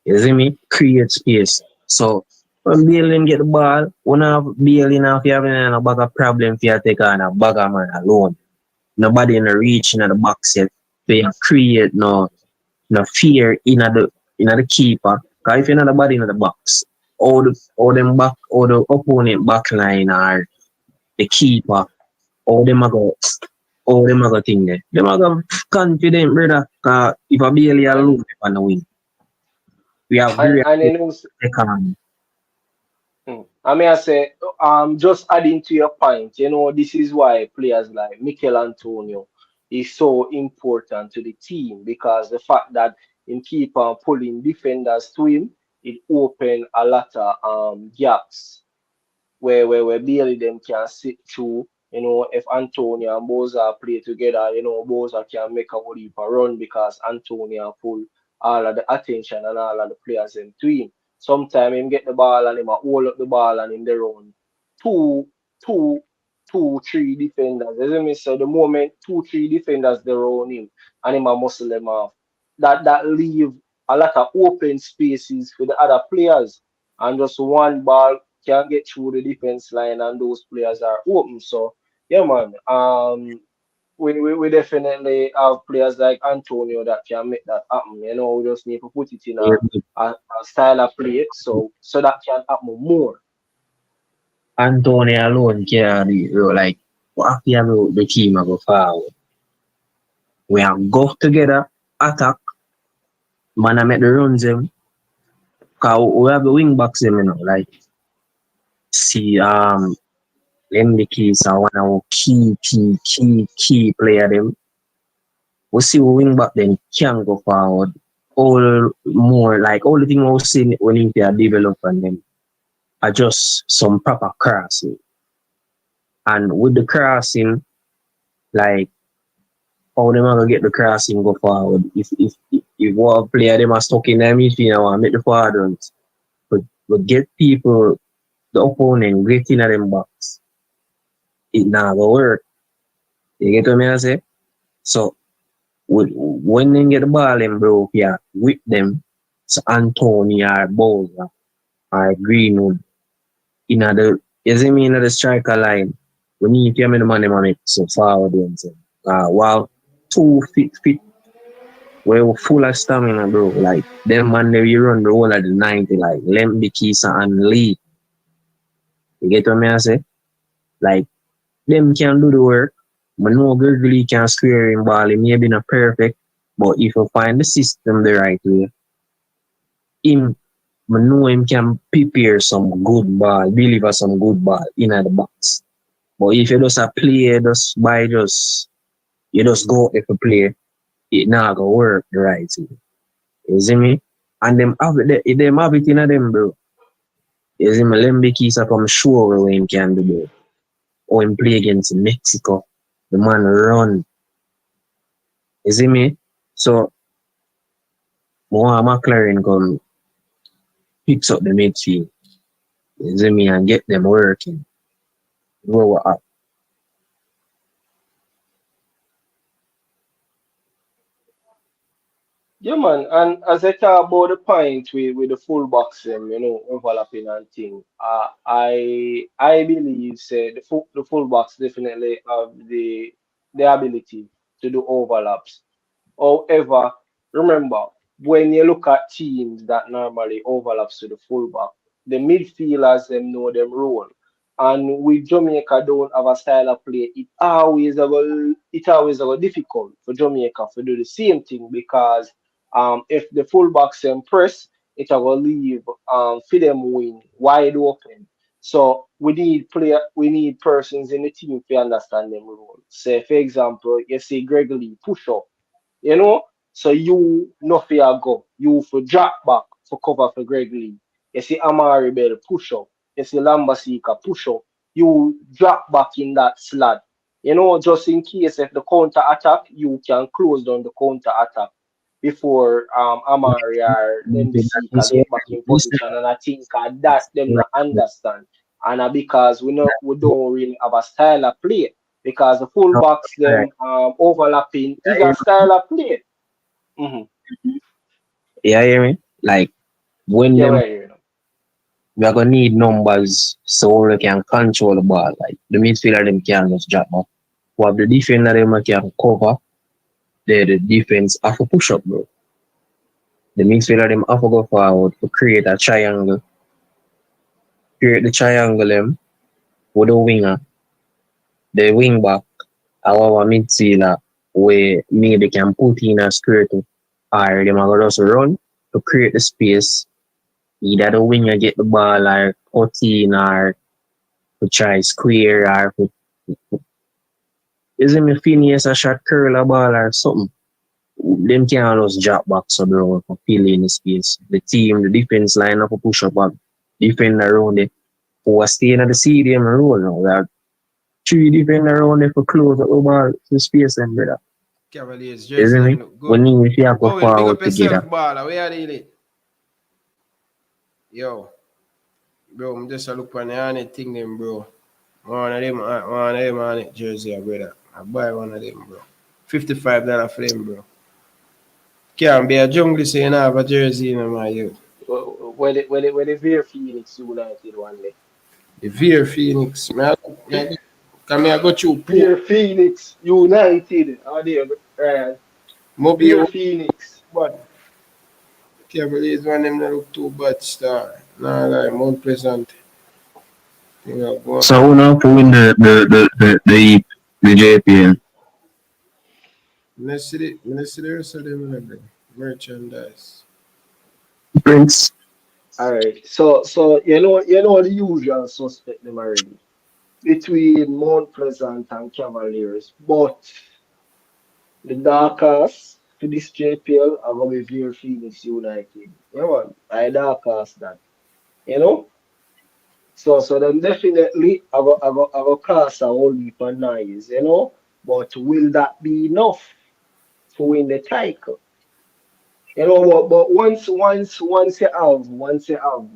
You see me? Create space. So when Bailey get the ball, when I have Bailey now if you have a bag of problem if you take on a bag of man alone. Nobody in the reach in the box yet. They create no fear in the keeper. Because if you're not body in the box, all the opponent back line are the keeper, all them are go thing there. Them are go confident, brother. Cause if a Bailey alone they wanna win. We have great And economy. I mean, I say, just adding to your point, this is why players like Mikel Antonio is so important to the team because the fact that in keep on pulling defenders to him, it open a lot of gaps where Bailey them can sit through. If Antonio and Boza play together, Boza can make a whole heap of run because Antonio pull all of the attention and all of the players them to him. Sometimes him get the ball and him a hold up the ball and him they run two, two, three defenders. As I so the moment 2, 3 defenders they run him and him a muscle them off. That leave a lot of open spaces for the other players and just one ball can get through the defense line and those players are open. So yeah man, we definitely have players like Antonio that can make that happen. We just need to put it in a style of play so that can happen more. Antonio alone carry like what you have the team go forward. We have go together, attack, man I make the runs them. Cause we have the wing backs them, like see them the keys are one of our key player them. We see we wing back then can go forward. All more like all the thing we see when they are developing them are just some proper crossing. And with the crossing, like how them are gonna get the crossing go forward. if one player them are stuck in their midfield and want make the forwards, but get people, the opponent, get in them box. It not go work. You get what I say? So when they get the ball in, bro, yeah, with them, so Anthony or Bowser or Greenwood in the, you see me in the striker line, we need to make the money make so forward them. So, while two fit, we're full of stamina, bro. Like them man they run the whole of the 90, like Lemby, Kisa and Lee. You get what I say? Like them can do the work. But no Gregory can square in ball. It may be not perfect, but if you find the system the right way, him, I know him can prepare some good ball, deliver some good ball in the box. But if you just a play, you just go if you play, it not gonna work the right way. You see me? And them have it in them, bro. You see me? Lembe Kisa come show where him can do, bro. Or him play against Mexico. The man run. You see me? So, more McLaren come picks up the midfield. You see me? And get them working. Grow up. Yeah, man, and as I talk about the point with the fullbacks, overlapping and thing, I believe say the fullbacks definitely have the ability to do overlaps. However, remember, when you look at teams that normally overlaps to the fullback, the midfielders them know them role. And with Jamaica don't have a style of play, it always a difficult for Jamaica to do the same thing because if the fullbacks them press, it will leave for them win wide open. So we need persons in the team to understand them role. Say for example, you see Greg Lee push up, you know. So you no fear go. You for drop back for cover for Greg Lee. You see Amari Bell push up. You see Lambasika push up. You drop back in that slot. Just in case if the counter attack, you can close down the counter attack before Amari or Lambasika get back in position. And I think that them not understand. And because we don't really have a style of play because the fullbacks them overlapping is a style of play. Mm-hmm. Yeah, hear me? Like when Yeah, them right here. we are gonna need numbers so we can control the ball. Like the midfielder them can just drop off. While the defender them can cover, the defense have to push up, bro. The midfielder them have to go forward to create a triangle. Create the triangle them with the winger, the wing back, our midfielder where maybe can put in a square to or them are gonna just run to create the space. Either the winger get the ball or cut in or to try square or to isn't me Phineas a shot curl a ball or something. Them can't just drop back so bro for fill in the space. The team, the defense line up a push up and defend around it. Who are staying at the stadium and roll now. We have three defend around it for close up the ball to space and brother. Cavaliers, jersey Isn't them it? look good. We need to go Owen, big forward up yourself, together. baller. Where are they? Yo, bro, I'm just a look on the honey thing them, bro. One of them on it jersey, brother. I buy one of them, bro. $55 for them, bro. Can't be a jungle saying I have a jersey in my youth. Where the Veer Phoenix United one day. The Veer Phoenix, man. Come here, go through poor. Veer Phoenix United. How they Veer Mobile, Phoenix. but Cavaliers one them that look too bad star. Nah, like Mount Pleasant. So who now to win the JPL? Let's see the rest of them, bro. Merchandise. Prince. All right. So the usual suspect them already between Mount Pleasant and Cavaliers, but the dark horse for this JPL are gonna be Veer Phoenix United. Yeah, man. I dark horse that. You know. So then definitely I go cast a whole heap of noise. But will that be enough to win the title? You know what? But once you have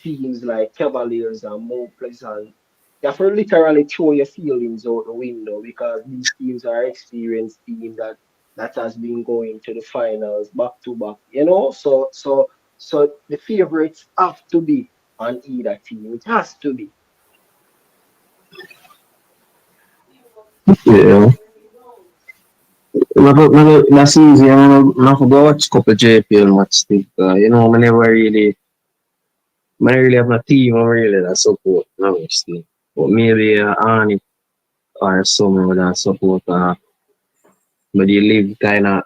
teams like Cavaliers and Mount Pleasant, you have to literally throw your feelings out the window because these teams are experienced team that has been going to the finals back to back. So the favorites have to be on either team. It has to be. Yeah. That's easy. I forgot watch couple JPL match still. I never really, I really have a team. I really that support. No, still. But maybe on it or someone that support. But you live kind of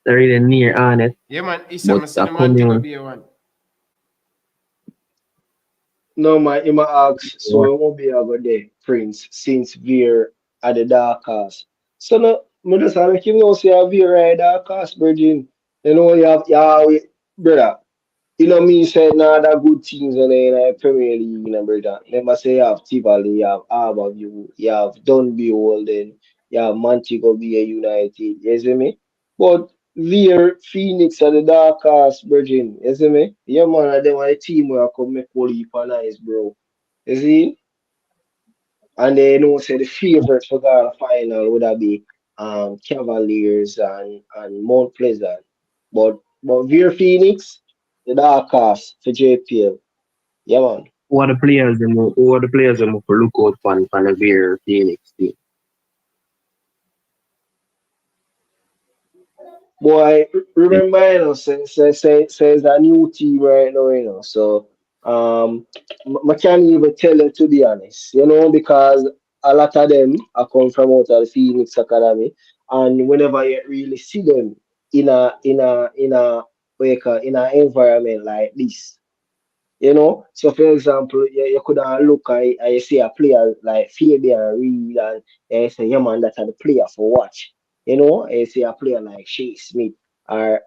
really near on it. Yeah, man. It's But a see a the Montego commune. Bay one. No, my Emma asks, so we won't be over there, Prince, since we're at the dark cast. So no, me just have to say we're at the dark cast, Virgin. Brother. You know me say nah that good teams in the Premier League, brother. Remember say you have Tivoli, you have Harborview, you have Dunby Holden, you have Montego Bay United, you see me? But Veer, Phoenix are the dark horse, Virgin, you see me? Yeah man, and them are the team where I come make all heap of nice, bro. You see? And they know say the favourite for the final would have be Cavaliers and Mount Pleasant. But Veer Phoenix, the dark horse for JPL. Yeah man. Who are the players them for look out for the beer Phoenix team? Boy, remember, says a new team right now, So, I can't even tell you to be honest, because a lot of them are come from out of the Phoenix Academy, and whenever you really see them in a environment like this, So for example, you could look at you see a player like Fabian Reed and you say, yeah man, that's a player for watch. And you see a player like Shea Smith or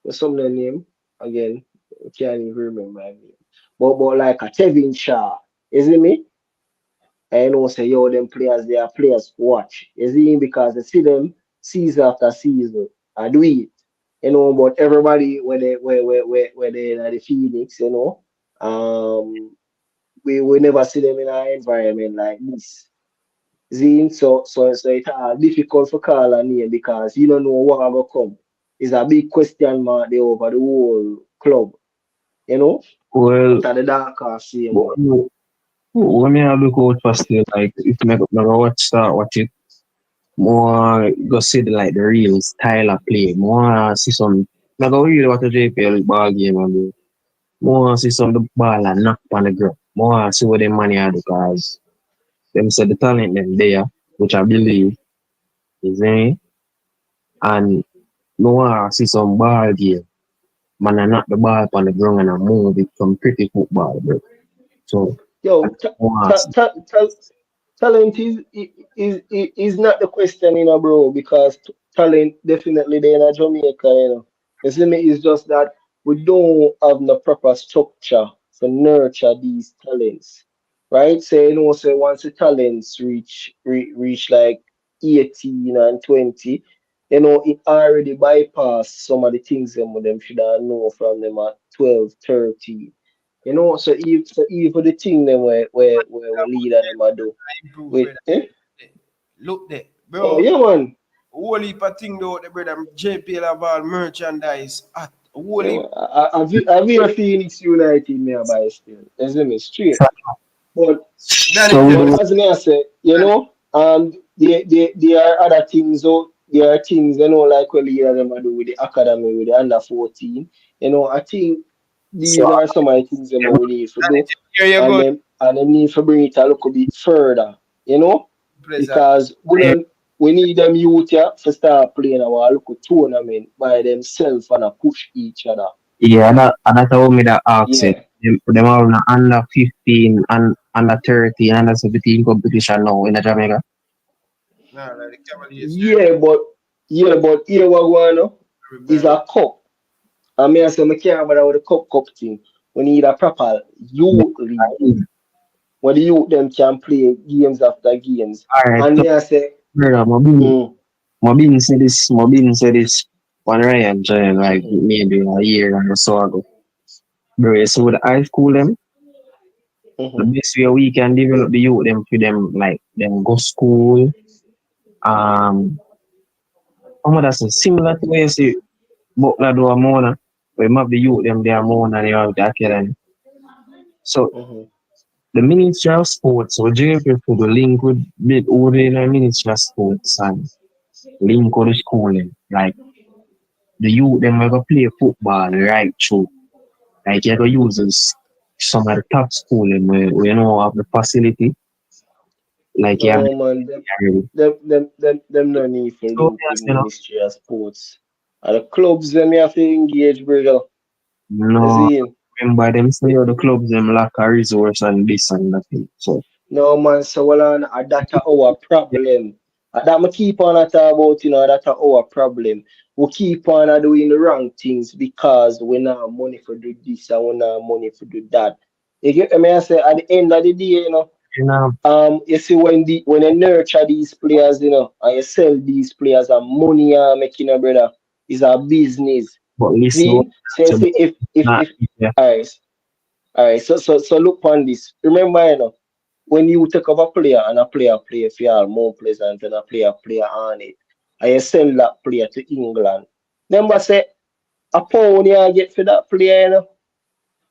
what's some of the name again? I can't even remember my name. But like a Tevin Shaw, isn't me? I know say yo them players they are players to watch. You see because they see them season after season and do it. But everybody where they in the Phoenix, we never see them in an environment like this. See, so it's difficult for call a name because you don't know what will come. It's a big question mark there over the whole club, you know. Well, Out of the dark horse same one. when me have look out for still like if me go watch it more go see the real style of play. More see some I go really watch a JPL ball game and more see some of the ball and knock on the ground. More see what them money are because them said the talent them there, which I believe is there. And more see some ball game. Man I knock the ball on the ground and I move it some pretty football, bro. So I Yo, more talent is not the question, bro, because talent definitely there in Jamaica. You see me, it's just that we don't have the proper structure to nurture these talents, right? So so once the talents reach like 18 and 20, it already bypass some of the things them should have know from them at 12, 13. So even the thing them where leader them a do Improve, with brother. eh? Look there, Oh bro. yeah man. Whole heap of thing though, the brother JPL have all merchandise at whole Yeah, heap. man. I be a Phoenix United me a buy still. Isn't it straight? But Danny so we tell but us. do as me I say, there are other things there are things, like what leader them a do with the academy with the under 14. I think these so are some of the things them we need to Danny do tell here you and go, them need to bring it a little bit further, pleasant. because we need them youth here to start playing our local tournament by themselves and push each other. yeah, and that told me that asked it. Yeah. Them are on under 15 and under 13 under 17 competition now in Jamaica. Nah, like the Cavaliers Yeah, but here what going on very is bad. a cup. I mean, I say, I can't bother with the cup thing. We need a proper youth league where the youth them can play games after games. Alright, And so me I say, brother, mm, Mobin say this. When Ryan joined like maybe a year or so ago. Bro, you see with the high school them, the best way we can develop the youth them for them like them go school. That's similar to where you see Butler do a Mona. We map the youth them they are Mona they have the academy. So the Ministry of Sports, so JFF to the link with bit over in the Ministry of Sports and link with the schooling. Like the youth them ever play football right through. Like you ever use some of the top schooling where you know have the facility. Like you have No man, them no need for so link with you know, Ministry of Sports. And the clubs them you have to engage, brother. You no see? remember them say the clubs them lack a resource and this and that thing. So No man, so well on that's our problem. That me keep on a talk about, that's our problem. We keep on doing the wrong things because we not have money for do this and we not have money for do that. You get me? I say at the end of the day, you know, you see when you nurture these players, and you sell these players and money are making a brother is a business. but listen what See? So you so see not if yeah. all right, so look on this. Remember, when you take up a player and a player play for you more pleasant than a player on it, and you sell that player to England. Remember say a pound you get for that player,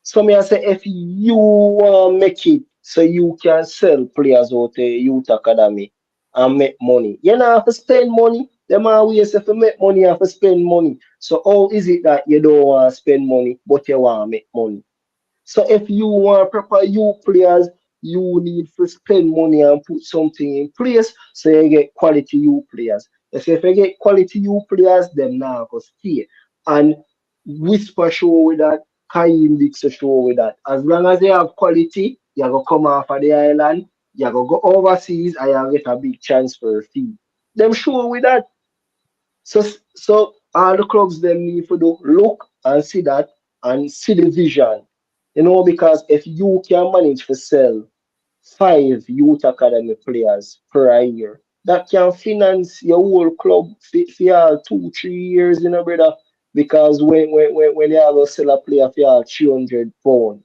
So me I say if you want make it so you can sell players out the youth academy and make money. You don't have to spend money. Them always if you make money, you have to spend money. So how is it that you don't want to spend money but you want to make money? So if you want proper youth players, you need to spend money and put something in place so you get quality youth players. If you get quality youth players, them now go stay. And Whisper show with that, Kaim Dixon show with that. As long as they have quality, you go come off of the island, you go overseas and you get a big transfer fee. Them show with that. So all the clubs them need to do look and see that and see the vision. Because if you can manage to sell 5 youth academy players per year, that can finance your whole club for your 2-3 years, brother. Because when you have to sell a player for your £300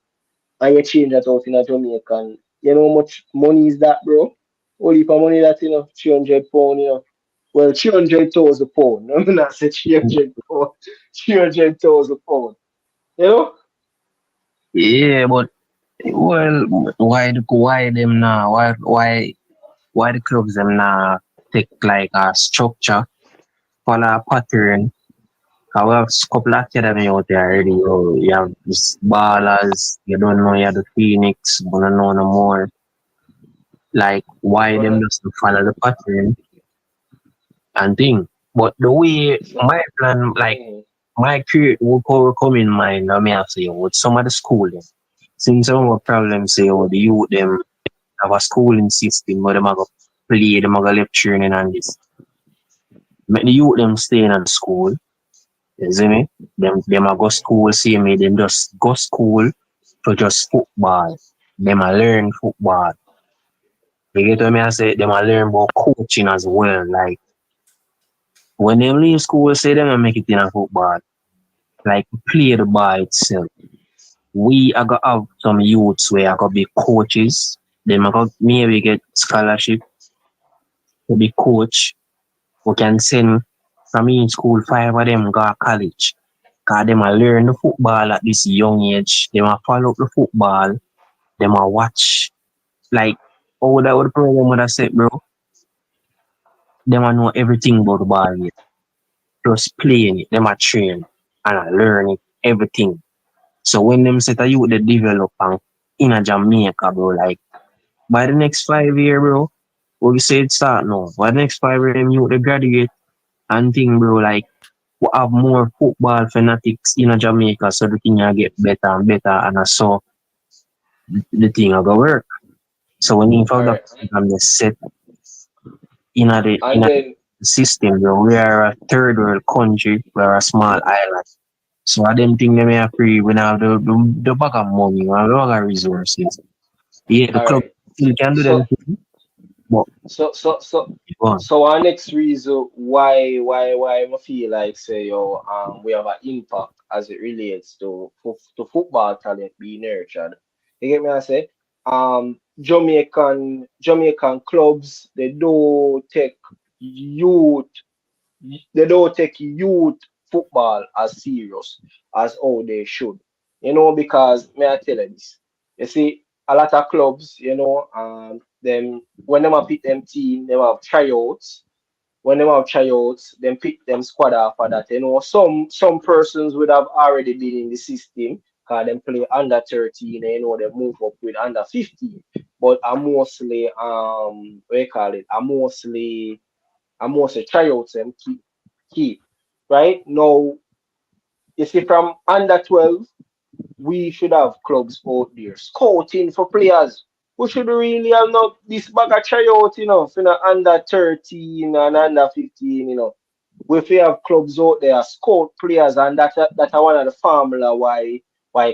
and you change that out in a Jamaican, you know how much money is that, bro? Only for money that, £300, well, £300,000. I'm not say £300, £300,000. You know? Yeah, but well why them now? Why the clubs them now take like a structure, follow a pattern. I have a couple of academy out there already. You have this ballers, you don't know you have the Phoenix, you don't know no more. Like why them Right. just to follow the pattern and thing. But the way my plan, like Mhm. my career will come in mind, I may have to say with some of the schooling. Since some of the problems say the youth them have a schooling system where them are go play, them are go lecturing and this. Make the youth them stay in the school. You see me? Them a go school, see me, them just go school for just football. Them a learn football. You get what I say? Them a learn about coaching as well. Like when they leave school, say them a make it in a football. Like play the ball itself. We are gonna have some youths where are gonna be coaches. Them are gonna maybe get scholarship to be coach. We can send from in school 5 of them go to college. Cause them a learn the football at this young age. Them a follow the football. Them a watch. Like, oh, that would program would have said, bro. Them a know everything about the ball yet. Just playing it. Them a train and a learn it. Everything. So when them set a youth they develop and in a Jamaica, bro, like by the next 5 year, bro, we say it start now. By the next 5 year, them youth they graduate and thing, bro, like we have more football fanatics in a Jamaica, so the thing will get better and better, and I saw the thing will go work. So when you All found that right. program they set in And a then system, bro, we are a third world country, we are a small island. So I them think they may have free when I have the bag of money, we have the bag of resources. Yeah, the all club right. still can do them So thing, But go on. So our next reason why I feel like say we have an impact as it relates to football talent being nurtured. You get me? I say Jamaican clubs youth they don't take youth football as serious as how they should. Because may I tell you this? You see, a lot of clubs, them when them a pick them team, they have tryouts. When they have tryouts, then pick them squad after that. Some persons would have already been in the system because them play under 13, they move up with under 15. But I mostly what you call it? I mostly tryouts them keep. Right? Now you see from under 12 we should have clubs out there scouting for players. We should really have not this bag of tryout, for under 13 and under 15, We if we have clubs out there scout players and that are one of the formula why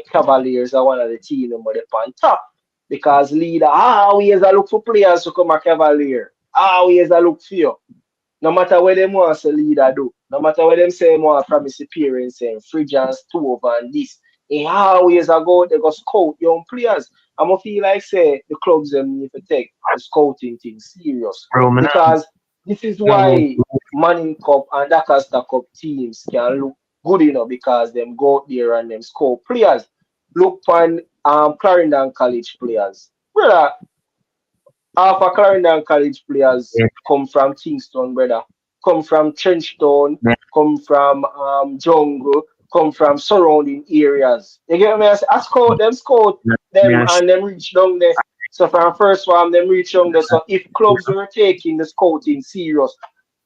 Cavaliers are one of the team number on top. Because leader always a look for players to come a Cavalier. Always a look for you. No matter where them want to leader do, no matter where them say want promise appearance and fridge and stove and this, he always a go they go scout young players. I'ma feel like say the clubs them need to take the scouting thing serious. Bro, man, Because this is why Manning Cup and Dakasta Cup teams can look good because them go out there and them scout players. Look on Clarendon College players. Brother, half of Clarendon College players yeah, come from Kingston, brother. Come from Trenchtown, man, come from Jungle, come from surrounding areas. You get me? I scout me them a and them reach down there. So from first one, them reach down there. So if clubs were taking the scouting serious,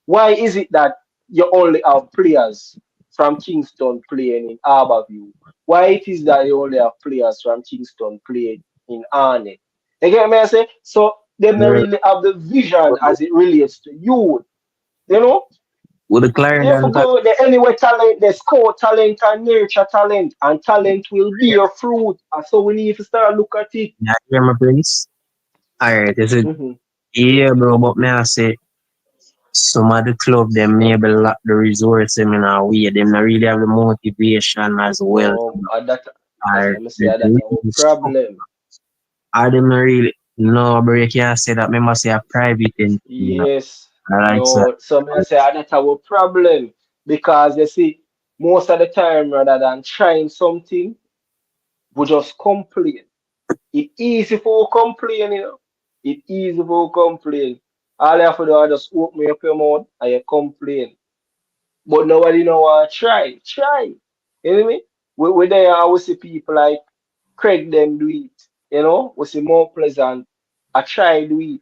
why is it that you only have players from Kingston playing in Harborview? Why it is that you only have players from Kingston playing in Arnett? You get me? I say so. They don't bro, really have the vision as it relates to you. You know, with the they Clarendon Cup, forgo the anyway talent, they score talent and nurture talent, and talent will bear fruit. And so we need to start look at it. yeah, hear my place. Alright, is it Hmm. yeah, bro, but me I say some of the club them maybe lack the resources them in a way. Them not really have the motivation as well. No, that's Or let me say the that our real stuff. problem. I them not really no, bro. You can't say that. Me must say a private entity, Yes, I like so. no. So I say that's our problem because you see, most of the time rather than trying something, we just complain. It easy for complain. It easy for complain. All you have to do is just open up your mouth and you complain. But nobody know what try. Try. You know me? We there I will see people like Craig them do it. We see more pleasant. I try do it.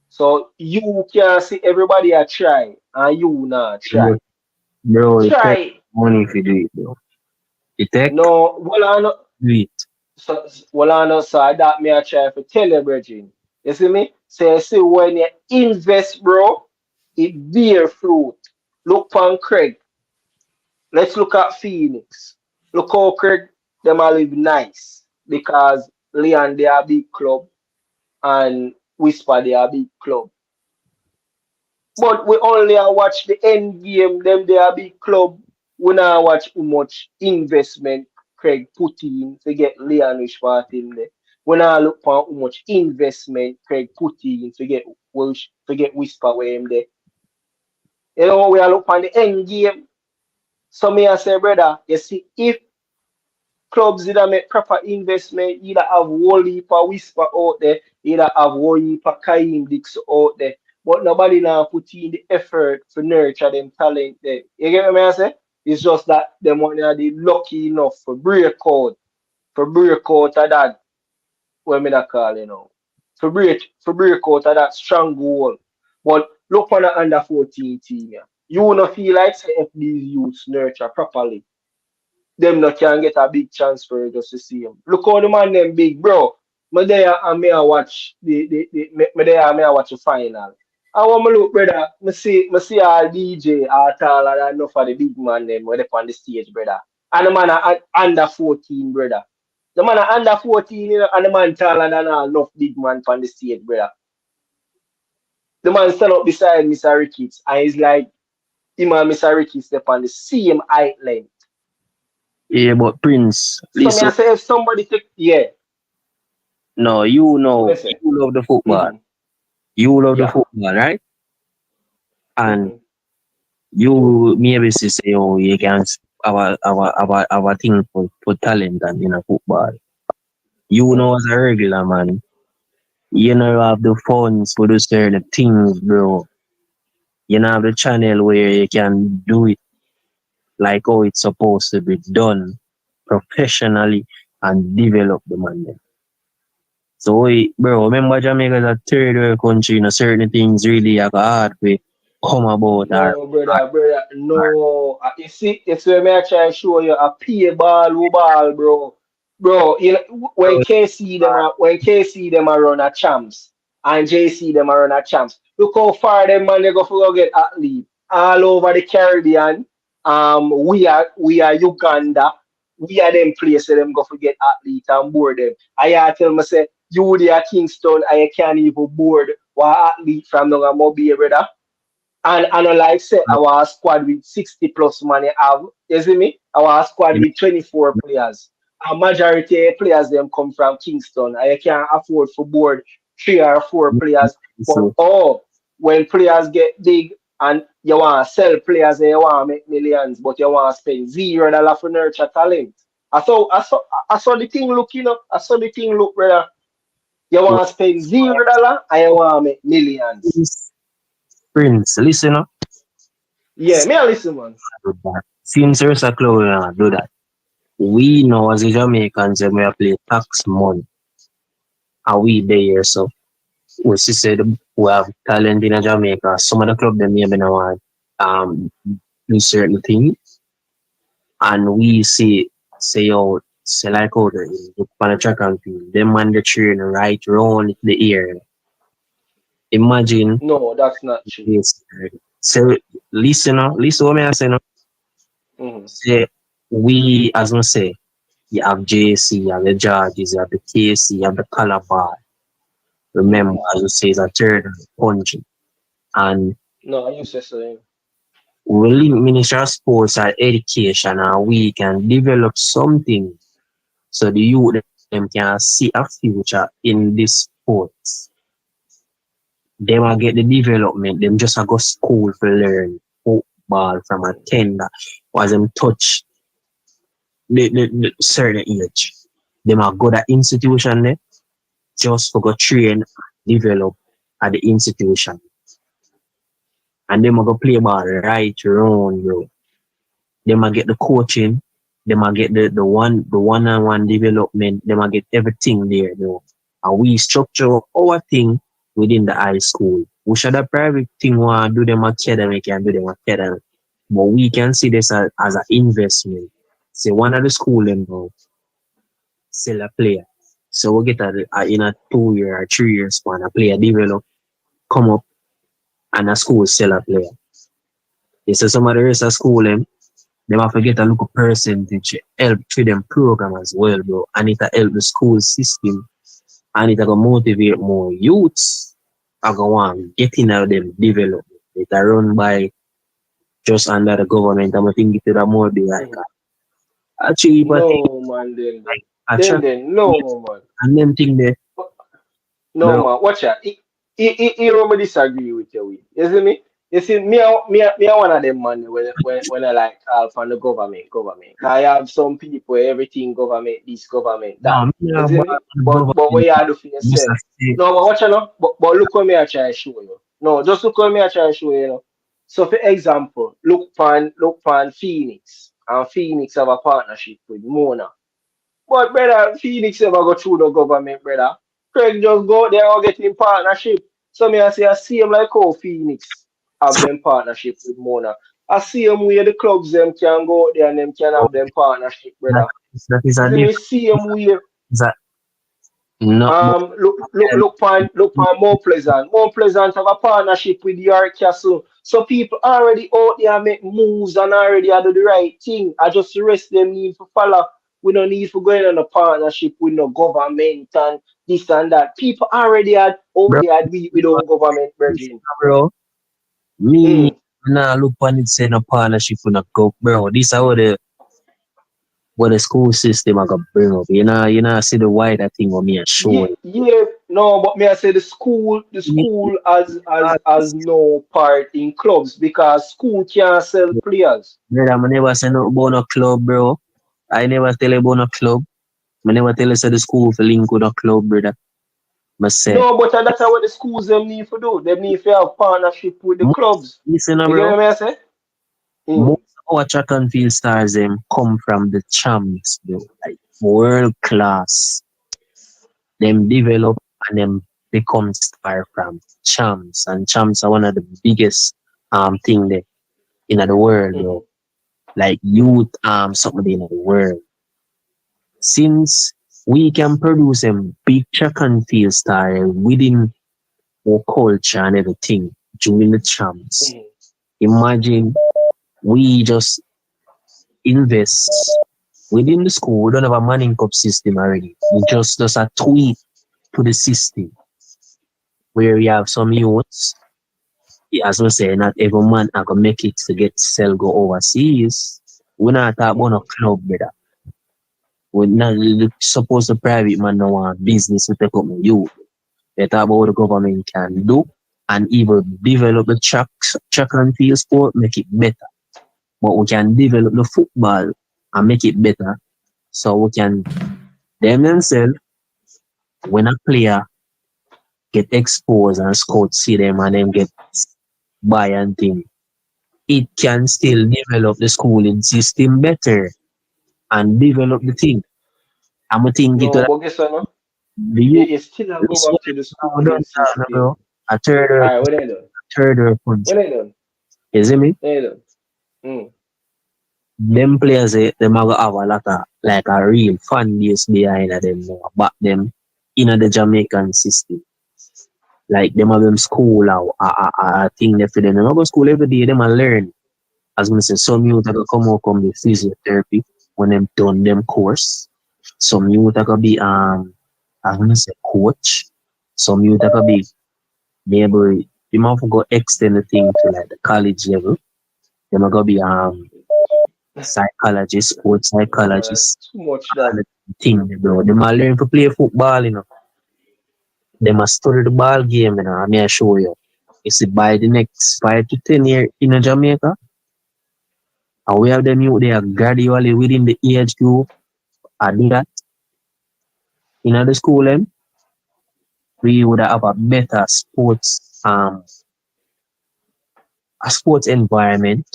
So you can see everybody I try and you not But try. bro, it take Try. money if you do it, bro. It take No, well I know. do it. So that me I try to tell you, Virgin. You see me? So you see when you invest, bro, it bear fruit. Look on Craig. Let's look at Phoenix. Look how Craig them a live nice because Leon they are big club and Whisper they are big club. But we only a watch the end game, them they are big club. We now watch how much investment Craig put in to get Leon Wishpart in there. We now look for how much investment Craig put in to get Whisper where him there. We are look on the end game. So me I say, brother, you see, if clubs either make proper investment, either have whole heap of Whisper out there, either have whole heap of Kaim Dix out there. But nobody now put in the effort to nurture them talent there. You get what I say? It's just that them one are the lucky enough for break out of that what me that call for break out of that stronghold. But look on the under 14 team. Yeah. You wanna feel like say if these youths nurture properly them not can get a big chance for just to see him. Look how the man them big, bro. Me there and me I watch me there and me I watch the final. And when me look, brother, me see all DJ all taller than enough of the big man them where they on the stage, brother. And the man are under 14, brother. The man are under 14, and the man taller than all enough big man on the stage, brother. the man stand up beside Mr. Ricketts and he's like, him and Mr. Ricketts step on the same height length. Yeah, but Prince, So me I listen, say if somebody take no, you so me know, say. you love the football. Mm-hmm. You love the Yeah. football, right? And Mm-hmm. you maybe say, oh, you can our thing for talent and in a football. You know, Mm-hmm. as a regular man, you know, have the funds for do certain things, bro. You know, have the channel where you can do it like how it's supposed to be done professionally and develop the man. Then. So, bro, remember Jamaica is a third world country, you know, certain things really have a hard way come about No, brother, no. You see, it's where me I try to show you a pay ball, who ball, bro. Bro, you know, when KC them a run a champs and JC them a run a champs, look how far them man they go for go get athlete all over the Caribbean. We are Uganda. We are them places them go for get athlete and board them. I tell me say you there Kingston and you can't even board one athlete from down a Mobile, brother. And like say our squad with 60 plus money have, you see me? Our squad with 24 players. A majority of players them come from Kingston and you can't afford for board 3 or 4 players. But so when players get big and you want to sell players and you want to make millions, but you want to spend $0 for nurture talent. I saw the thing look, I saw the thing look, brother. You want to spend $0 and you want to make millions. Prince, listen up. Yeah, me a listen, man. Since there's a club do that, we know as a Jamaicans when we play tax money, and we there so we see said we have talent in Jamaica. Some of the club them maybe now want do certain things, and we say oh say like how the look on the track and field, them man the train right round the air. Imagine No, that's not true. this. So listen what me I say now. Hmm. Say we as I say, you have JC, you have the Georges, you have the KC, you have the Calabar. Remember, Hmm. as you say, it's a third country. And No, you say so. we link Ministry of Sports and Education and we can develop something so the youth them can see a future in this sports. They will get the development, them just a go school to learn football from a tender was them touch the certain age. Them are go that institution there just for go train, develop at the institution. And them are go play ball right around, bro. Them are get the coaching, them are get the one-on-one development, them are get everything there, bro. And we structure our thing within the high school. We should have private thing want do them academic and do them academic. But we can see this as an investment. Say one of the school them bro, sell a player. So we get in a 2 year or 3 year span, a player develop, come up, and a school sell a player. You see some of the rest of school them have to get a local percentage help to them program as well, bro. And it help the school system and it will motivate more youths. I go on getting out them development. It are run by just under the government. I'm think it would more be like Hmm. a cheap thing, No, man, then. like a Then, track then, no, man. and them thing there, No, bro. man. Watch out. He don't disagree with you. You see me? You see, me, one of them, man, when I like from the government. I have some people, everything government, this government, that. No, me You not see bad me? on But what government. you have to do for Just yourself. a say, No, but watch out, no. But look what me I try to show you. No, just look what me I try to show you. So, for example, look pan Phoenix. And Phoenix have a partnership with Mona. But brother, Phoenix never go through the government, brother. Craig just go out there and get in partnership. So me I say I see him like how Phoenix have them partnership with Mona. I see him where the clubs them can go out there and them can oh, have them partnership, that, brother. that is a You see me different. see him where That not but look, more pleasant. More pleasant have a partnership with York Castle. So people already out there make moves and already do the right thing. I just the rest them need to follow We don't need to go in on a partnership with no government and this and that. People already had out Bro, there with our government, Virgin. bro, me Mm. nah look on it say no partnership with no go, bro. This how the school system I got bring up. You know, see the wider thing what me a Yeah, show. yeah, no, but may I say the school has no part in clubs because school can't sell players. Brother, I never say no about no club, bro. I never tell you about no club. I never tell you say the school for link with no club, brother. I say, No, but that's what the schools them need to do. They need to have partnership with the clubs. listen, You get bro. what I say? Most Mm. of our track and field stars come from the champs, bro. Like world class. Them develop and them become star from champs. And champs are one of the biggest thing there in the world, bro. Mm-hmm. Like youth something in the world. Since we can produce a big track and field star within our culture and everything during the champs. Mm-hmm. Imagine we just invest within the school. We don't have a manning cup system already. We just a tweak to the system where we have some youths. As we say, not every man are gonna make it to get sell go overseas. We're not talking about no Mm-hmm. club, brother. We're not supposed the private man no want business to take up my youth. They talk about what the government can do and even develop the track and field sport, make it better. But we can develop the football and make it better. So we can them themselves when a player get exposed and scout see them and them get buy and thing, it can still develop the schooling system better and develop the thing. I'm thinking to No, that but guess what, no? the You, youth you still have go this back one to the now done schooling that, system. bro. A third Alright, what they done? punch. What they done? You see me? They done. Mm. Them players them are gonna have a lot of like a real fan base behind them now, back them in the Jamaican system. Like them have them school or a thing there for them. Them go school every day, them a learn. As I say, some youth are gonna come out come the physiotherapy when them done them course. Some youth are gonna be I'm gonna say coach. Some youth are gonna be maybe you have to go extend the thing to like the college level. Them are gonna be psychologist, sports No, that's psychologist, too much and that. the thing, bro. They must learn to play football, you know. They must study the ball game, you know. I mean, I show you. You see, by the next 5 to 10 years in Jamaica, and we have them youth they are gradually within the age group, and do that in the school, we would have a better sports environment,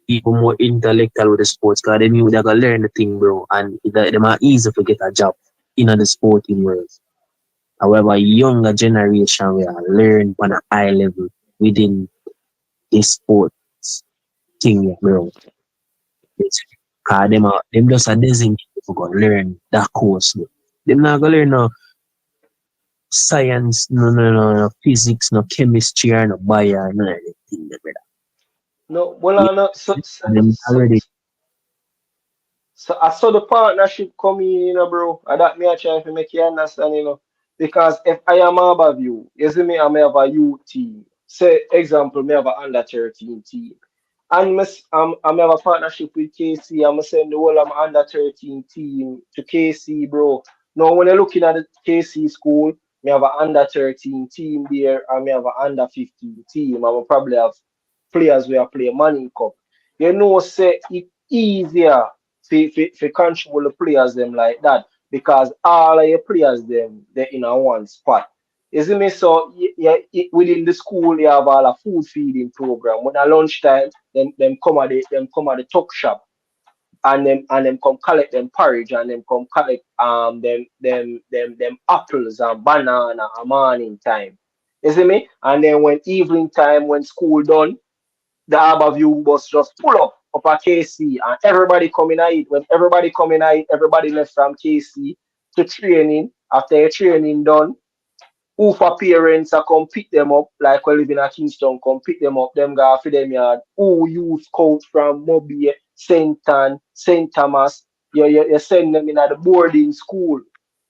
even more intellectual with the sports, because them youth they gonna learn the thing, bro, and them are easy to get a job in the sporting world. However, younger generation will learn on a high level within this sports thing, bro. Cause them just a designated to go learn that course. Bro. Them not gonna learn no science, no physics, no chemistry, or no bio, no anything, brother. No, well, Yeah, I know. So, so, and them so, already So I saw the partnership coming in, bro. And that me I try to make you understand, Because if I am above you, you see me, I may have a youth team. Say, example, me have a under 13 team. And I may have a partnership with KC. I'm send the whole of my under 13 team to KC, bro. Now, when you're looking at the KC school, me have a under 13 team there, and me have a under 15 team. I will probably have players where I play Manning Cup. Say it easier for control the players them like that because all of your players them they in a one spot. You see me? So within the school you have all a food feeding program. When at lunchtime, them come at the tuck shop and them come collect them porridge and them come collect them apples and banana a morning time. You see me? And then when evening time when school done the Harbour View bus just pull up at KC and everybody coming at it. When everybody coming at it, everybody left from KC to training. After your training done, who for parents are come pick them up, like we live in a Kingston, come pick them up, them go for them yard. Who youth coach from Mobile, St. Ann, St. Thomas, you send them in at the boarding school.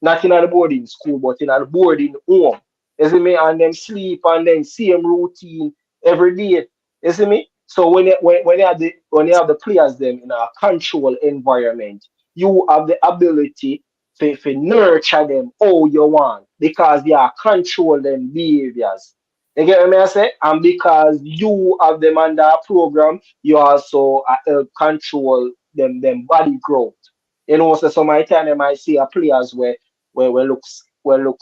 Not in at the boarding school, but in at the boarding home. You see me? And them sleep and then same routine every day. You see me? So when you have the players them in a controlled environment, you have the ability to nurture them all you want because they are control them behaviors. You get what I say? And because you have them under a program, you also help control them body growth. You know, so some of the time they might see a players where look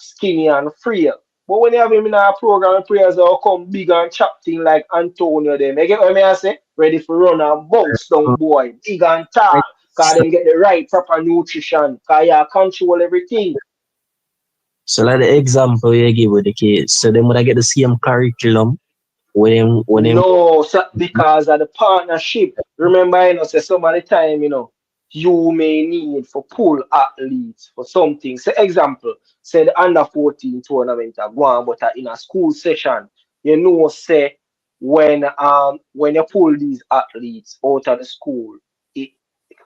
skinny and frail. But when you have him in a program, players will come big and chopping like Antonio them. You get what I say? Ready for run and bounce down boy, big and tall. Cause them get the right proper nutrition. Cause you control everything. So like the example you give with the kids, so them would I get the same curriculum when them No, so because of the partnership. Remember, say some of the time, you may need for pull athletes for something. Say example, say the under 14 tournament are going, but in a school session, say when you pull these athletes out of the school, it,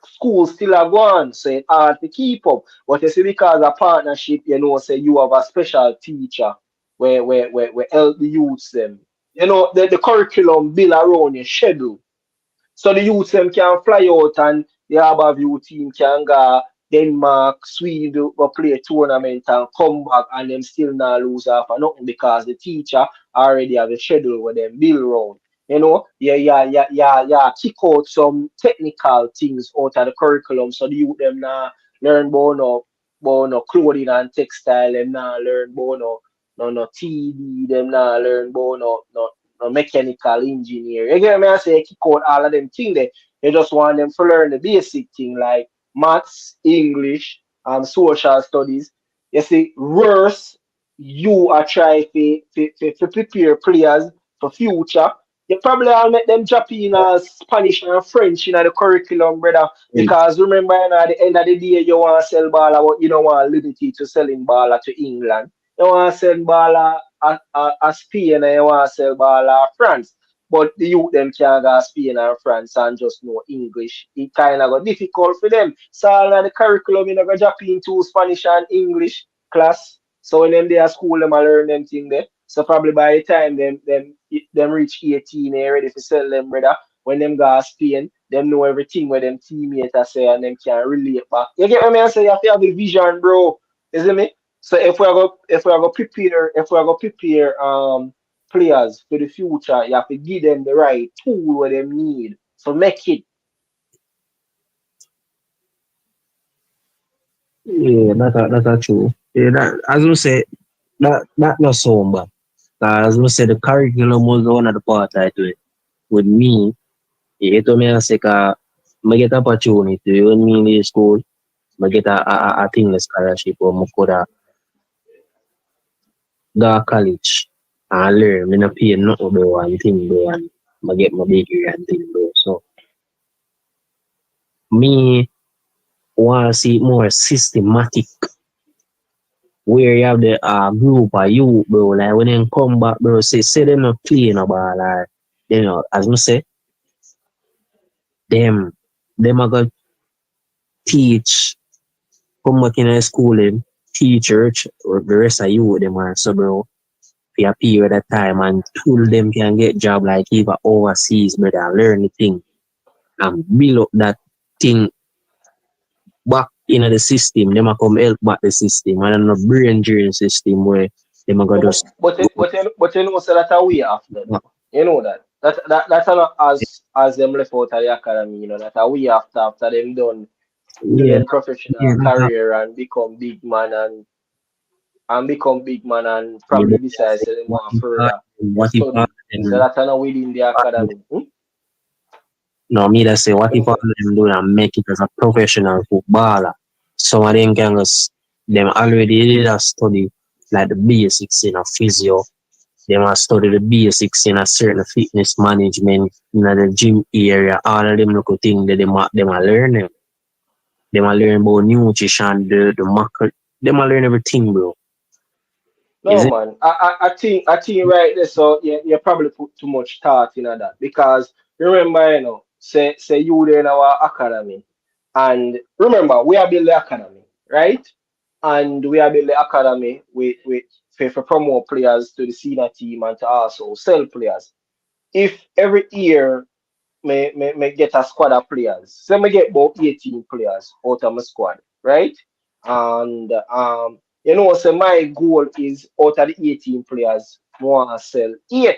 school still are going, so it's hard to keep up. But you see, because of partnership, say you have a special teacher where help the youths them. The curriculum build around your schedule. So the youth them can fly out and the Harbour View team can go Denmark, Sweden, go play a tournament and come back and them still not lose half or nothing because the teacher already have a schedule where them build around. Kick out some technical things out of the curriculum so the youth them now learn about no clothing and textile, them now learn about no TD, them now learn about no mechanical engineer. You get me? I say kick out all of them things there. You just want them to learn the basic thing like maths, English, and social studies. You see, worse, you are trying to prepare players for future. You probably all make them drop in Spanish and French in the curriculum, brother. Because remember, at the end of the day, you want to sell ball, but you don't want liberty to selling ball to England. You want to sell ball at Spain and you want to sell ball at France. But the youth them can't go to Spain and France and just know English. It kind of got difficult for them. So all of the curriculum, you know, go drop into Spanish and English class. So when them they at school, them a learn them thing there. So probably by the time them reach 18, they ready to sell them, brother. When them go to Spain, them know everything where them teammates are say and them can relate back. You get what I mean? I say you have to have the vision, bro. Isn't me? So if we are go prepare players for the future, you have to give them the right tool what they need. So make it. yeah, that's true. Yeah, that as we say, that not so bad. As we say, the curriculum was one of the part I do it. With me, yeah, to me I say I get opportunity when me in the school, I get a thing the scholarship or I could go to college and learn. Me not pay nothing bro and thing bro and I get my degree and thing bro. So me want to see it more systematic where you have the group of you, bro. Like when they come back, bro, say them not playing about like as I say, them are gonna teach, come back in the school and teach church or the rest of you them are so bro for a period of time and tool them can get job like even overseas, brother, and learn the thing and build up that thing back in the system. Them a come help back the system and not brain drain system where them are gonna But just you know so that a way after though. You know that. That's not as them left out of the academy, that a way after them done build yeah, them professional yeah, career and become big man and probably decide say them what want if further their what if all study. of So them that's not within the academy. no me that say what Them if all say, of them do and make it as a professional footballer? Some of them can just them already did a study like the basics in a physio. They must study the basics in a certain fitness management in the gym area. All of them look thing that them are learning. Them are learn about nutrition, the macro. Them are learn everything, bro. Is no it? man. I think right there. So you probably put too much thought in that because remember, say you there in our academy. And remember, we are building the academy, right? And we are building the academy for promote players to the senior team and to also sell players. If every year may get a squad of players, so me get about 18 players out of my squad, right? And so my goal is out of the 18 players, I want to sell 8.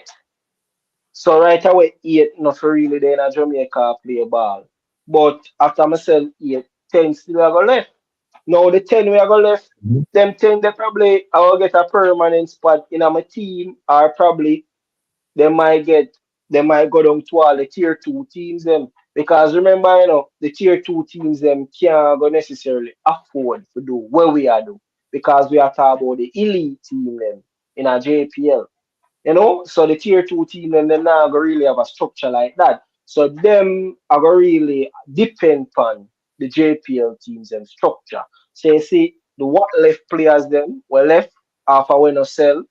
So right away, 8 not for really there in Jamaica play ball. But after I sell 8, 10 still have go left. Now the 10 we have go left, them 10 they probably I will get a permanent spot in my team, or probably they might get they might go down to all the tier 2 teams them. Because remember, the tier 2 teams them can't go necessarily afford to do what we are doing. Because we are talking about the elite team them in a JPL. So the tier 2 team and then now go really have a structure like that. So them are go really depend on the JPL teams and structure. So you see the what left players them were left after when no sell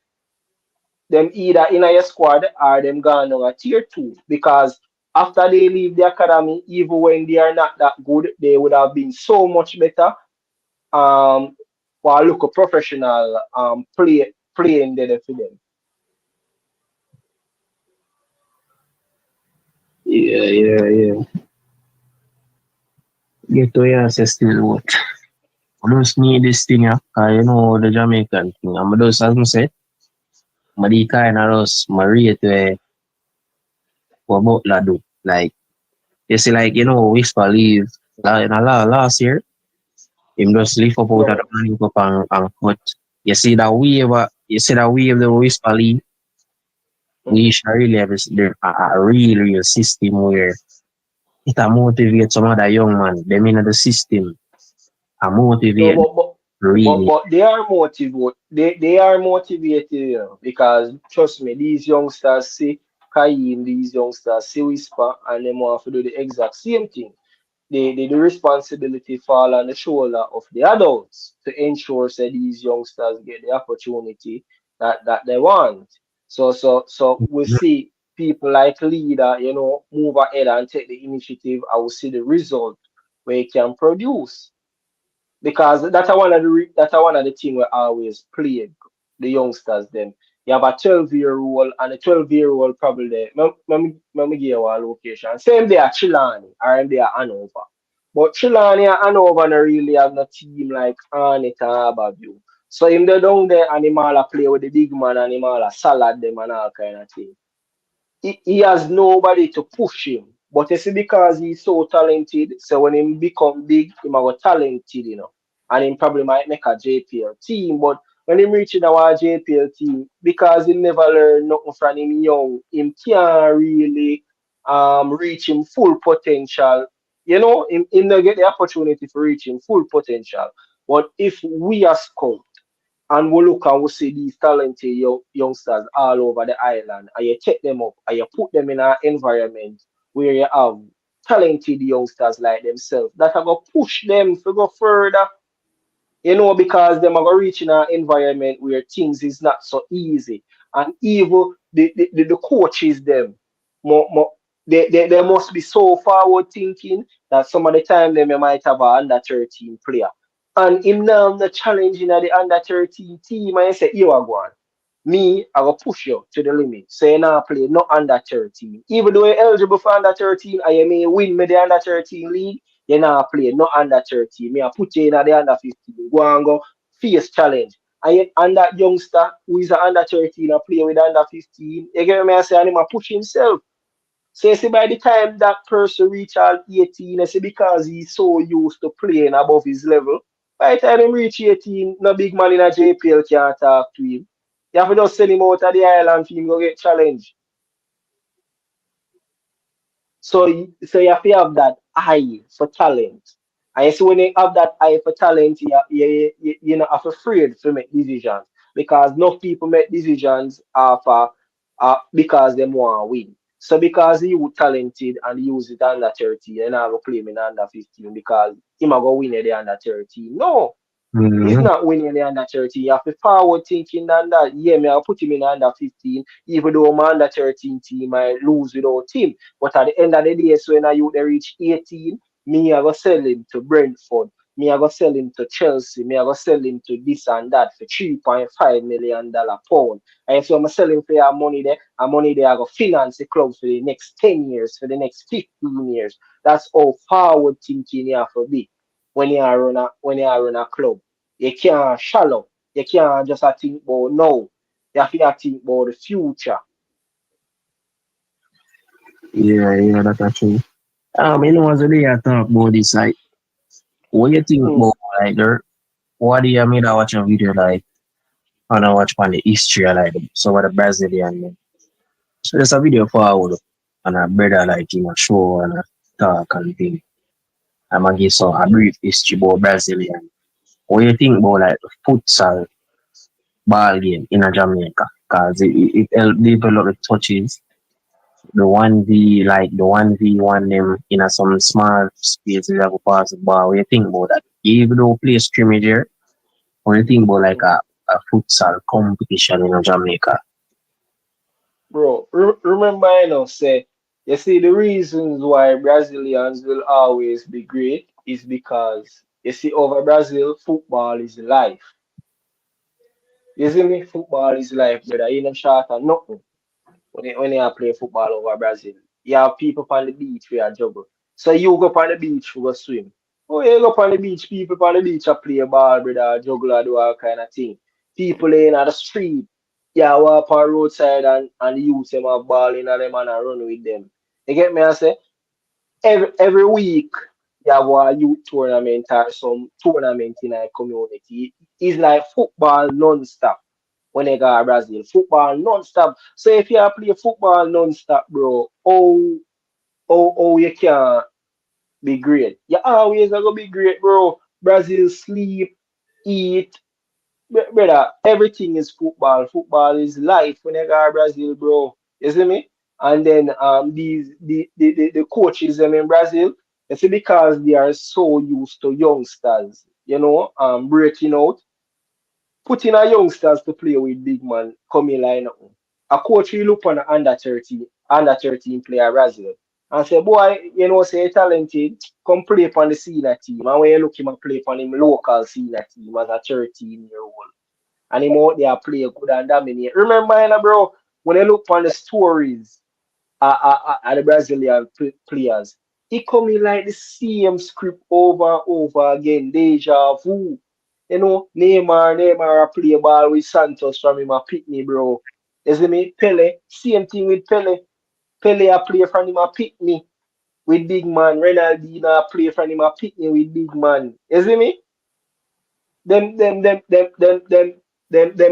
them either in a squad or them gone on a tier 2 because after they leave the academy, even when they are not that good, they would have been so much better. For look a professional playing there for them. Yeah. Get to your still what? I just need this thing, yeah. The Jamaican thing. I'm just, as I said, I kind of just married to what Butler do. Like, you see, like, Whisper leave last year. Him just lift up out of the money up and cut. You see that wave the Whisper leave. We should really have a real system where it motivate some other young man. Them in the system. Motivate really. But they are motivated. They are motivated, because trust me, these youngsters see Kaim, these youngsters see Whisper, and they want to do the exact same thing. The responsibility fall on the shoulder of the adults to ensure that these youngsters get the opportunity that they want. So we see people like leader, move ahead and take the initiative. I will see the result where it can produce. Because that's one of the thing we always play the youngsters them. You have a 12-year-old and a 12-year-old probably there. Let me give you a location. Same day at Chilani or they are Hanover. But Chilani and Hanover don't really have no team like Arnett and Abbeville. So him they down there and him all play with the big man and him all salad them and all kind of thing. He has nobody to push him. But you see, because he's so talented, so when he become big, he might go talented. And he probably might make a JPL team. But when he reaching our JPL team, because he never learned nothing from him young, him can't really reach him full potential. Him not get the opportunity to reach him full potential. But if we are scout, and we look and we see these talented youngsters all over the island, and you take them up and you put them in an environment where you have talented youngsters like themselves that are going to push them to go further. Because them are going to reach in an environment where things is not so easy. And even the coaches, them, they must be so forward thinking that some of the time they might have an under 13 player. And him now the challenging at the under 13 team, and I say, you are going. Me, I will push you to the limit. So you now play not under 13. Even though you're eligible for under 13 and you may win me the under 13 league, you now play not under 13. Me I put you in at the under 15. Go and go face challenge. And that youngster who is under 13 and play with under 15, you get me I say, and him a push himself. So you see, by the time that person reach all 18, you see, because he's so used to playing above his level, by the time him reach 18, no big man in a JPL can't talk to him. You have to just send him out of the island for him to get challenged. So you have to have that eye for talent. And you see, when you have that eye for talent, you're not afraid to make decisions. Because no people make decisions because they want to win. So because you talented and use it under 13, you're not going to play him in under 15 because he might go win the under 13. No. He's not winning the under 13. You have to forward thinking than that. Yeah, I'll put him in under 15, even though my under 13 team might lose without him. But at the end of the day, so when you they reach 18, me I go sell him to Brentford, me I go sell him to Chelsea, me I go sell him to this and that for $3.5 million pound. And so I'm selling for your money there, and money there I go finance the club for the next 10 years, for the next 15 years. That's how forward thinking you have to be when you run a club. You can't shallow. You can't just think about now. You have to think about the future. Yeah, that's true. As they are talk about this, like, what you think Mm. about, like, what do you mean I watch a video, like, and I watch on the history, like, some of the Brazilian, men. So there's a video forward, and a brother, like, show and a talk and thing. I'm gonna give some a brief history about Brazilian. What you think about, like, the futsal ball game in a Jamaica? Because it help develop the touches, the 1v, like the 1v1 them in a some small space you have a pass the ball. What you think about that? You even though play scrimmage here, what you think about like a futsal competition in Jamaica? Bro, remember I know say you see the reasons why Brazilians will always be great is because you see over Brazil football is life. You see me? Football is life, brother. You know short and nothing. When you play football over Brazil. You have people on the beach where you juggle. So you go on the beach, you go swim. Oh, you go on the beach, people on the beach play ball, brother, juggle, do all kind of thing. People in the street, yeah, walk on roadside and the youth them have ball in them and run with them. You get me? I say every week you have a youth tournament or some tournament in a community. It's like football non-stop when they go to Brazil. Football non-stop. So if you play football non-stop, bro, oh you can be great. You always gonna be great, bro. Brazil sleep, eat, brother. Everything is football. Football is life when you go to Brazil, bro. You see me? And then the coaches them in Brazil, you see because they are so used to youngsters, breaking out putting our youngsters to play with big man coming line up. A coach will look on the under 13 player Brazil and say, boy, say you talented, come play on the senior team. And when you look him and play on him local senior team as a 13-year-old. And him out there play good and dominate. Remember, bro, when you look on the stories the Brazilian players, it coming like the same script over and over again, deja vu. Neymar play ball with Santos from him a pitney, bro. You see me? Pele, same thing with Pele. Pele a play from him a pitney with big man. Ronaldinho a play from him a pitney with big man. You see me? Them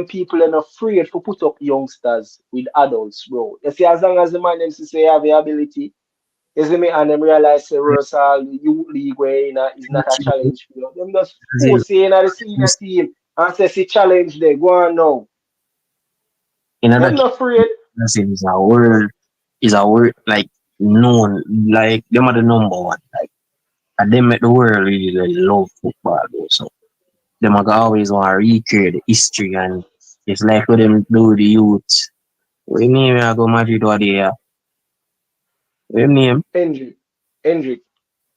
people are not afraid to put up youngsters with adults, bro. You see, as long as the man them say have the ability, you see me, and them realize the Russell Youth League where is not a challenge for them. Them just Brazil, force in the senior team and say see challenge there, go on now. in other Them not afraid. Brazil is a world like known, like them are the number one. Like and they make the world really like, love football though. So them are always want to recreate the history and it's like what them do the youth. What you name I go Madrid or there? What you name? Hendrick.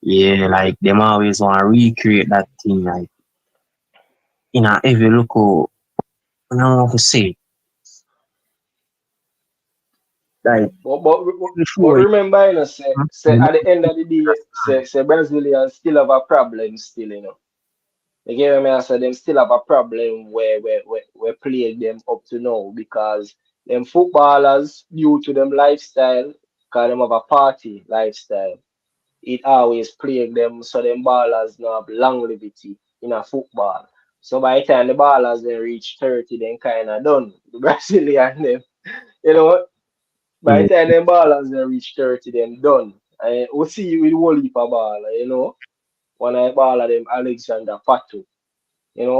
Yeah, like them always want to recreate that thing like if you look out, I don't know what to say. Like But before remember, say at the end of the day, say Brazilians still have a problem still. You get me? I said them still have a problem where play them up to now because them footballers, due to them lifestyle, because them have a party lifestyle, it always plague them so them ballers now have longevity in a football. So by the time the ballers they reach 30, then kinda done. The Brazilian them, you know, by yeah, the time them ballers they reach 30, then done. And we see you with whole heap of baller. One of the baller them Alexander Pato.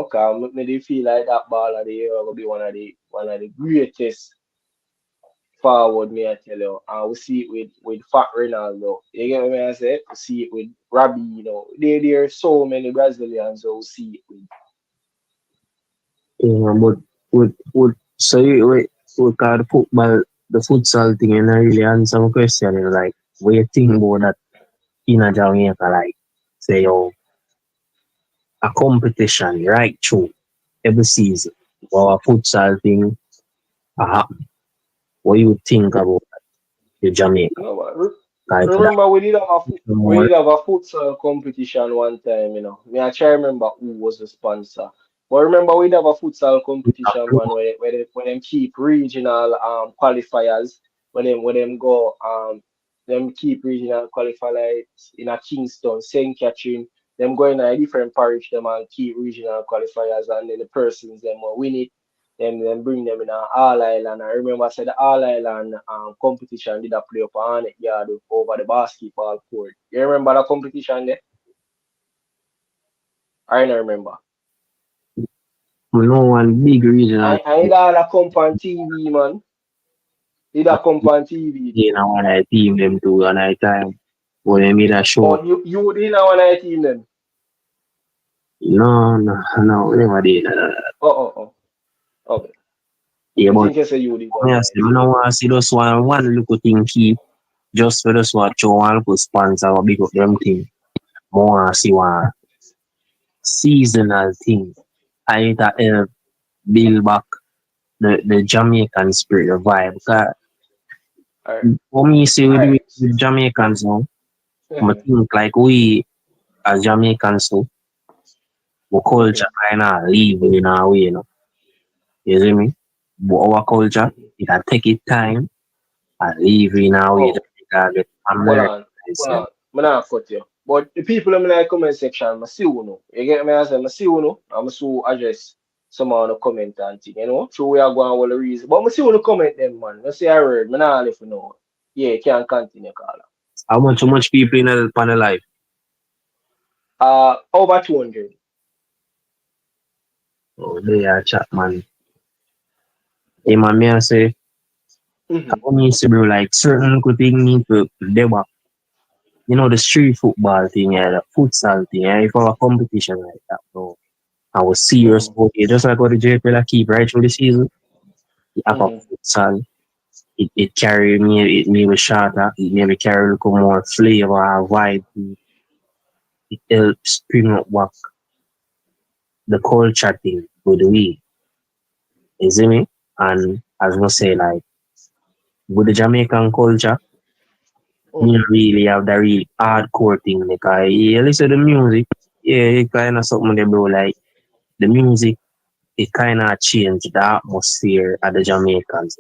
Cause me they feel like that baller they are gonna be one of the greatest forward me I tell you. And we see it with Fat Ronaldo. You get what I say? We see it with Robbie. There are so many Brazilians who see it with. but so you wait we call the futsal thing and I really answer my question like what you think about that in a Jamaica like say, a competition right through every season, or a futsal thing, happen. What you think about the Jamaica? No, but Like that remember we more did have a futsal competition one time, you know. Me I try remember who was the sponsor. But remember we did have a futsal competition man where them keep regional qualifiers when them go them keep regional qualifiers in a Kingston, St. Catherine, them going in a different parish them and keep regional qualifiers and then the persons them will win it then bring them in a All Island. I remember I said the All Island competition did a play up on it yard over the basketball court. You remember the competition there? I don't remember. no one big regional I did all that come on TV, man. Did that come on TV? you know when I team them to another time when they made a show. Oh, you didn't know when I team then? No, never did. Oh. Okay. Yeah, I but think I said you did me on I I say, I team. don't want to see those one little thing keep just for those one show one little sponsor or big up them thing. More want to see one seasonal thing. I that help build back the Jamaican spirit, the vibe. Because Alright. for me, see, we do it Alright. with Jamaicans now. I think like we as Jamaicans too, our culture kind of leave in our way, you know. You see me? But our culture, it can take it time and leave in our way. Oh, Jamaica get hold American. on. I'm not cut you. But the people in the comment section, I see you know. You get me? I say, I see you know. I'm so address some of the comment and thing, you know. So we are going all the reason. But I see you know comment them, man. I say I heard, I not if you know. Yeah, you can continue, Carla. How much people in the panel life? Over 200. Oh, they are chat, man. Hey, man, me I say, Mm-hmm. how me see, bro, like certain good thing need to develop. You know, the street football thing, yeah, the futsal thing, yeah, if our competition like that, bro. I was serious Mm-hmm. about it. Just like what the JPL I keep right through the season. You have a Mm-hmm. futsal. It carry me, it made me shorter. It made me carry a little more flavor and vibe. It helps bring up what the culture thing with the way. You see me? And as we say, like, with the Jamaican culture, we Mm-hmm. really have the real hardcore thing. Like, you listen to the music, yeah, it kind of something there, bro. Like, the music, it kind of changed the atmosphere of the Jamaicans.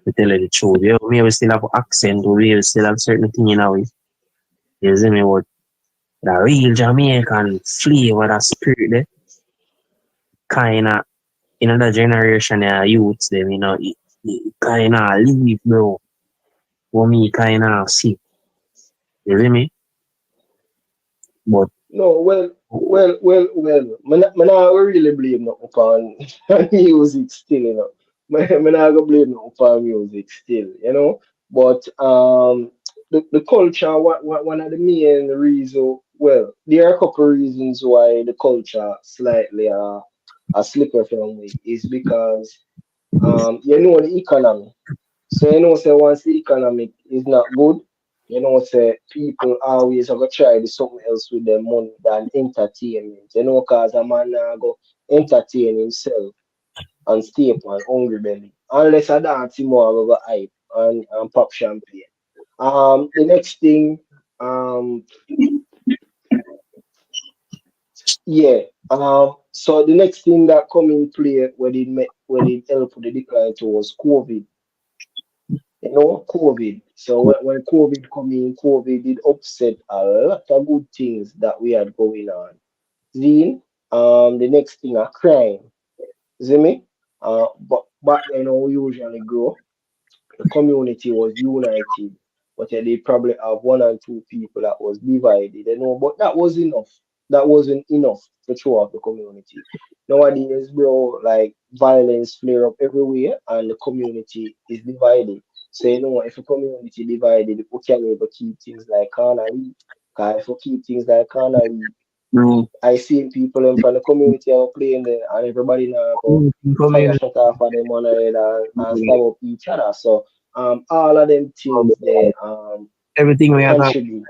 To tell you the truth, yeah, we still have accent, we still have certain thing in our way. You see me? But the real Jamaican flavor, that spirit there, kind of, in another generation of youths, them, you know, it kind of leave, bro. For me, kind of see. You see me? But, No, Man, I really blame no upon music still, you know. Man, I go blame no upon music still, you know. But the culture, one of the main reason, well, there are a couple reasons why the culture slightly a slipper from me is because you know the economy. So you know, say once the economic is not good, you know, say people always have to try to something else with their money than entertainment. You know, cause a man now go entertain himself and stay up on hungry belly. Unless I dance him more of a hype and pop champagne. The next thing, um, yeah. So the next thing that come in play when it helped with the decline to was COVID. You know, COVID. So when COVID come in, COVID did upset a lot of good things that we had going on. Then, the next thing, a crime. See me? But back then, we usually grow the community was united, but they probably have one or two people that was divided, you know, but that was enough. That wasn't enough to throw off the community. Nowadays, bro, like violence flare up everywhere and the community is divided. So, you know, if a community divided, we can able keep things like carnally. Because if we keep things like carnally, no, I see people in from the community are playing there and everybody now go fire community, shut off of them one another and stab up each other. So all of them things they everything we have, contribute.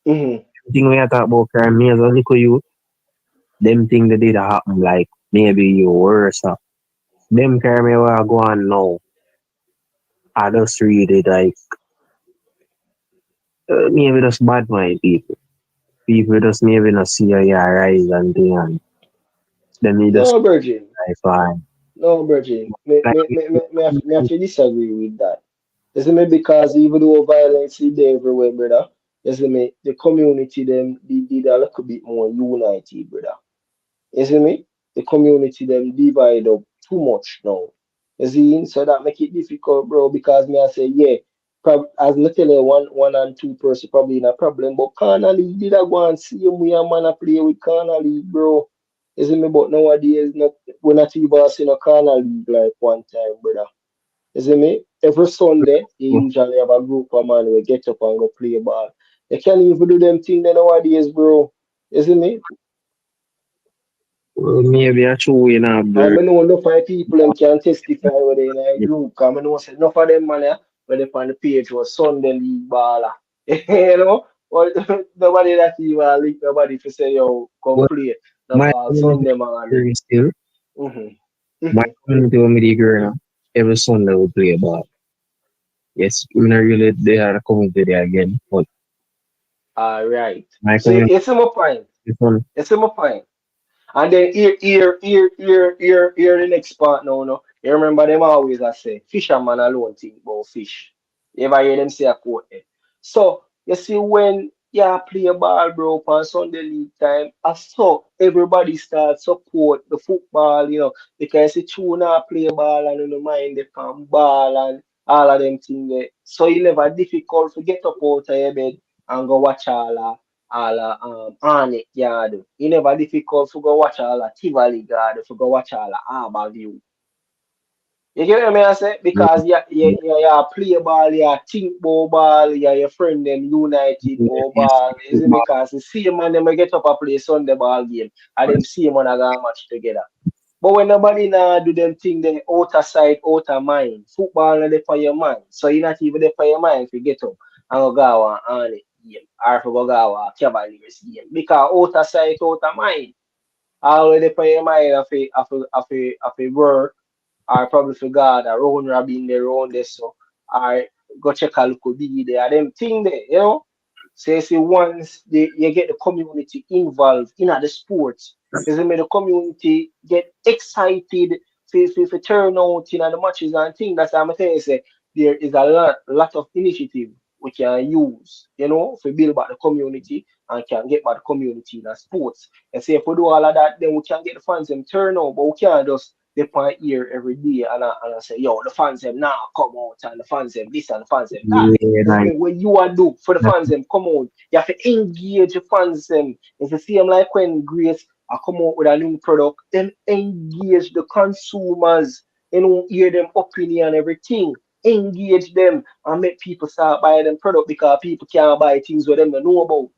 Mm-hmm. thing we are talking about crime, me as a little youth, them thing that did happen, like maybe you worse. Them crime we are going now. I just really like maybe just bad mind people. People just maybe not see your rise and thing and then me just No, Virgin. like fine. No, Virgin. Like Me have to disagree with that. You see me because even though violence is there everywhere, brother, you see me, the community them did a little bit more united, brother. You see me? The community them divide up too much now. You see, so that make it difficult, bro. Because me I say, yeah, as me tell you, one and two person probably in a problem, but Corner League did I go and see him we a man a play with Corner League, bro. You see me? But nowadays, not we're not even seeing a Corner League like one time, brother. You see me? Every Sunday, you usually have a group of man who get up and go play ball. They can't even do them thing there nowadays, bro. You see me? maybe I true in a And blur. I know enough of people them can testify whether in a group. Cause I know say enough of them man when they on the page was Sunday league baller. You know? But nobody that even link nobody to say yo come But play the my ball community Sunday morning. is still Mm-hmm. my Mm-hmm. community with me the girl every Sunday we play ball. Yes, we not really there a community there again, but All right. my So community it's my point. is fun. It's my point. And then here the next part now, no. You remember them always I say, fisherman alone think about fish. You ever hear them say a quote there? So you see when you play a ball, bro, on Sunday league time, I saw everybody start support the football, because it's true now play ball and you know mind they can ball and all of them things there. So you never difficult to get up out of your bed and go watch all on it yard. It never difficult to go watch all a Tivoli yard, to go watch all a Harbour View. You get what I say? Because you play ball, you think ball, your friend them United ball. Is it because the same man them get up and play Sunday ball game and them same man a go match together. But when nobody now do them thing, they outer side, outer mind. Football not there for your mind. So you not even there for your mind if you get up and go on it game. Or if you go on Cavaliers game. Because outer side, outer mind. Already for your mind of a work or probably forgot a round robin there around there so or go check a look be there. Them thing there. So you see once you get the community involved in the sports, you see me the community get excited for turn out in the matches and things. That's why I'm telling you say there is a lot of initiative we can use, to build back the community and can get back the community in the sports. And say if we do all of that, then we can get the fans them turn out, but we can't just depend here every day and I say, yo, the fans them now come out and the fans them this and the fans them that. Yeah, That's like what you are do for the fans them come out. You have to engage the fans them. It's the same like when Grace I come out with a new product, then engage the consumers, hear them opinion and everything. Engage them and make people start buying them product because people can't buy things with them they know about.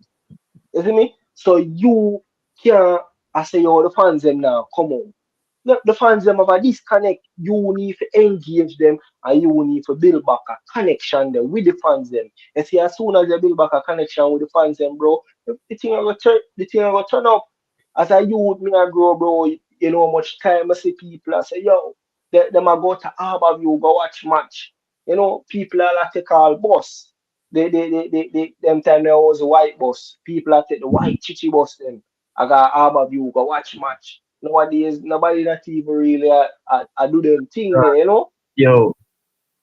You see me? So you can I say yo the fans them now come on. The fans them have a disconnect. You need to engage them and you need to build back a connection them with the fans them. And see as soon as you build back a connection with the fans them, bro, the thing will turn up. As a youth, me I grow, bro, you know how much time I see people I say, yo, them I go to Harbour View, go watch match. People are like to call bus. Them time there was a white bus. People are take the white chichi bus them. I got Harbour View, go watch match. Nowadays, nobody not even really do them thing there. yo,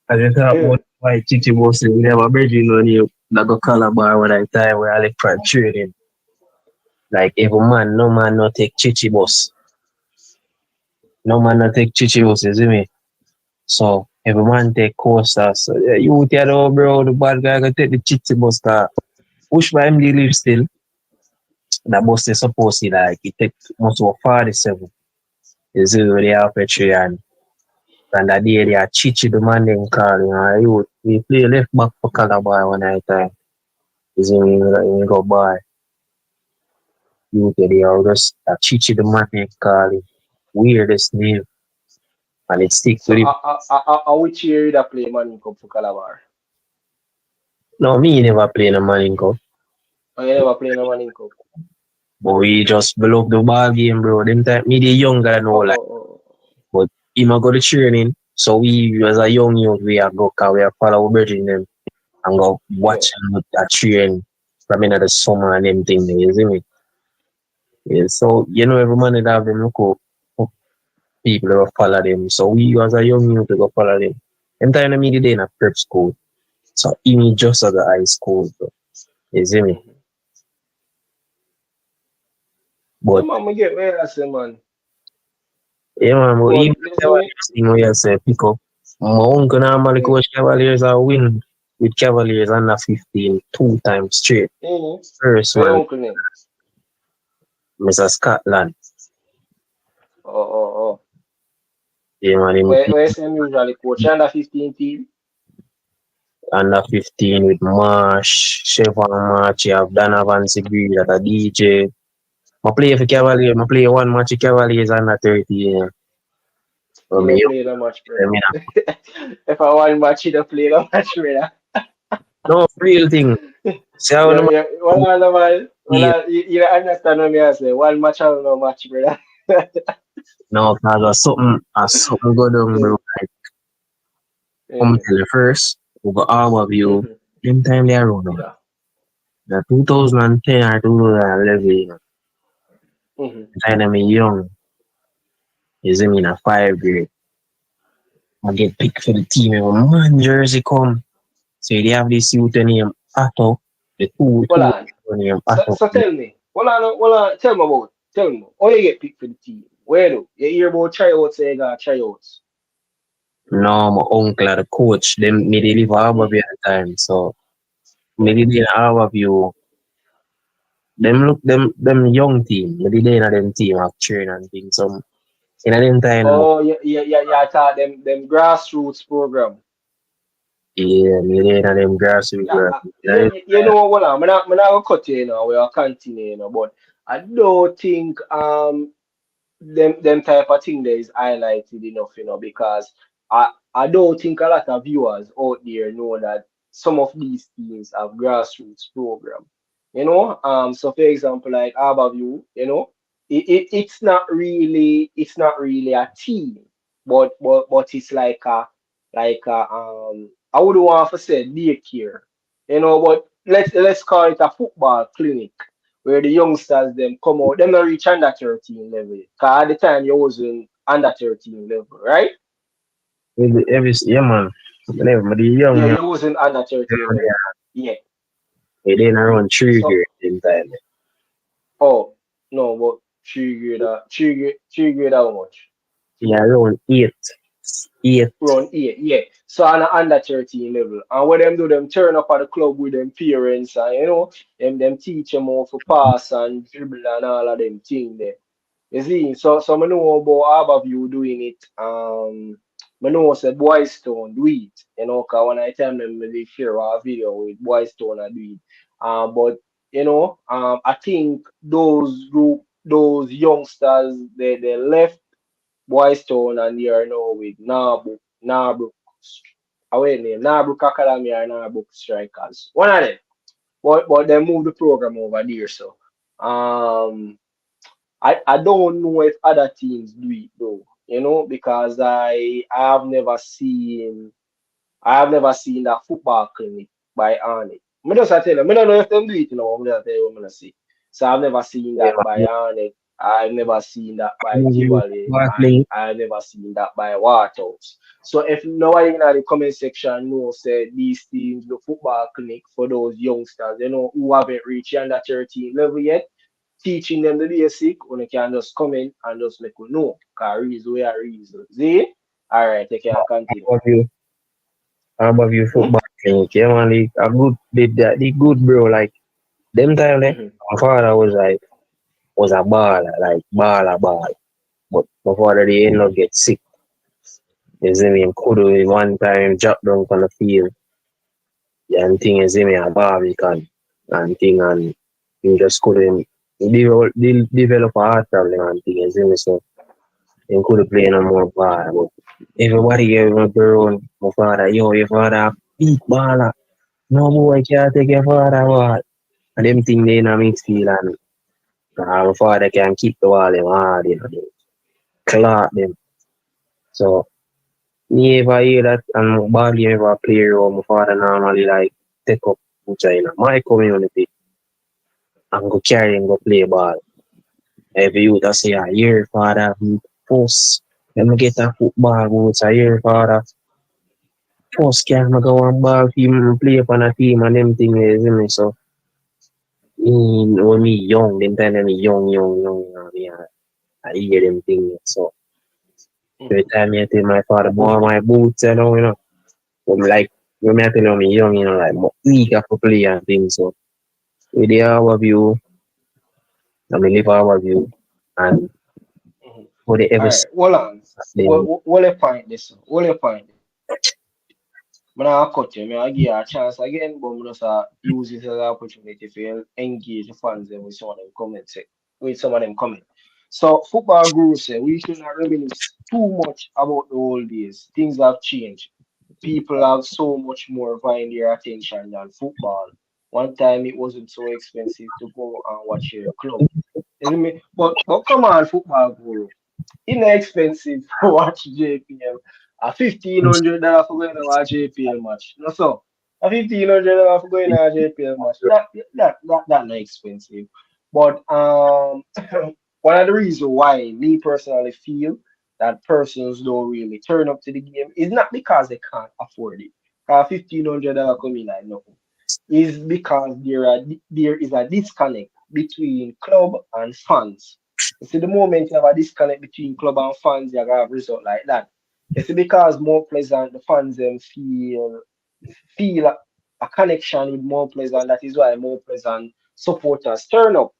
I just thought Yeah. about why Chichi was we have a bridging on you that go Calabar when I time where I like for trading. Like every man, no man not take Chichi bus. No man not take Chichi bus, you see me? So every man take coaster. So yeah, you tell oh bro, the bad guy gonna take the Chichi bus car. Push by MD live still. That bus is supposed to like it take almost to 47. You see where they have Patreon. And that day they are Chichi the man them call, we play left back for Calabar one night time. You see me when you go by. You they are just a Chichi the man them call it. Weirdest name. And it stick So with it. which year you that play man come for Calabar? No, me never play in a man in cup. Oh, you never play no Manning Cup. But we just below the ball game, bro. Them time me the younger know like, but him a go to training. So we as a young youth we are go cause we are follow bridging them and go watch a train from in the summer and them thing, you see me? Yeah, so you know every man that have them look up people that will follow them. So we as a young youth we go follow them. Them time me the day in a prep school. So he just at the high school, bro. You see me? But Yeah, man, I get where I say, man. yeah, man, but But even listen, Cavaliers thing where you say pick up. My uncle normally coach Cavaliers and win with Cavaliers under 15 2 times straight. First where man, uncle name? Mr. Scotland. Oh. Yeah, man, him Where's him usually coach? Under 15 team? under 15 with Marsh, Chevron March, you have Donovan Sigrid at a DJ. I play for Cavaliers, I play one match with Cavaliers under 13. So You me, don't play the match, I brother. mean, If I want match, you don't play the match, brother. no real thing. See how no Yeah. Well, man. yeah. Well, you understand what I say. One match, I don't know match, brother. No, cause something go down, bro. Like, come tell you first, over our view, them time they around now. Yeah. The 2010 or 2011, you know, time I'm young, you see me in a 5th grade. I get picked for the team, and when man jersey come. So they have this youth name Atto, the two Hold on. name So, Atto. so tell me. Hold on. Tell me about. Tell me. How you get picked for the team? Where do you hear about tryouts? You got tryouts. No, my uncle are the coach. Them me they live Harborview at the time, so me they in Harborview. Them look them young team. Maybe they in them team have train and things. So in them time, Oh, yeah. Taught them grassroots program. yeah, me they in them grassroots. Yeah, you know what? I'm not gonna cut you, you know. We are continuing, you know. But I don't think them type of thing there is highlighted enough, you know, because I don't think a lot of viewers out there know that some of these teams have grassroots program. You know, so for example, like Harborview, you know, it's not really a team, but it's like I would want to say daycare, you know, but let's call it a football clinic where the youngsters them come out, them not reach under 13 level. Cause at the time you was in under 13 level, right? Yeah man. Whenever the Yeah, young you was in under 13 level. Yeah. they didn't run 3 So grade in time. oh no, but three grade how much? Yeah, around 8. 8. Run 8, yeah. So on a under 13 level. And what them do, them turn up at the club with them parents and you know, them teach them how to pass and dribble and all of them thing there. You see, so I know about Harborview doing it. I know say Boys Town do it. You know, cause when I tell them they share a video with Boys Town and do it. But you know, I think those youngsters, they left Boys Town and they are now with Narbrook. Away name Narbrook Academy or Narbrook Strikers. One of them. But they moved the program over there. So um. I don't know if other teams do it though, you know, because I have never seen that football clinic by Arnie. I just I tell you, I don't know if them do it, you know, I'm just tell you what I'm gonna say. So I've never seen Yeah, that by Arnie. I've never seen that by Tivoli, and man. I've never seen that by Waterhouse. So if nobody in the comment section knows say these teams, the football clinic for those youngsters, you know, who haven't reached under 13 level yet, teaching them the basic, when you can just come in and just make you know. Cause reason we are reason. See? Alright, take care and continue. Harborview Hmm? football clinic, yeah man, like a good they good bro, like them time my father was a baller, like baller. But my father they end up get sick. You see me, could one time drop down on the field. Yeah, and thing is me a Barbican and thing and he just couldn't develop a heart problem and thing is me so he couldn't play no more ball. But everybody here went around my father, yo, your father a big baller. No boy can't take your father ball. And them thing they in a midfield and my father can keep the ball them hard, you know, they clock them. So me ever hear that and ball game ever play or my father normally like take up which in my community and go carry and go play ball. Every youth I say a year father post. Let me get a football boots a year father. Post can I go on ball team play upon a team and them things is me. So when me young, them time me young, I hear them things. So every time I tell my father boy my boots you know. I'm like when I tell me young, you know, like more eager for play and things. So with the overview, I mean live overview and for the ever Alright, hold on. then What you find this? What you find? I'm not cut you, I give you a chance again, but I'm just use this as an opportunity to engage the fans and with some of them comments. With some of them comment. So football gurus say we should not reminisce too much about the old days. Things have changed. People have so much more vying their attention than football. One time it wasn't so expensive to go and watch your club. Isn't me? But come on, football guru. Inexpensive to watch JPL. A $1,500 for going to watch JPL match. No so. A $1,500 for going to a JPL match. That not expensive. But one of the reasons why me personally feel that persons don't really turn up to the game is not because they can't afford it. Cause $1,500 coming like nothing. Is because there is a disconnect between club and fans. You see, the moment you have a disconnect between club and fans, you have a result like that. You see, because more pleasant, the fans them feel a connection with more pleasant. That is why more pleasant supporters turn up.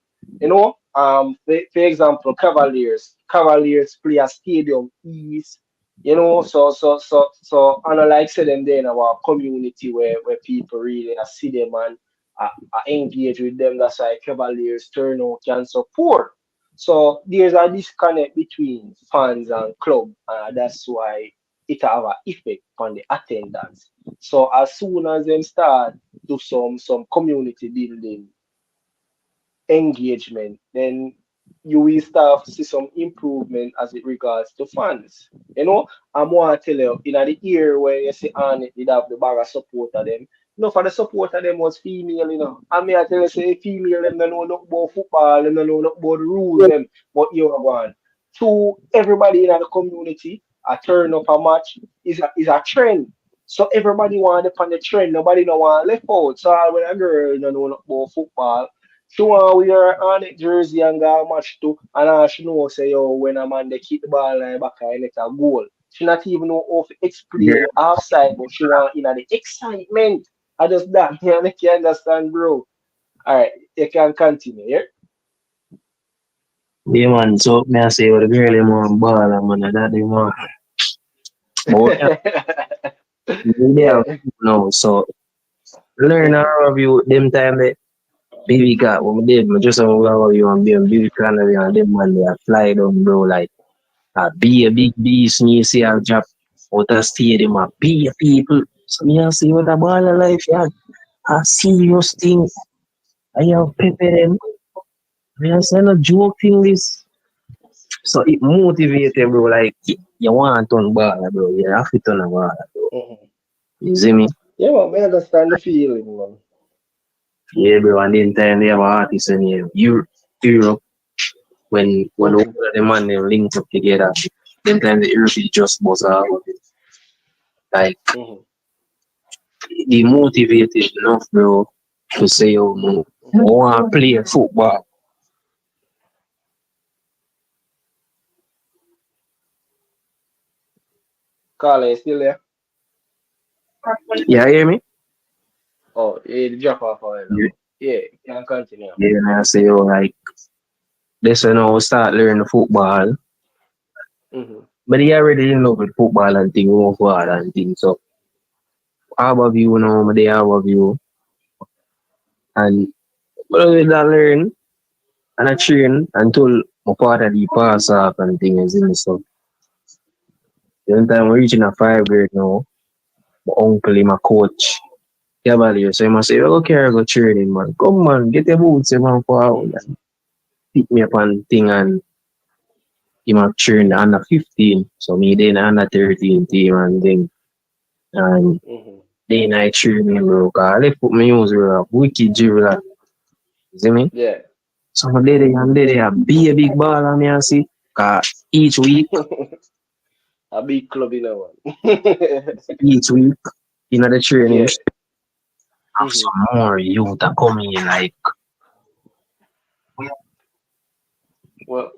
You know, for example, Cavaliers play a stadium east. You know, unlike say them there in our community where people really see them and engage with them. That's why Cavaliers turn out and support. So there's a disconnect between fans and club, and that's why it have an effect on the attendance. So as soon as them start do some community building engagement, then you will start to see some improvement as it regards to fans. You know, I'm want to tell you, in the year where you see on it, did have the bag of support of them. No, for the support of them was female, you know. And me I tell you, say female, them don't know nothing about football, them don't know nothing about the rules, them, but you are one. To everybody in the community, a turn up a match is a trend. So everybody want to on the trend, nobody don't want left out. So when a girl don't know nothing about football, she want wear on it jersey and go match too. And she know say yo when a man they keep the ball in the back and it's a goal. She not even know how to explain offside, but she want the excitement. I just that you make you understand, bro. Alright, you can continue, yeah? yeah man, so me I say what the girl them want ball and man that they want. But yeah, Yeah. no, so learn a review them time that baby got what we did, me just have a review and be a big canary and them man they a fly down bro like be a big beast and you see a drop out of stadium a be a people. So me I see what a ball of life yeah. A serious thing. I have pepper them. Me I say no joke thing this. So it motivated bro like you want to turn ball bro. You have to turn a ball bro. Mhm. You see me? Yeah, man, I understand the feeling, man. Yeah bro and then time they have an artist in here. Europe when all Mhm. of the man they link up together. Then time the Europe is just buzz out. Like Mhm. demotivated enough, bro, to say, oh, no, I want to play football. Carla, you still there? You hear me? Oh, yeah, drop off a while Yeah, ago. Yeah, you can continue. yeah, and I say, oh, like, this when I start learning football, Mhm. but he already in love with football and thing, over and things. So, how about you now, they have of you, and but with that learn, and I train until my part of the pass off and things, in so. The time I'm reaching a 5th grade now, my uncle is my coach. Cavaliers. So you must say, okay, I go training, man. Come on, get your boots, man, for out and pick me up on thing and he might train the under 15. So me then under 13 team and then and then I train him, bro. Cause they put me use a wicked dribbler. You see me? Yeah. So I'm there and there, be a big ball on me and see. Cause each week, A big club in one. you know, the training Yeah. have some more youth that come in like Well,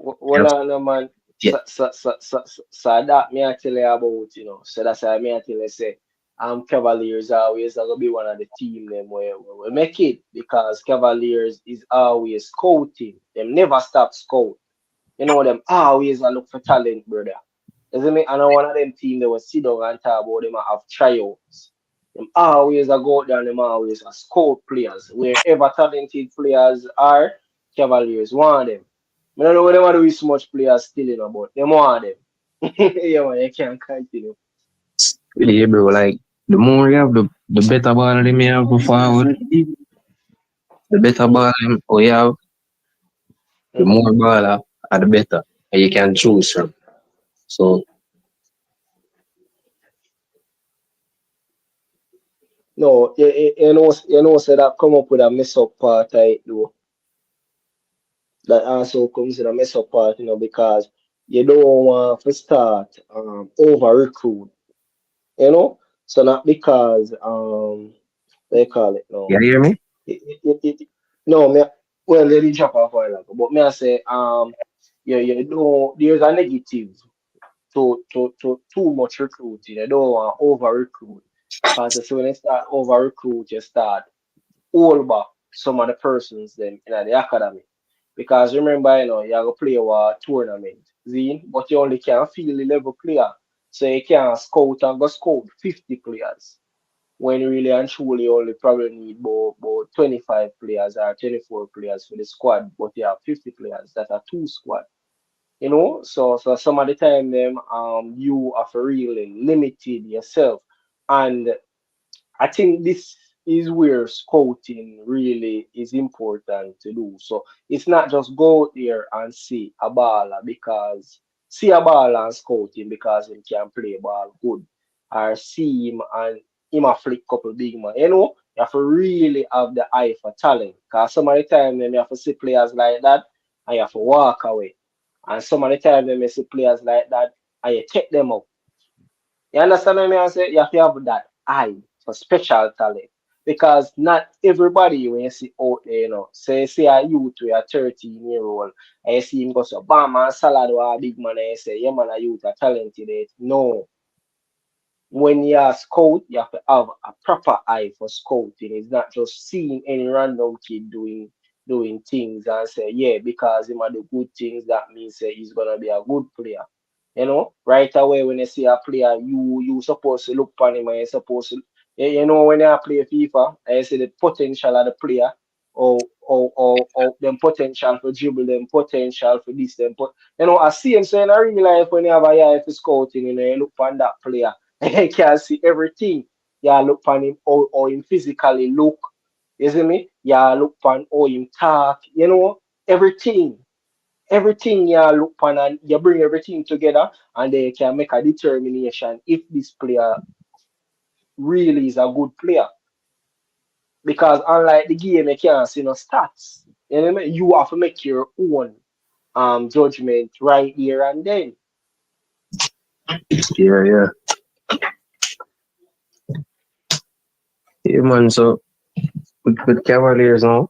no, man. yeah. So that me I tell you about, So that's why me I tell you say, Cavaliers always gonna be one of the team them where we make it because Cavaliers is always scouting. Them never stop scout. Them always a look for talent, brother. Isn't it? I know one of them team they will sit down and talk about them have tryouts. Them always a go out there and them always a scout players. Wherever talented players are, Cavaliers want them. I don't know what they want to do with so much players still, but they want them. Yeah, man, they can't continue. Really, bro, like the more you have, the better ball they may have go forward. The better ball you have, the more ball are the better. And you can choose from. So No, say that come up with a mess up part of it though. That also comes in a mess up part, because you don't want to start over recruit, So not because they call it you no. hear me? No, well let me drop off while ago. But me I say there's a negative to too much recruiting. You don't want over recruit. Because when you start over recruit, you start hold back some of the persons then in the academy. Because remember, you have to play a tournament, Zine, but you only can field the level player. So you can't scout and go scout 50 players. When really and truly you only probably need about 25 players or 24 players for the squad, but you have 50 players that are two squad. So some of the time them you have really limited yourself. And I think this is where scouting really is important to do. So it's not just go out there and see a baller because see a baller and scouting because he can play ball good. Or see him and him a flick couple big man. You have to really have the eye for talent. Because some of the time then you have to see players like that and you have to walk away. And some of the time then you see players like that and you take them up. You understand what I say? You have to have that eye for special talent. Because not everybody when you see out there, say a youth with a 13-year-old, and you see him go so bam and salad or a big man and you say, yeah man, a youth are talented. No. When you are scout, you have to have a proper eye for scouting. It's not just seeing any random kid doing things and say, yeah, because he might do good things, that means he's gonna be a good player. Right away when you see a player, you supposed to look upon him and you supposed to when you play FIFA and you see the potential of the player or them potential for dribble, them potential for this, I see him saying in real life when you have a eye for scouting, you look upon that player and you can see everything. You look upon him or him physically look, you see me? You look upon how him talk, everything. Everything you look upon and you bring everything together and they can make a determination if this player really is a good player. Because unlike the game, you can't see no stats. You know what I mean? You have to make your own judgment right here and then. Yeah. Yeah, man, so with Cavaliers now,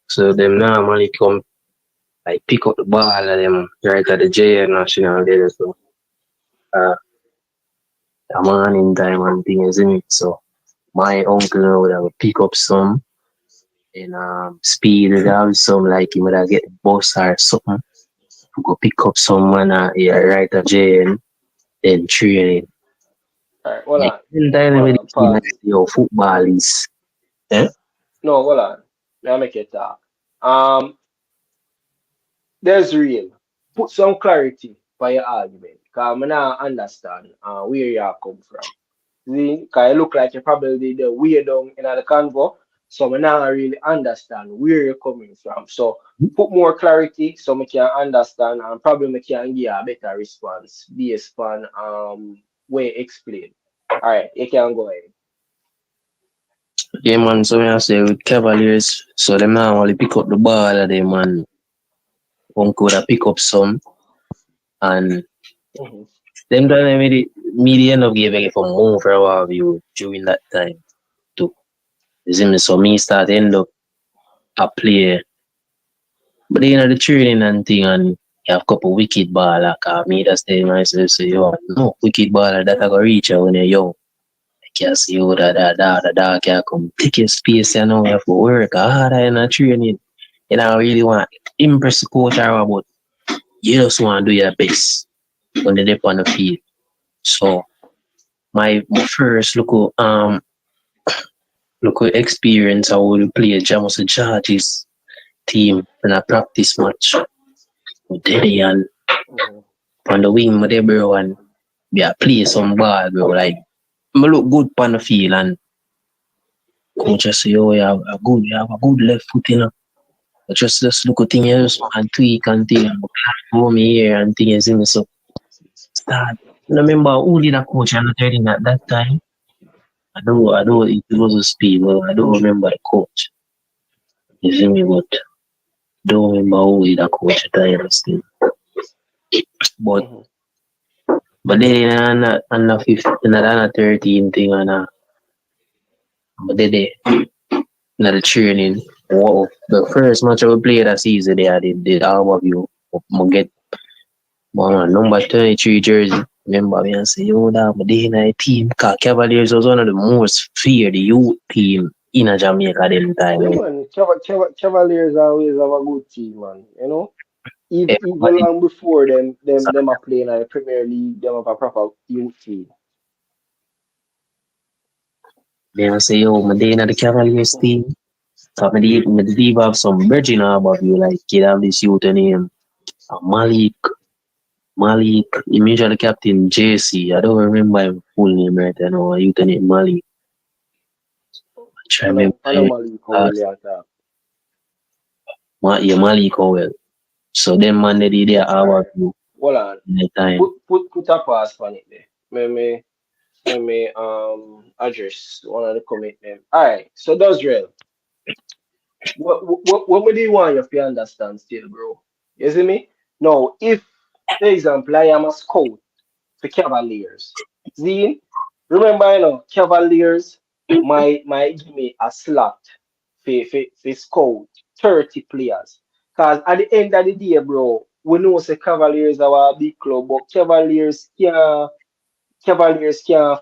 so them normally come like pick up the ball and them right at the JN National there. So uh a morning time and thing, isn't it? So my uncle would have pick up some and speed would have some like he would have get the bus or something to go pick up some man yeah, right at JN, then training. Alright, hold on. And then Hold with on, the like, pause. football is No, hold on. Let me make it talk. There's real. Put some clarity for your argument. Because I now understand where you come from. Because it look like you probably the way down in the convo. So I now really understand where you're coming from. So put more clarity so I can understand and probably I can give a better response based on way explain. Alright, you can go ahead. Yeah, man, so I say with Cavaliers, so them now only pick up the ball of them, man. One could have pick up some, and Mm-hmm. them time me the end of game for more for a while view during that time too. You see me, so me start end up a play, but you know the training and thing, and you have couple wicked baller. Cause me that's tell myself, say yo, no wicked baller that I go reach out when you're young. I can't see you that can come take your space, you know, you have to work hard in a training. You know, really want to impress the coach or what, but you just want to do your best when they dip on the field. So my first look experience I would play Jamus Charges team in a practice match with Teddy and on the wing with them, bro, and we are play some ball, bro. Like me look good on the field and coach just say, oh, you have a good left foot, you know. But just look at things and tweak and thing and platform here and things in so start. I remember who did a coach and training at that time. I don't it was a speed, but I don't remember the coach. You see me, but don't remember who did a coach at that time. But then on the 15, on the 13 thing but they the training. Wow. The first match I would play that season I did all of you. I get my number 23 jersey. Remember me and say, yo, that my day night team. Cause Cavaliers was one of the most feared youth team in Jamaica them time. Yeah, man, Cavaliers always have a good team, man. You know, even long before them are playing at the Premier League, them have a proper youth team. Then I say, yo, my day in the Cavaliers team. So me did have some virgin about you, like kid have this youth name. Malik, immediately captain JC. I don't remember his full name right now. Youth name Malik. I know Malik Cowell at that. Malik Cowell. So them man they did their hour to Hold on. the time. Put a pass on it there. Let me address one of the commitment. Alright, so that's real. What do you want you to understand still, bro? You see me? Now, if for example I am a scout for Cavaliers, see, remember you know Cavaliers might give me a slot for scout 30 players. Cause at the end of the day, bro, we know say Cavaliers are a big club, but Cavaliers can't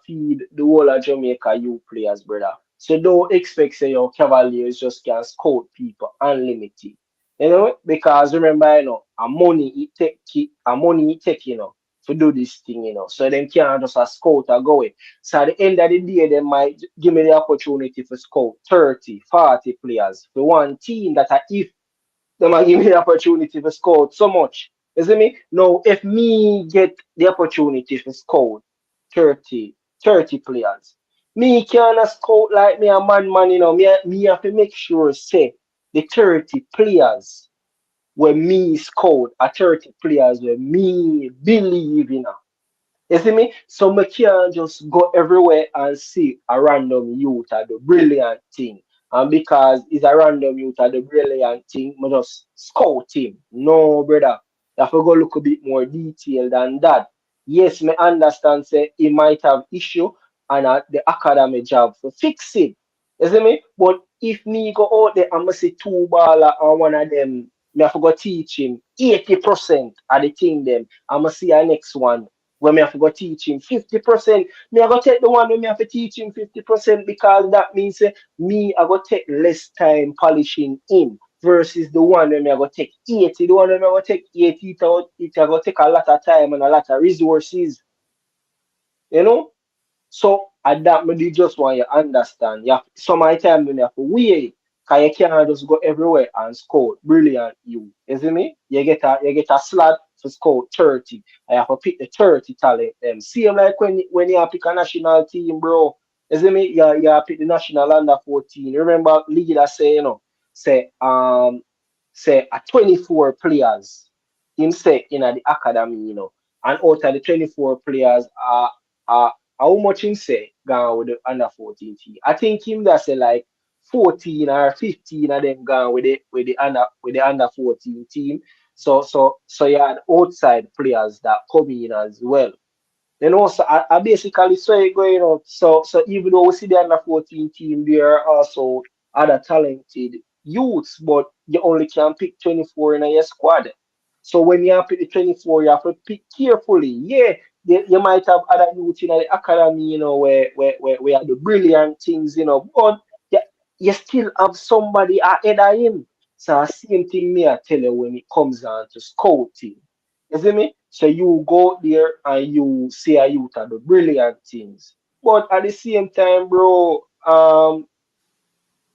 feed the whole of Jamaica youth players, brother. So don't expect say your Cavaliers just can scout people unlimited. You know, because remember, you know, a money it take, you know, to do this thing, you know. So them can't just a scout or go away. So at the end of the day, they might give me the opportunity to scout 30, 40 players for one team that if they might give me the opportunity to scout so much. You see me? Now, if me get the opportunity to scout 30, 30 players, me can't scout like me a man, you know. Me have to make sure, say, the 30 players where me scout are 30 players where me believe in. You see me? So me can't just go everywhere and see a random youth at the brilliant thing. And because it's a random youth at the brilliant thing, me just scout him. No, brother. You have to go look a bit more detailed than that. Yes, me understand say he might have issue and the academy job to fix it. You see me? But if me go out there and me see two baller and one of them, me have to go teach him 80% of the thing them. I'm going to see our next one when me have to go teach him 50%. Me I go take the one when me have to teach him 50% because that means me I go take less time polishing him versus the one when me I go take 80. The one when me I go take 80, it I go take a lot of time and a lot of resources. You know? So at that me just want you understand. You have some of the time when you have to wait. Cause you can't just go everywhere and score brilliant you. You see me? You get a slot to scout 30. I have to pick the 30 talent them. Same like when you pick a national team, bro. You see me? You pick the national under 14. Remember leader say, say a 24 players him say in the academy, and out of the 24 players how much him say gone with the under 14 team. I think him that say like 14 or 15 of them gone with the under 14 team. So you had outside players that come in as well. So I basically saw it going on. So even though we see the under 14 team, there are also other talented youths, but you only can pick 24 in your squad. So when you pick the 24, you have to pick carefully. Yeah, you might have other youths in the academy, where are the brilliant things, but you still have somebody ahead of him. So same thing me I tell you when it comes down to scouting. You see me? So you go there and you see a youth are the brilliant things. But at the same time, bro,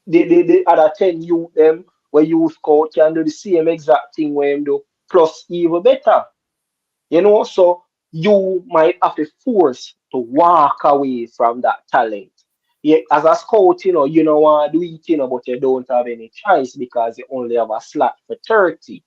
the other 10 youth them where you scout can do the same exact thing where them do, plus even better. So you might have to force to walk away from that talent. Yeah, as a scout, you don't want to do it, but you don't have any choice because you only have a slot for 30.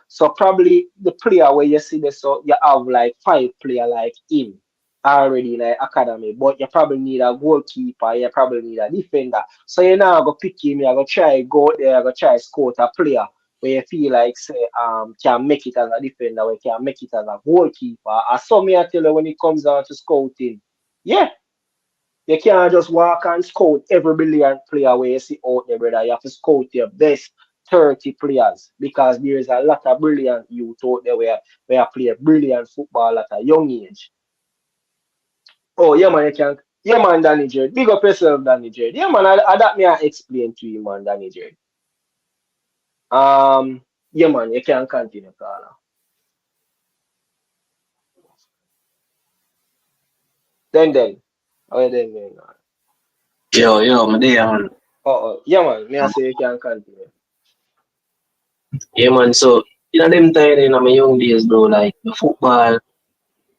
So probably the player where you see this, so you have like 5 player like him already in the academy, but you probably need a goalkeeper, you probably need a defender. So you now go pick him, you go try go there, you go try scout a player where you feel like say can make it as a defender, where can make it as a goalkeeper. As some me I tell you when it comes down to scouting, yeah, you can't just walk and scout every brilliant player where you see out there, brother. You have to scout your best 30 players because there is a lot of brilliant youth out there where play brilliant football at a young age. Oh yeah man, you can yeah man Danny Jared. Big up yourself, Danny Jared. Yeah man, I that me I explain to you, man, Danny Jared. Yeah man, you can continue, Carla. Then. Oh yeah, then. Yo, my day, man. Oh yeah man, me I say you can continue. Yeah, man. So, them time in my young days, bro, like the football,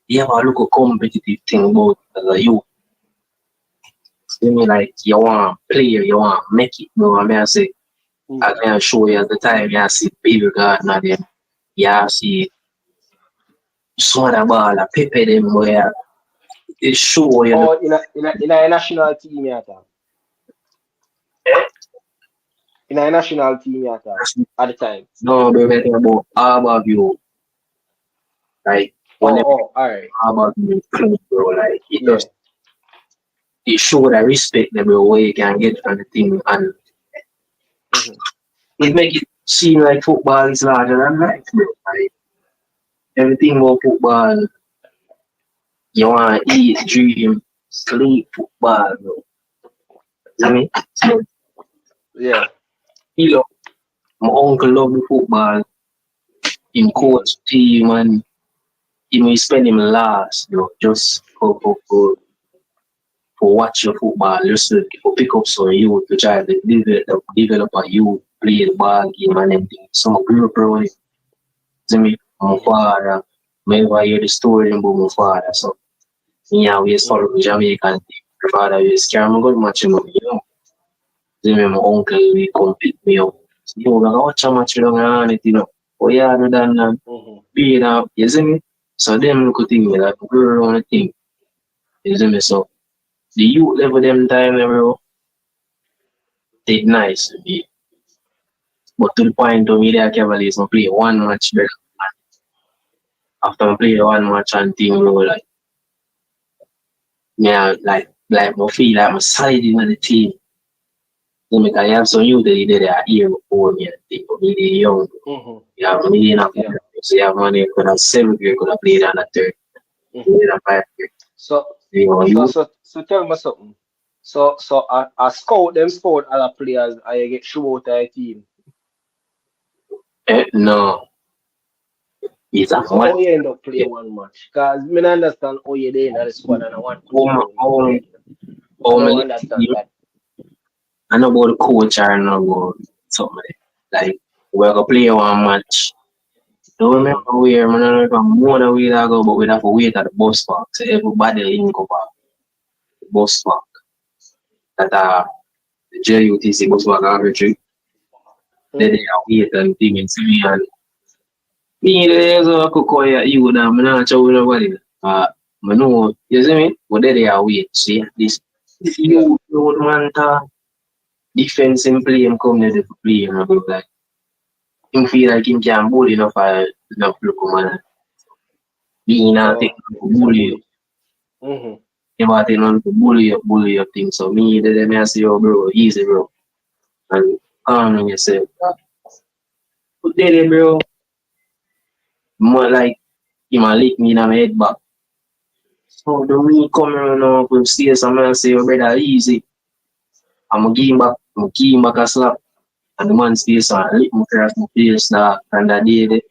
you have a look a competitive thing about as a youth. See me like you want to play, you want to make it, bro. I mean, I say, I can show you at the time, you see Baby Garden, them, you see some of the ball, a Pepe, them, where they show you. Oh, in a national team, yeah, in a national team, yeah, at the time. No, bro, we're talking about Harbour View. Like, when all right. Harbour View, bro, like, it show that respect the bro way you can get from the thing, and it make it seem like football is larger than life, bro. Like, everything about football, you want to eat, dream, sleep football, bro. You know what I mean? So, yeah. My uncle love the football. Him coach team and he spend him last, bro. Just for watch your football, just to pick up some youth to try to develop a youth, play the ball game and everything. So I grew up, bro. See me, my father, maybe I hear the story about my father. So, yeah, we start with Jamaican team. My father is carrying a good match, See me, my uncle, we come pick me up. So, yo, I watch a match on it, Oh, yeah, no, than being up, you see me? So, them look at things like, girl on the thing. You see me? So, the youth level them time, bro, they nice to be. But to the point of me, the Cavaliers play one match better. After I play one match and thing, bro, like, yeah, like I feel like I'm solid in the team. So, because I have some youth that did a year before me, and think of me, they young. Yeah, me in a so you have money, could have 7 years, could have played on a 3rd. Played on 5 years. So tell me something. So a scout them scout other players and you get show out a team. No. It's a so how you end up playing one match? Because I don't understand how you there in the squad and I want to I don't understand that. I know about the coach or I know about something like we're gonna play one match Don't remember where, man, I don't remember more than we ago, but we have to wait at the bus park. So everybody link up at the bus park. That the JUTC bus park arbitrary. Then they are wait and thing and see me and me there's a cook you would have not show nobody. I know, you see me? But then they are wait. See this you old man defense and play him come there to play and I go like him feel like him can't bully enough enough look man. Being a thing bully. Him a thing on to bully up thing. So me then I say, oh bro, easy bro. And calm on yourself. But then bro, more like him a lick me in my head back. So the me come around now from stairs and I say, oh brother, easy. I'm give him back a slap. And the man stays on lick me across my face that and that day.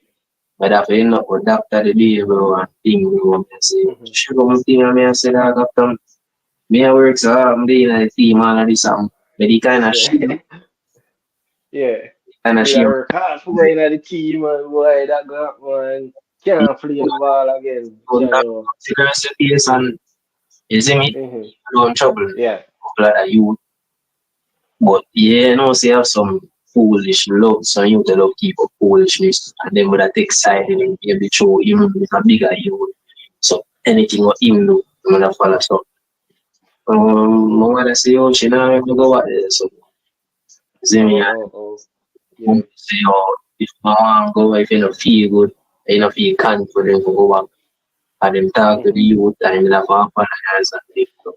But I end up with doctor the day, bro, and thing, bro. I say, sugar my thing, and I say, that doctor, me I work so hard, I'm doing the team, all of this, but he kind of shit. Yeah. Kind of We shit. work hard for going at the team, and boy, that got man can't play the ball again. So that across the face, and you see me, I don't in trouble. Yeah. Couple of that youth. But yeah, no, say have some foolish love, so you to love keep up foolishness, and then with that take side and give the show him with a bigger youth. So anything what him do, I'm gonna follow so. My mother say, oh, she now have to go out there, so see me, Yeah. say, oh, if I want to go, if you don't feel good, you don't feel confident to go back, and then talk to the youth, and then have to apologize and things. So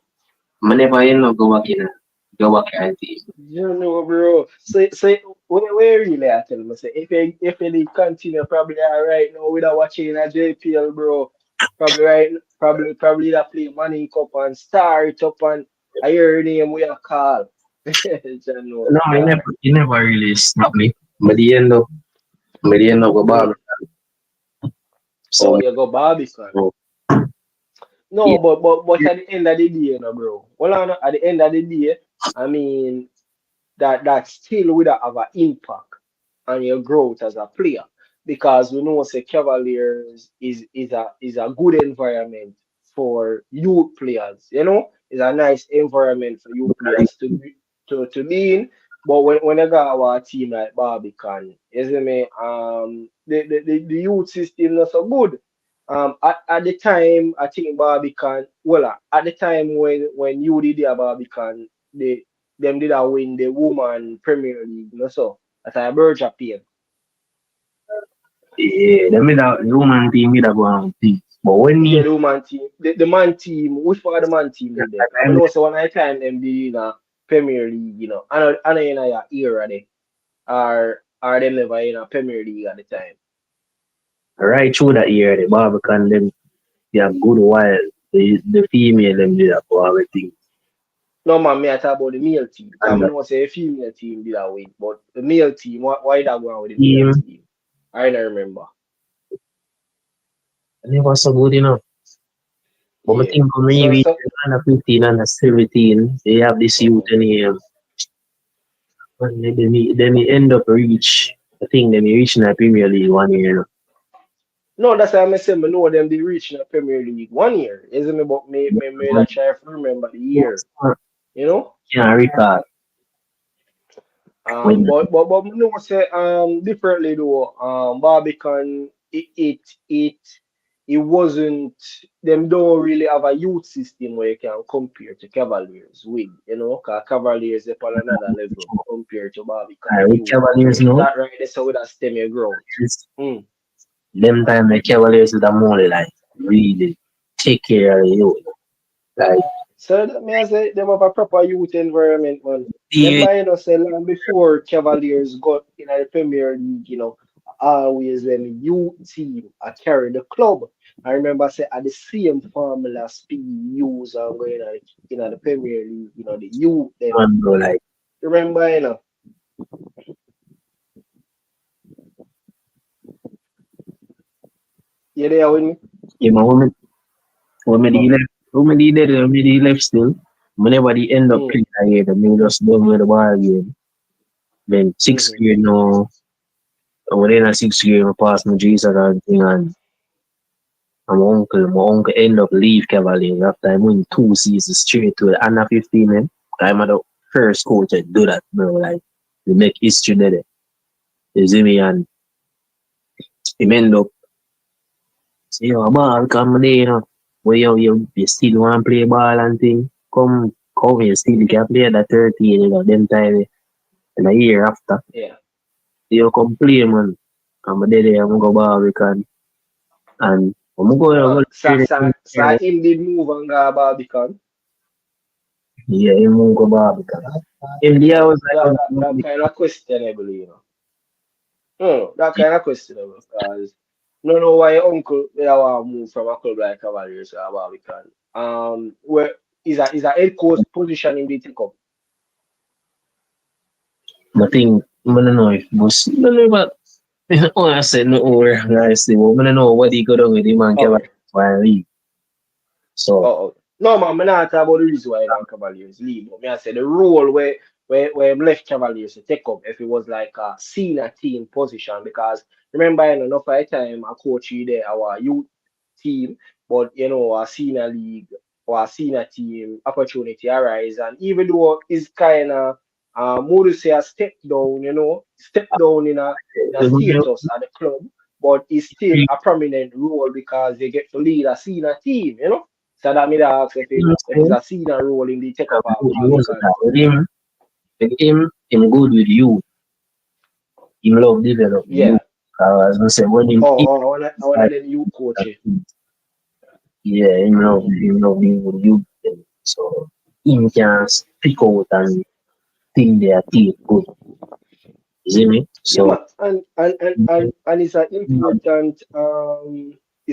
I never end up go back in, go back and things. You know, bro. So where really I tell me, say if they continue probably right now without watching a JPL, bro. Probably that play Money Cup and start up and I hear your name we a call. No, he never really stopped me. But he end up go Barbican. So you go Barbican. No, yeah. but at the end of the day, you know, bro. Well, at the end of the day, I mean that still would have an impact on your growth as a player. Because we know say Cavaliers is a good environment for youth players, you know, it's a nice environment for youth players to be in. But when I got our team like Barbican, you see me, the youth system not so good. At the time I think Barbican, well at the time when you did the Barbican, them did a win the woman Premier League, you know, so that's a bird of pain. Yeah, the woman team did a go on thing. But when the woman team, the man team, which part of the man team did they? I know so one time them did in a Premier League, you know. I know in a era they are them never in a Premier League at the time. Right through that year, the Barbican them they have good while the female them did that for everything. No man, me I talk about the male team. I know say a female team did that win, but the male team, why that going with the male team? I don't remember. They was so good enough. But I think for me, under 15, under 17, they have this youth in here. And then they end up reach, I think they reach in the Premier League 1 year. No, that's why I say I know them they reach in the Premier League 1 year. Isn't it about me that try to remember the year. You know? Yeah, I recall. But no say differently though. Barbican it wasn't them don't really have a youth system where you can compare to Cavaliers with, you know, because Cavaliers are on another level compared to Barbican. With Cavaliers, no. That right there, so with a stem your growth. Them time the Cavaliers would have more like really take care of you. Like so that means them have a proper youth environment, man. Them mind us long before Cavaliers got in the Premier League, you know, always them youth team I carry the club. I remember say at the same formula speed use and going in the Premier League, you know, the youth them. Like remember, you know. You there with me? Yeah, my woman he left still. Whenever they end up playing again, I mean just done with the ball game. Then 6th grade now, And within a 6th grade, I passed my Jesus and thing, and my uncle ended up leave Cavaliers after I went 2 seasons straight to the under 15 men. I'm the first coach to do that, bro. Like, we make history there. You see me? And he ended up say, yo, ball come there, where you still want to play ball and thing. Come, you still can play that 13, them time, and a year after. Yeah. You come play, man. I'm there, I'm go Barbican. And I'm go So him did move and go Barbican. Yeah, him go Barbican. That kind of questionable, that kind of questionable because no know why your uncle they want to move from a club like Cavaliers to Barbican. Where is a head coach position in the take up? I think I don't know if was I don't know about I said no over guys, but I don't know what he got on with him and Cavaliers why leave. So No man, I'm not talking about the reason why Cavaliers leave, but I said the role where him left Cavaliers to take up if it was like a senior team position because remember enough of the time I coach there our youth team, but our senior league or a senior team opportunity arise and even though it's kinda more to say a step down in a status at the club, but it's still a prominent role because they get to lead a senior team, So that made ask if it's a senior role in the take up of him good with you. Him love develop you. As I say when him I want them you coach it. Yeah, him love being with you. So him can speak out and think their team good. You see me? So and it's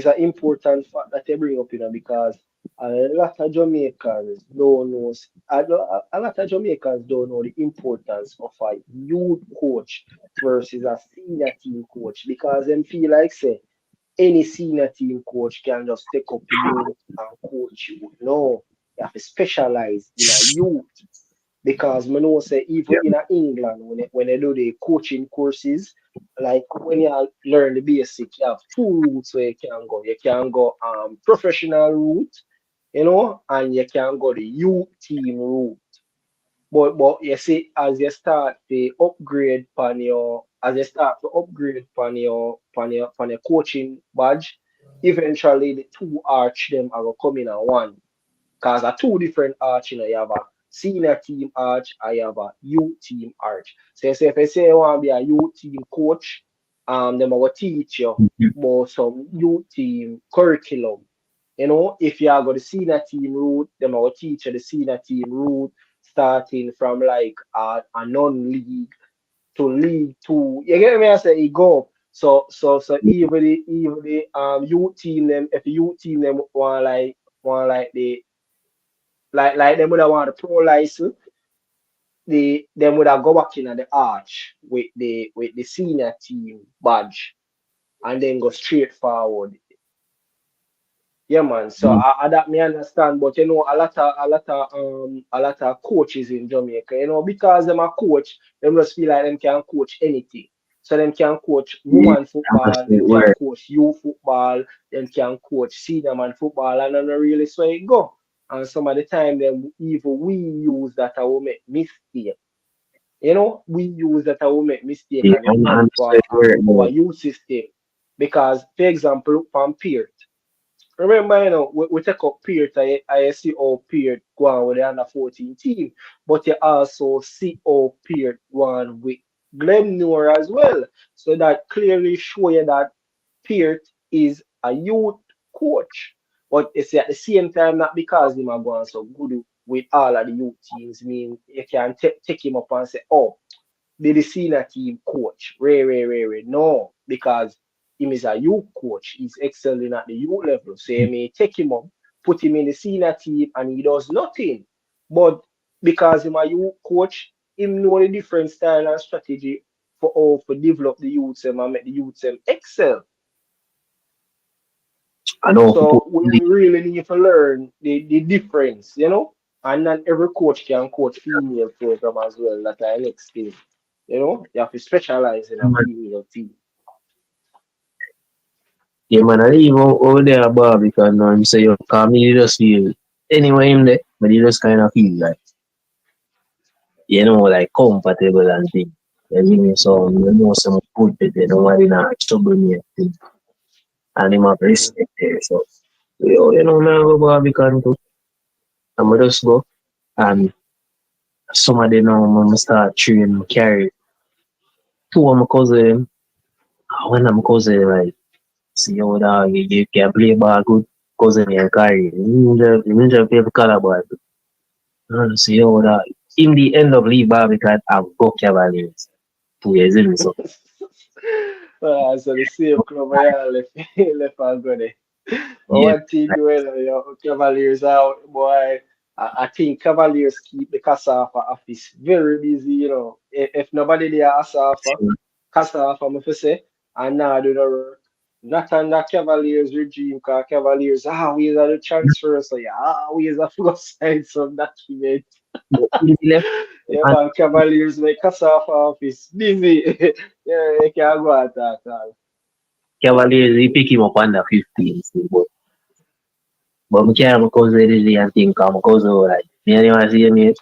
an important fact that they bring up, because a lot of Jamaicans don't know a lot of Jamaicans don't know the importance of a youth coach versus a senior team coach because them feel like say any senior team coach can just take up you and coach you. No, you have to specialize in a youth. Because I know say even in England when they do the coaching courses, like when you learn the basic, you have two routes where you can go. You can go professional route, and you can go the youth team route. But you see, as you start to upgrade on your coaching badge, eventually the two arch them are gonna come in at one. Because are two different arch, you have a senior team arch, I have a youth team arch. So if I say I want to be a youth team coach, them I will teach you about some youth team curriculum. If you have got the senior team route, them I will teach you the senior team route, starting from like a non-league to League Two. You get me? I say it go. So even the youth team them, if the youth team them want like the like them would have want a pro license, them would have go back in at the arch with the senior team badge and then go straight forward. Yeah, man. So I that me understand, but a lot of coaches in Jamaica, because them a coach, them just feel like them can coach anything. So them can coach woman football, them can coach youth football, them can coach senior man football, and not really so it go. And some of the time them even we use that I will make mistake. We use that I will make mistake and it run for our youth system. Because, for example, from Peart. Remember, we take up Peart, I see how Peart go on with the under 14 team, but you also see how Peart go on with Glenmore as well. So that clearly show you that Peart is a youth coach. But you see at the same time, not because him are going so good with all of the youth teams, mean you can take him up and say, oh, the senior team coach. Ray. No, because him is a youth coach. He's excelling at the youth level. So you may take him up, put him in the senior team, and he does nothing. But because him a youth coach, him know the different style and strategy for develop the youths and make the youths excel. I know. So we really need to learn the difference, And not every coach can coach female program as well. That I next thing. You have to specialize in a female team. Yeah, man, I leave over there above because now you say you come you just feel anyway in there, but you just kind of feel like like comfortable and things. You give me some you know some good that they don't want to trouble me and things. And him have Mm-hmm. respect there. So man, I go Barbican too. I'm just go and some of them now I'm start training carry two of my cousin. When I'm cousin like see how dog you can play ball good cousin and carry. You just play the color ball. See how that in the end of league Barbican I've got Cavaliers 2 years in so So the same club I left left and go there. But yeah. one thing Cavaliers out, boy. I think Cavaliers keep the Casafa office very busy. If nobody there Casafa, I'm say, and now do the work. Not under Cavaliers regime, because Cavaliers always are the transfer, so you always have to go sign some document. But in the left Yeah, and man, Cavaliers make Casafa office busy. Yeah, you can't go at that. Cavaliers they pick him up under 15 so, but we can't because they really and think because like me anyone see me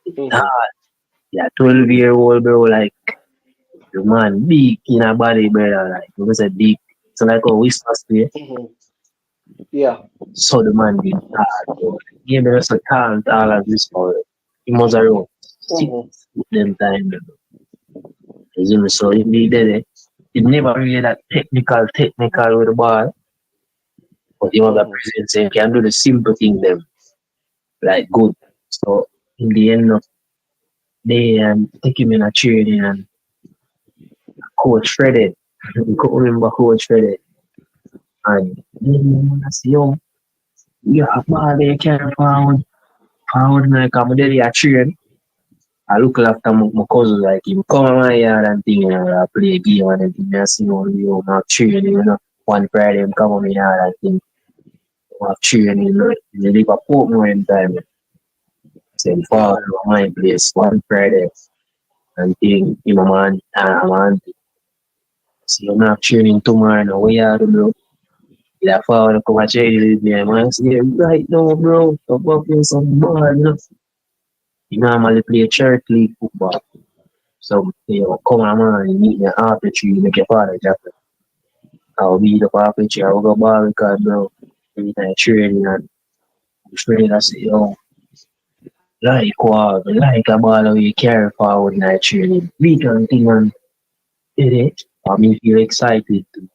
Mm-hmm. yeah 12-year old bro like the man big in a body brother like it was a deep so like a whisper play Mm-hmm. Yeah. so the man did hard bro. Give me just a talent all of this for he must around six Mm-hmm. them time bro. You see me so if he did it he never really that technical with the ball but he was a Mm-hmm. presence and can do the simple thing them like good so in the end of the day and take him in a training and coach shredded you could remember coach shredded and then I see you have ball they carry forward like I'm there a train I look after my cousin like him come on my yard and thing I play a game and everything I see not training. One Friday him come on my yard and thing have training they live a Portmore in time same fall Mm-hmm. my place one Friday and thing man see I'm not training tomorrow now we are bro yeah fall come and train with me man see right now bro I'm playing some ball. You normally play church league football. So, come on, man, you meet me after tree, you make your father jacket. I'll be the after tree, I'll go ball because, bro, every time training and training, I say, like a ball you carry forward in that training. We can think man, did it. I mean, feel excited to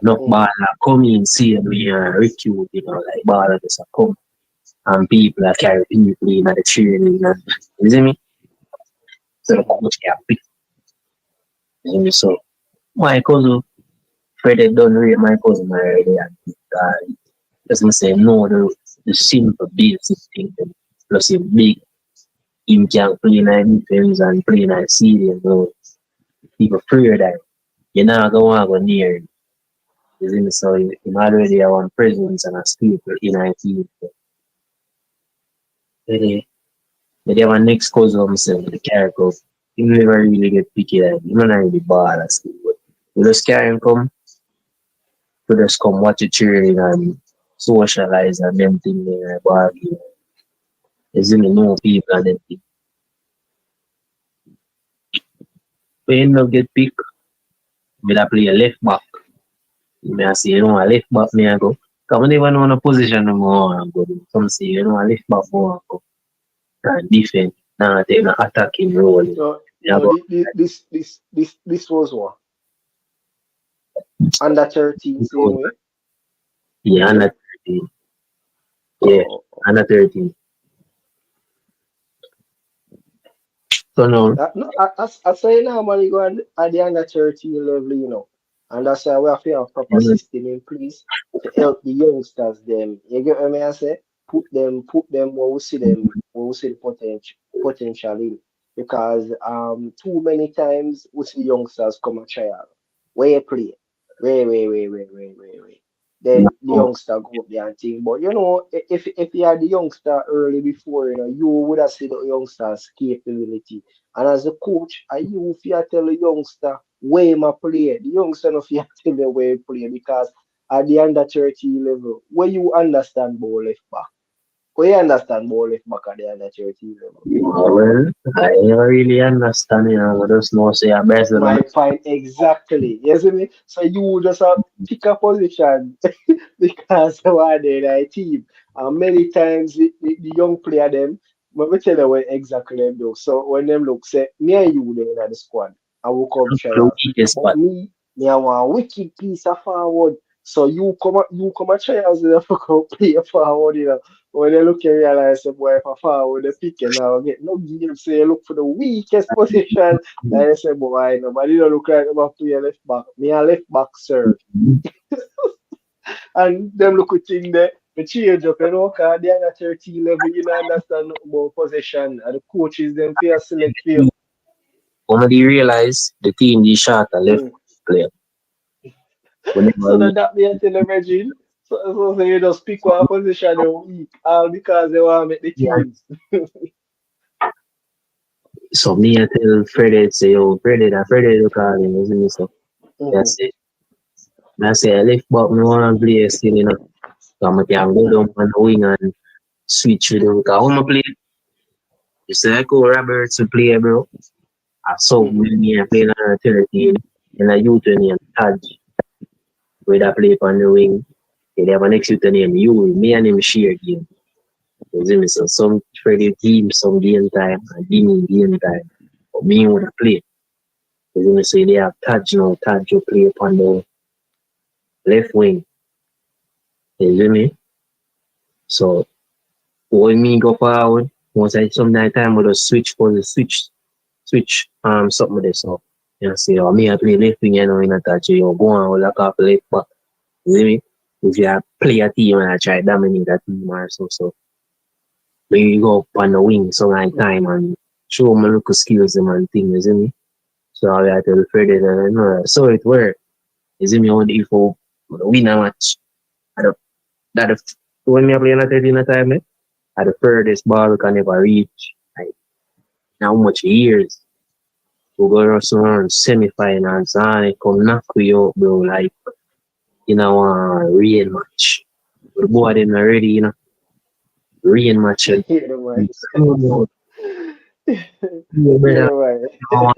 knock ball, Mm-hmm. come in, see me, recruit, like ball just come. And people that carry people in the training, you see me? So the Mm-hmm. coach can pick, you see me? So, my cousin, Fred done rate my cousin already and as I say no the simple basic thing plus him big him can play in defense and play in serious bro. People fear that you're not gonna go near him. You see me so him already have one presence and a staple in a team. But they have a next cousin himself the character. He never really get picky like he not really ball at school. But you just carry him come to just come watch the cheering and socialize and them thing there about is in the know people and them thing. But you end up get picked, me that play a left back. Me I say, a left back me I go. Cause I never know the position no more I go. Some say, a left back more I go. And defense, now take an attacking role. So, Me I go, this was what? Under 13 same way? yeah, under 13. Yeah, Oh, under 13. So now, no, I say now, man, you go at the under 13 level. And that's why we have to have a proper system in place to help the youngsters them. You get what I say? Put them where we see the potential in. Because too many times we see youngsters come a trial. Where you play? Where. Then the now, youngster go up there and think. But if you are the youngster early before, you would have seen the youngster's capability. And as a coach, I you fear tell a youngster where him a play. The youngster no fear tell you where he play because at the under 30 level, where you understand ball left back. Where you understand ball left back at the under 30 level. Well, I never really understand, I just know say I best of them. My point exactly. You see me? So you just have pick a position because you are there in a team. And many times the young player them, but me tell you what exactly them do. So when them look say me and you there in the squad, I will come try The out. weakest But spot. me I want a wicked piece of forward. So you come and try out to come play a forward, When they look and realize the boy for forward the pick and now get no game, so you look for the weakest position. And I say, boy, nobody don't look like about play a left back. Me a left back, sir. And them look at thing there, the change up, because they are at 13 level, you don't understand nothing about possession. And the coaches, them fear select for you. When they realize the team they shot a left Mm. player. Whenever So that me I tell them, Regine, so you just pick one position they weak, all because they want to make the teams. so me I tell Freddie say, oh Freddie look at him, isn't it? So Mhm. that's it. And I say I left back me wanna play still, So I can go down on the wing and switch with them. Because when I play, you say I go Roberts to play, bro. I saw me playing on 13 and I youth name Taj, where I play on the wing. They have an next youth name you, me and him share game. You see me? So some Freddie team, some game time, and Jimmy game time. But me would play. You see me? So they have Taj now, Taj will play upon the left wing. You see me? So when me go forward, once I some night time with a switch for the switch something with this so say oh me I play left wing in a touch you go on with like off left back. You see me? If you play a team and I try dominate that team or so when you go up on the wing some night time and show my local skills and things, you see me? So I have to refer to that so it work. You see me only if you win a match. I don't that when me play in a 13 time at the furthest ball we can never reach. Like how much years we go around semi-finals and it come knock we out, bro, like in our real match. The boy them already, real match. Yeah, man. Oh, Yeah, brother, man. no,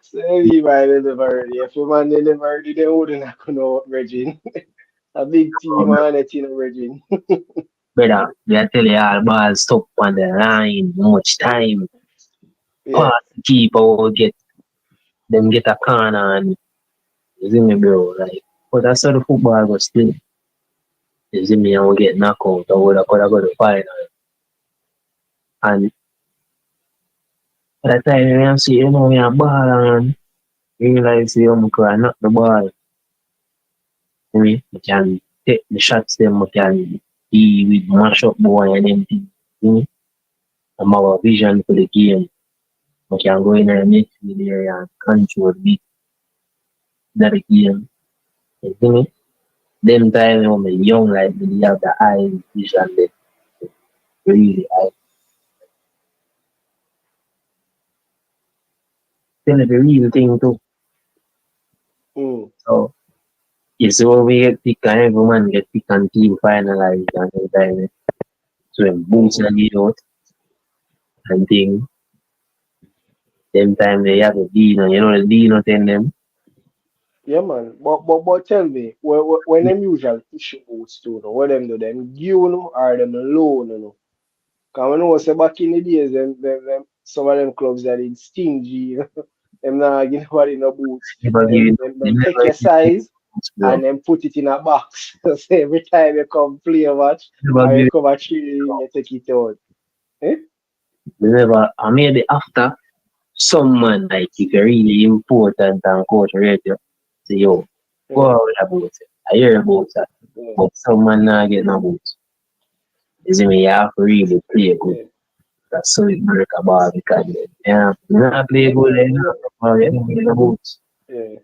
So anyway, they never already. If a man they never already, they wouldn't have know Regine. A big team on it, Regine. brother, they tell you all ball stop on the line, much time. Yeah. Pass the keeper will get a corner and you see me, bro, like but that's how the football was still. You see me, I will get knocked out. I would have could have got the final. And by the time you see, me a ball and realize, me can knock the ball. Me can take the shots, them, I can be with mash up boy and everything. Me, I'm our vision for the game. I can go in there and make me there and control beat that game. You see me? Them time when I'm young, like, they have the eye vision, they really eye. Tell you the real thing too. Mm. So, it's when we get pick and every man get pick and team finalized and every time. So when boots and get out and thing, them time they have a Dino, the Dino tell them. Yeah, man. But tell me, when them usually issue boots too, what them do? Them give or them loan, Because I know say back in the days, them some of them clubs that is stingy, them not give nobody no boots. Never give Them, you them, they them take never your give you size boots, bro. and then put it in a box. So every time you come play a match Never or give you you come a training, you take it out. Eh? they never and maybe after someone like if you're really important and coach rate you say yo, go Mm, out with a boot. I hear about that. mm, But someone not get no boots. You see me, you have to really play good. yeah. That's so it break a ball because you not play Yeah, good, man. you don't get no boots. Yeah.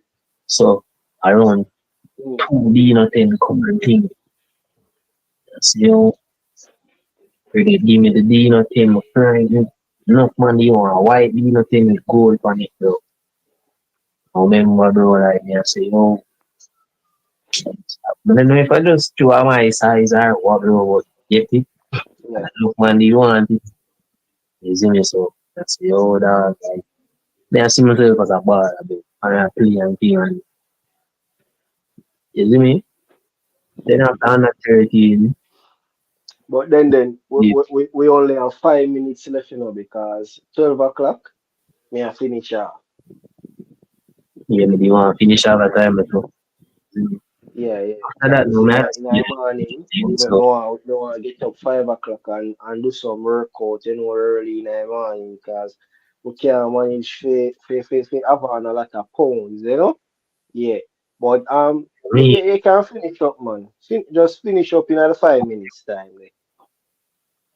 So around Mm, 2D couple thing. So you really give me the D nothing, my friend. Enough money you want a white D nothing with gold on it, bro. remember, bro, like, I say, oh, I don't know if I just show my size or what, bro, but get it. Yeah. Look, man, do you want it? You see me, so that's the old dog, like, then I see myself as a bar, a bit, and I play and play, and you see me? Then after under 13, But then you, we only have 5 minutes left, because 12 o'clock me I finish off. you want to finish all the time, so. Yeah. After that, no Because matter, in the morning, me so, want to get up 5 o'clock and do some workout, early in the morning because we can't manage for have on a lot of pounds. Yeah. But me, you can finish up, man. Just finish up in the 5 minutes time. Like.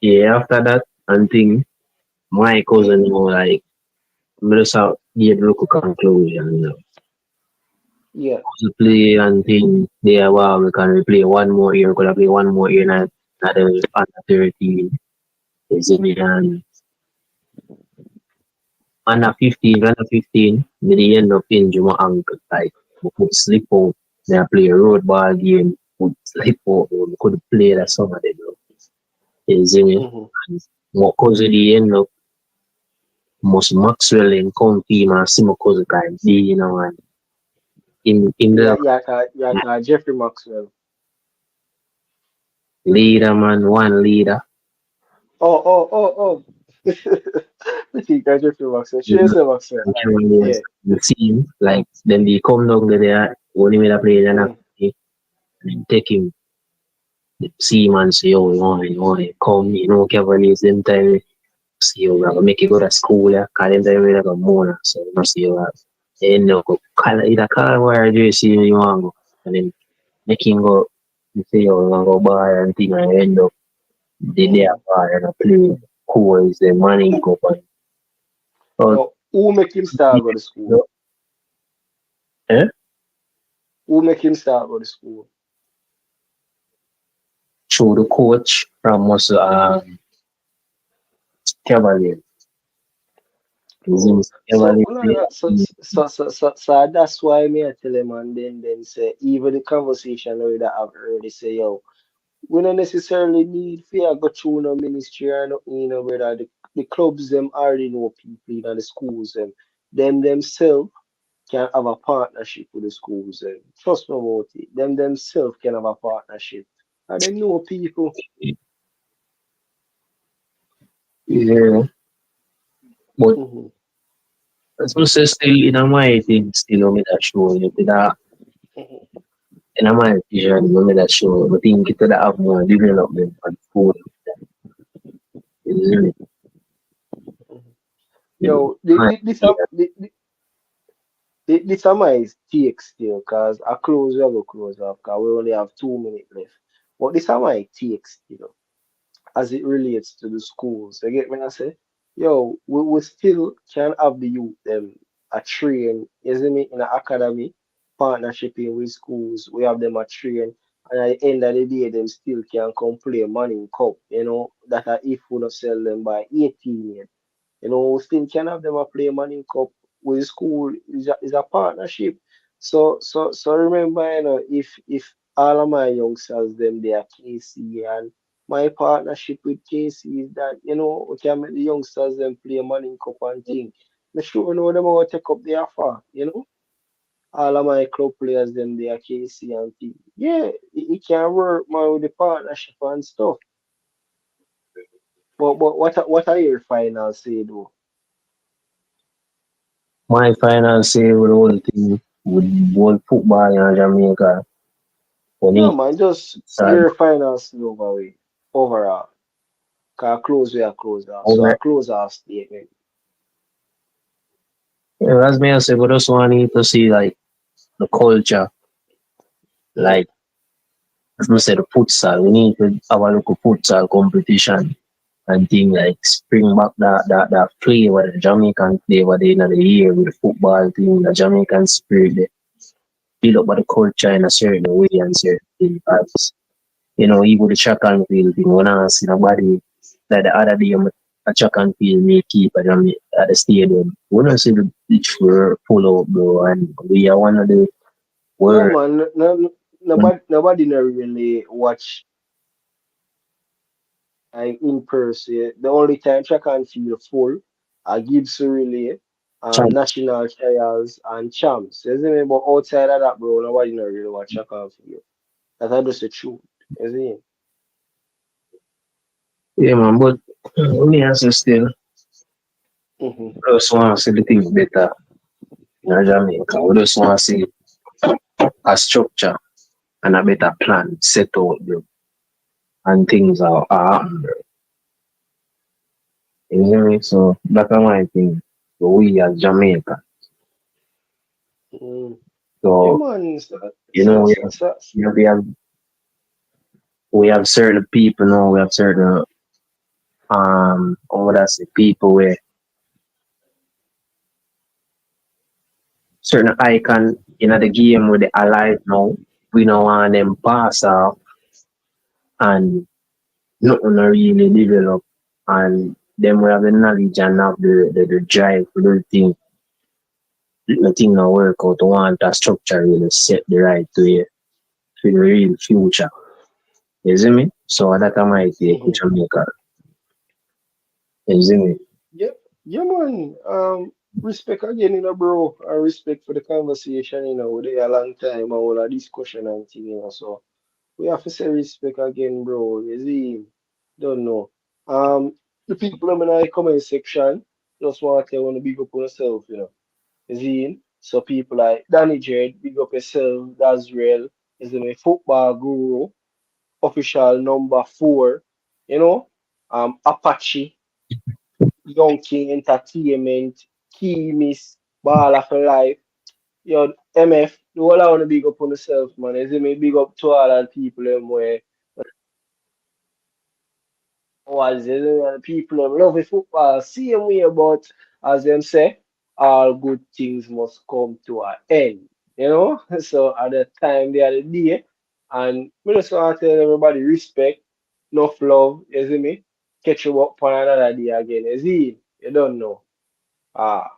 yeah, after that, and thing, my cousin, like, me just have give local conclusion, Yeah. to play and thing, there, wow, we can play one more year, we could play one more year, and the under 13, you see me, and under 15, me they end up injure my ankle, like, we could slip out, then I play a road ball game, could slip out, we could play that some of them, you see me, Mm-hmm. and my cousin, they end up, most Maxwell and Comfy, man, see my cousin time, and in the Jeffrey Maxwell. leader, man, one leader. Oh. I think I Jeffrey Maxwell. You She say Maxwell. know, Right. was Yeah. the team, like then they come down there, only with a player and Mm. take him, see him and say, oh, come, Kevin is them time, see you, we're gonna make you go to school, call him time, we're gonna mourn, so you know, see you, and no, either call where you see you want go, and then make him go, you say, oh, we're gonna go bar and thing, and end up, the day Mm-hmm. bar and play, cool is the money go, but, Now, who make him start go to school? eh? Who make him start go to school? Through the coach from us Cavalier. His name Oh, is so Cavalier. no, so that's why me I tell him and then say even the conversation we that I've already say yo, we don't necessarily need fear go through no ministry or no brother. The clubs them already know people in the schools them themselves can have a partnership with the schools trust me about it. Them themselves can have a partnership. And they know people. Yeah. But Mm-hmm. as we say still in my thing still on me that show you did that Mm-hmm. in my vision on me that show but think it that have more development and food. Really, Yo, this are my take still, cause I close we go close off, cause we only have 2 minutes left. But this are my take still, as it relates to the schools. You get me? I say, yo, we still can have the youth a train, you see me, in an academy, partnershiping with schools. We have them a train, and at the end of the day, them still can come play money cup. That are if we not sell them by 18 yet. Still can have them a play money cup with school is a partnership. So remember, if all of my youngsters them they are KC and my partnership with KC is that, we can make the youngsters them play money cup and thing. Make sure them will take up their offer. All of my club players them they are KC and thing. Yeah, it can work man with the partnership and stuff. But what are your final say though? my final say with the whole thing with world football in Jamaica when No, it man, just started your finals overall. Overall. Cause close we are closed off. So I over. close off statement. Yeah, as me I say, but also I need to see like the culture, Mm-hmm. like as I said, the futsal. We need to have a local futsal competition and thing like bring back that flavor, the Jamaican flavor the end of the year with the football thing, the Jamaican spirit, they build up by the culture in a certain way and certain thing. Because, even the track and field thing, when I see nobody like the other day, a track and field may keep a at the stadium. We don't see the beach full out, bro, and we are one of the Yeah, world. man. Nobody never really watch in person. The only time I can feel full, I Gibbs Relay, National Trials, and Champs. Isn't it? But outside of that, bro, nobody never really watch I can feel. That's just the truth. Isn't it? Yeah, man, but we also still Mm-hmm. just want to see the things better in Jamaica. We just want to see a structure and a better plan set out, bro, and things are happening, bro. You know me? So that's my thing. So we as Jamaica. Mm. Yeah, So man. you know you know, we have certain people now, we have certain how would I say people where certain icon in the game where they alive now. We don't want them pass off and nothing really develop and them we have the knowledge and have the drive to do the thing. The thing not work out to want a structure really set the right way for the real future. You see me? So that I might take to Mm-hmm. Jamaica. You see me? Yeah, yeah, man. Respect again, bro. And respect for the conversation, with a long time and all the discussion and thing, So we have to say respect again, bro. You see, don't know. The people in the comment section just want to want to big up on yourself, You see, so people like Danny Jed, big up yourself. That's real. Is my football guru, official number 4. Apache. Young King Entertainment, Key Miss, Ball for Life, MF, the whole I want to big up on yourself, man. You see me big up to all the people them where was the people them love the football, same way, but as them say, all good things must come to an end. So at the time they are the day, and we just want to tell everybody respect, enough love, you see me? Catch you up on another day again, you see? You don't know. Ah.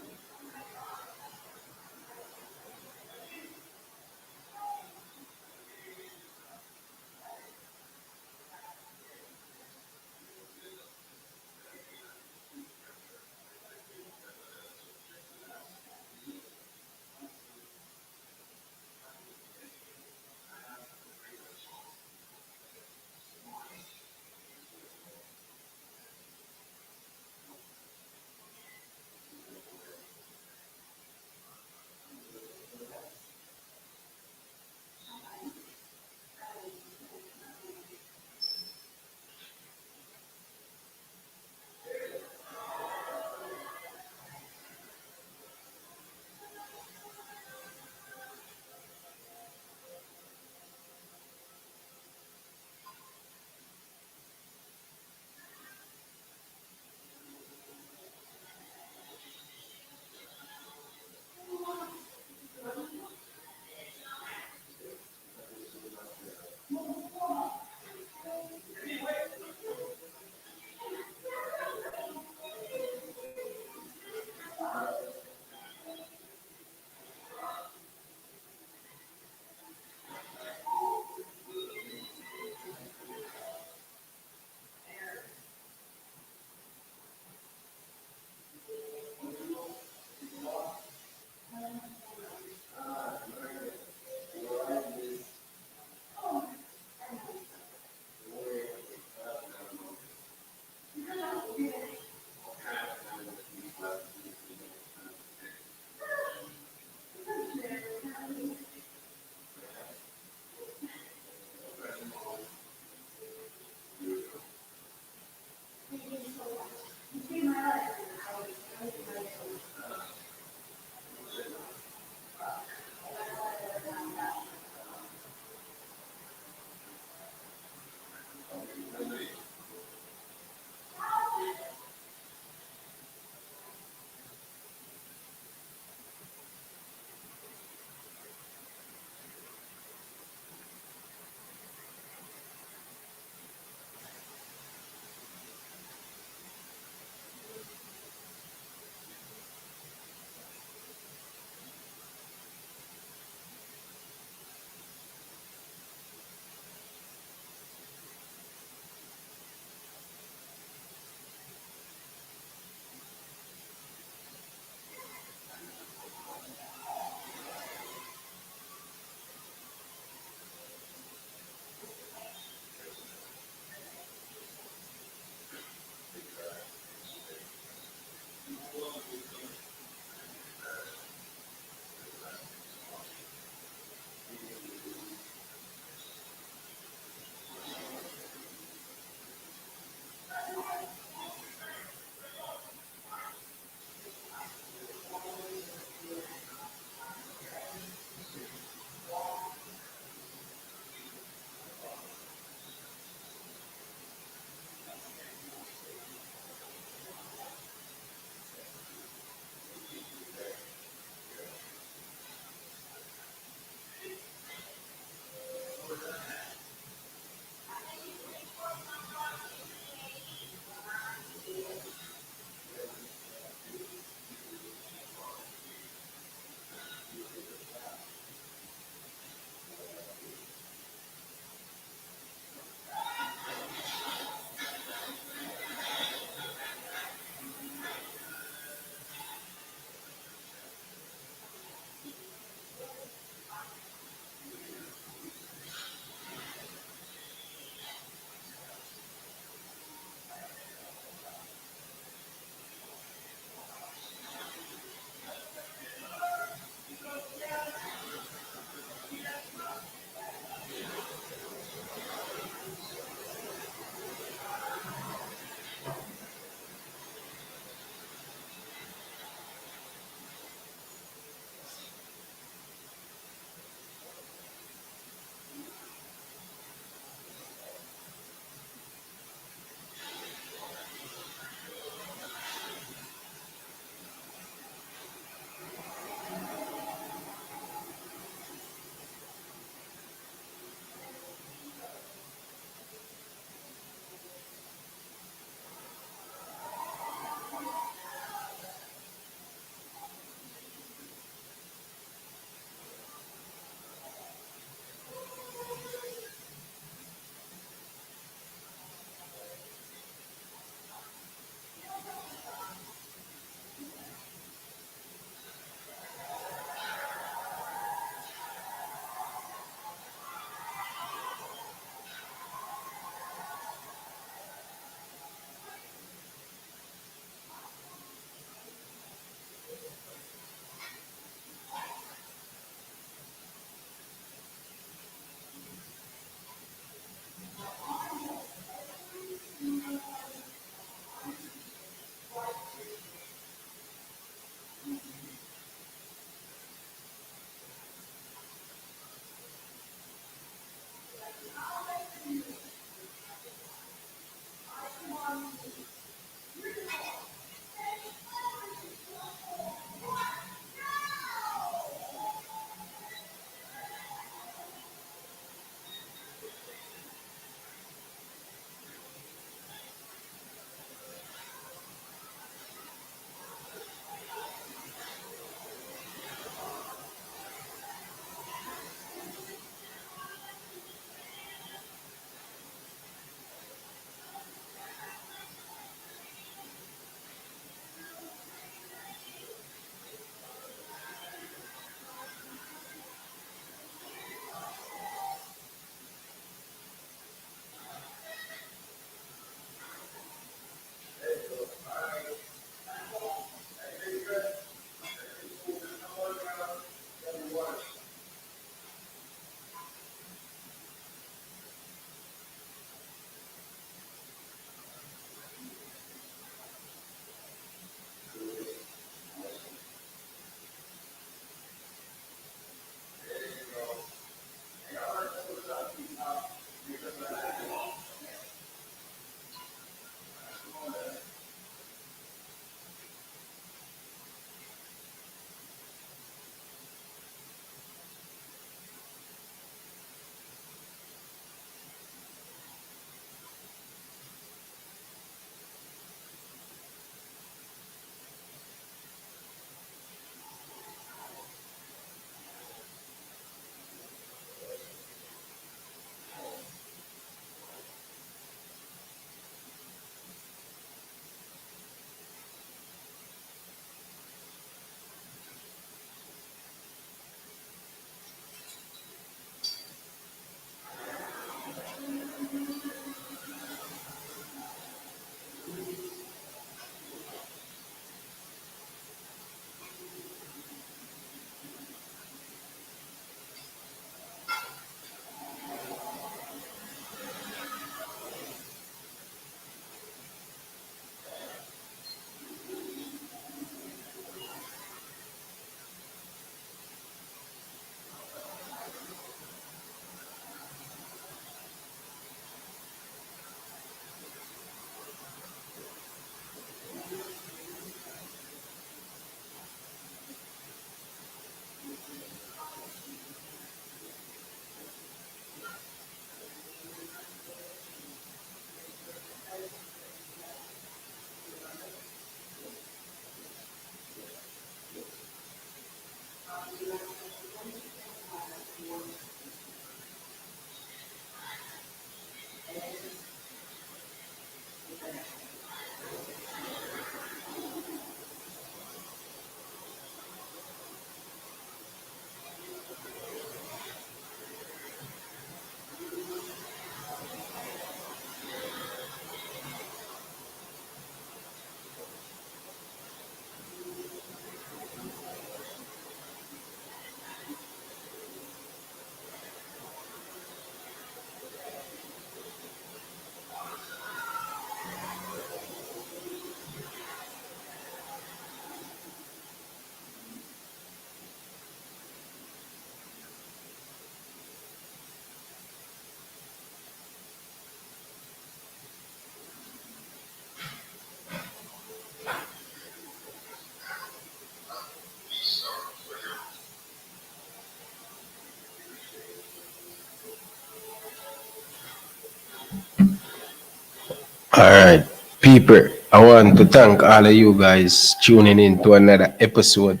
All right, people, I want to thank all of you guys tuning in to another episode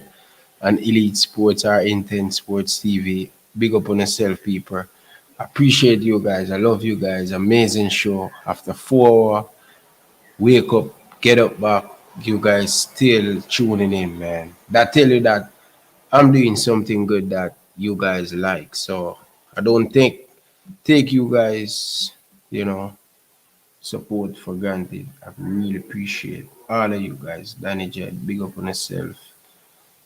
on Elite Sports or Intense Sports TV. Big up on yourself, people. Appreciate you guys. I love you guys. Amazing show. After 4 hours, wake up, get up back. You guys still tuning in, man. That tell you that I'm doing something good that you guys like. So I don't take you guys, you know, support for granted. I really appreciate all of you guys. Danny Jed, big up on yourself.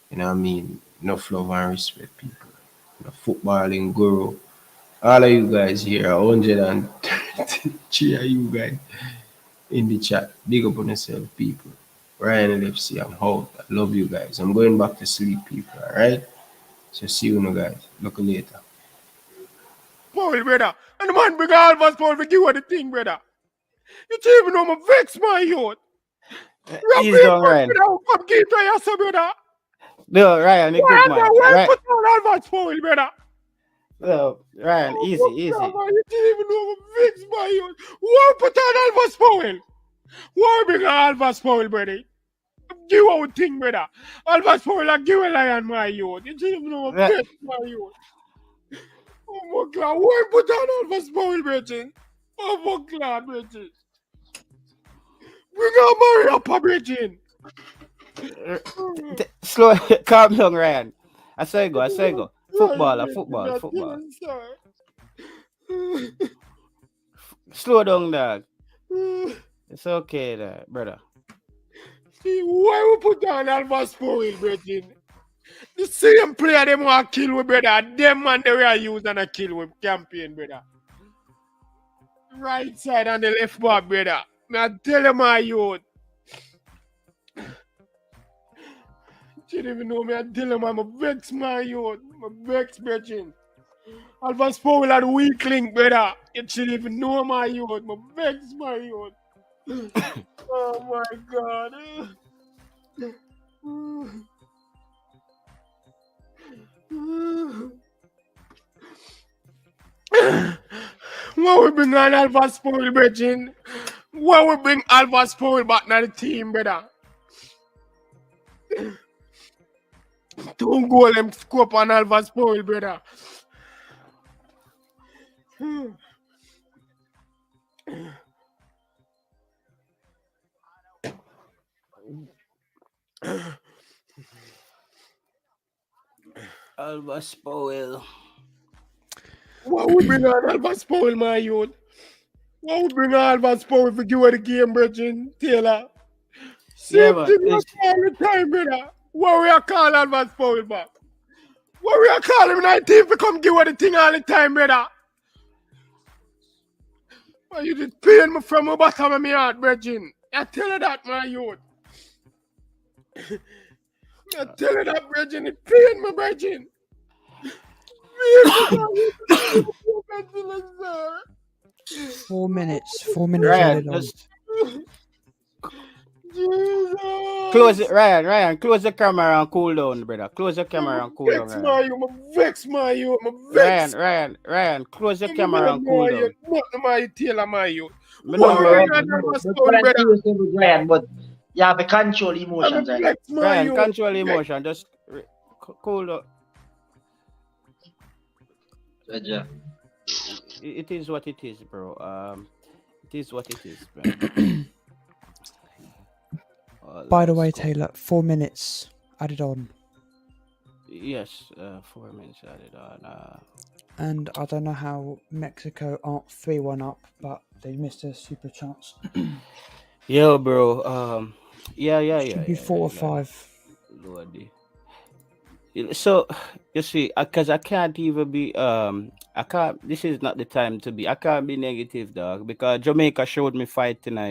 You know what I mean? Enough love and respect, people. You know, footballing guru. All of you guys here, 130 of you guys in the chat. Big up on yourself, people. Ryan LFC, I'm out. I love you guys. I'm going back to sleep, people. All right? So see you guys. Look later. Paul, brother. And the man bring all of us Paul for give her the thing, brother. You don't even know my vex, my youth. He's done, Ryan. Come give to yourself, brother. No, Ryan, you good, man. Why put on all of us Paul, brother? No, Ryan, easy. You don't even know my vex, my youth. Why put on all of us Paul? Why bring all of us Paul, brother? Give out thing, brother. All of us Paul, like give a lion, my youth. You don't even know my vex, my youth. Oh my God, why put on all of us Paul, brother? Oh my God, brother. Bring out Mario, brother. Slow, calm down, Ryan. I say go. Football. Slow down, dog. It's okay, brother. See, why we put down Alva Spoil, brother? The same player them want to kill with, brother. Them man they were use and a kill with campaign, brother. Right side and the left back, brother. I tell them my youth. You don't even know me. I tell them I'm a vex, my youth. I'm a vex, brother. Alva Spoil are the weak link, brother. You shouldn't even know my youth. I'm a vex, my youth. Oh my God. Why we bring on Alva Spoil, Bridging? Why we bring Alva Spoil back to the team, brother? Don't go them scope on Alva Spoil, brother. Alva Spoil. Why we bring on Alva Spoil, my youth? Why we bring on Alva Spoil for give her the game, Bridging, Taylor? Same thing we all the time, brother. Why we are calling Alva Spoil back? Why we are calling him 19 to come give her the thing all the time, brother? Why you did pain me from the bottom of my heart, Bridging? I tell you that, my youth. I tell you that, Bridging, it pain me, Bridging. 4 minutes. 4 minutes. Ryan, just close it, Ryan. Close the camera and cool down, brother. Close the camera and cool down. Vex my you. Vex. Ryan. Close the camera and cool down. Not my tailor, my you. But you have to control emotions, right? Ryan, control emotion. Just cool down. It is what it is, bro. It is what it is, man. By the way, Taylor, 4 minutes added on. Yes, 4 minutes added on. And I don't know how Mexico aren't 3-1 up, but they missed a super chance. Yo, bro. Yeah. Should be 4 or 5. Lordy. So you see, because I can't even be I can't. This is not the time to be. I can't be negative, dog, because Jamaica showed me fight tonight.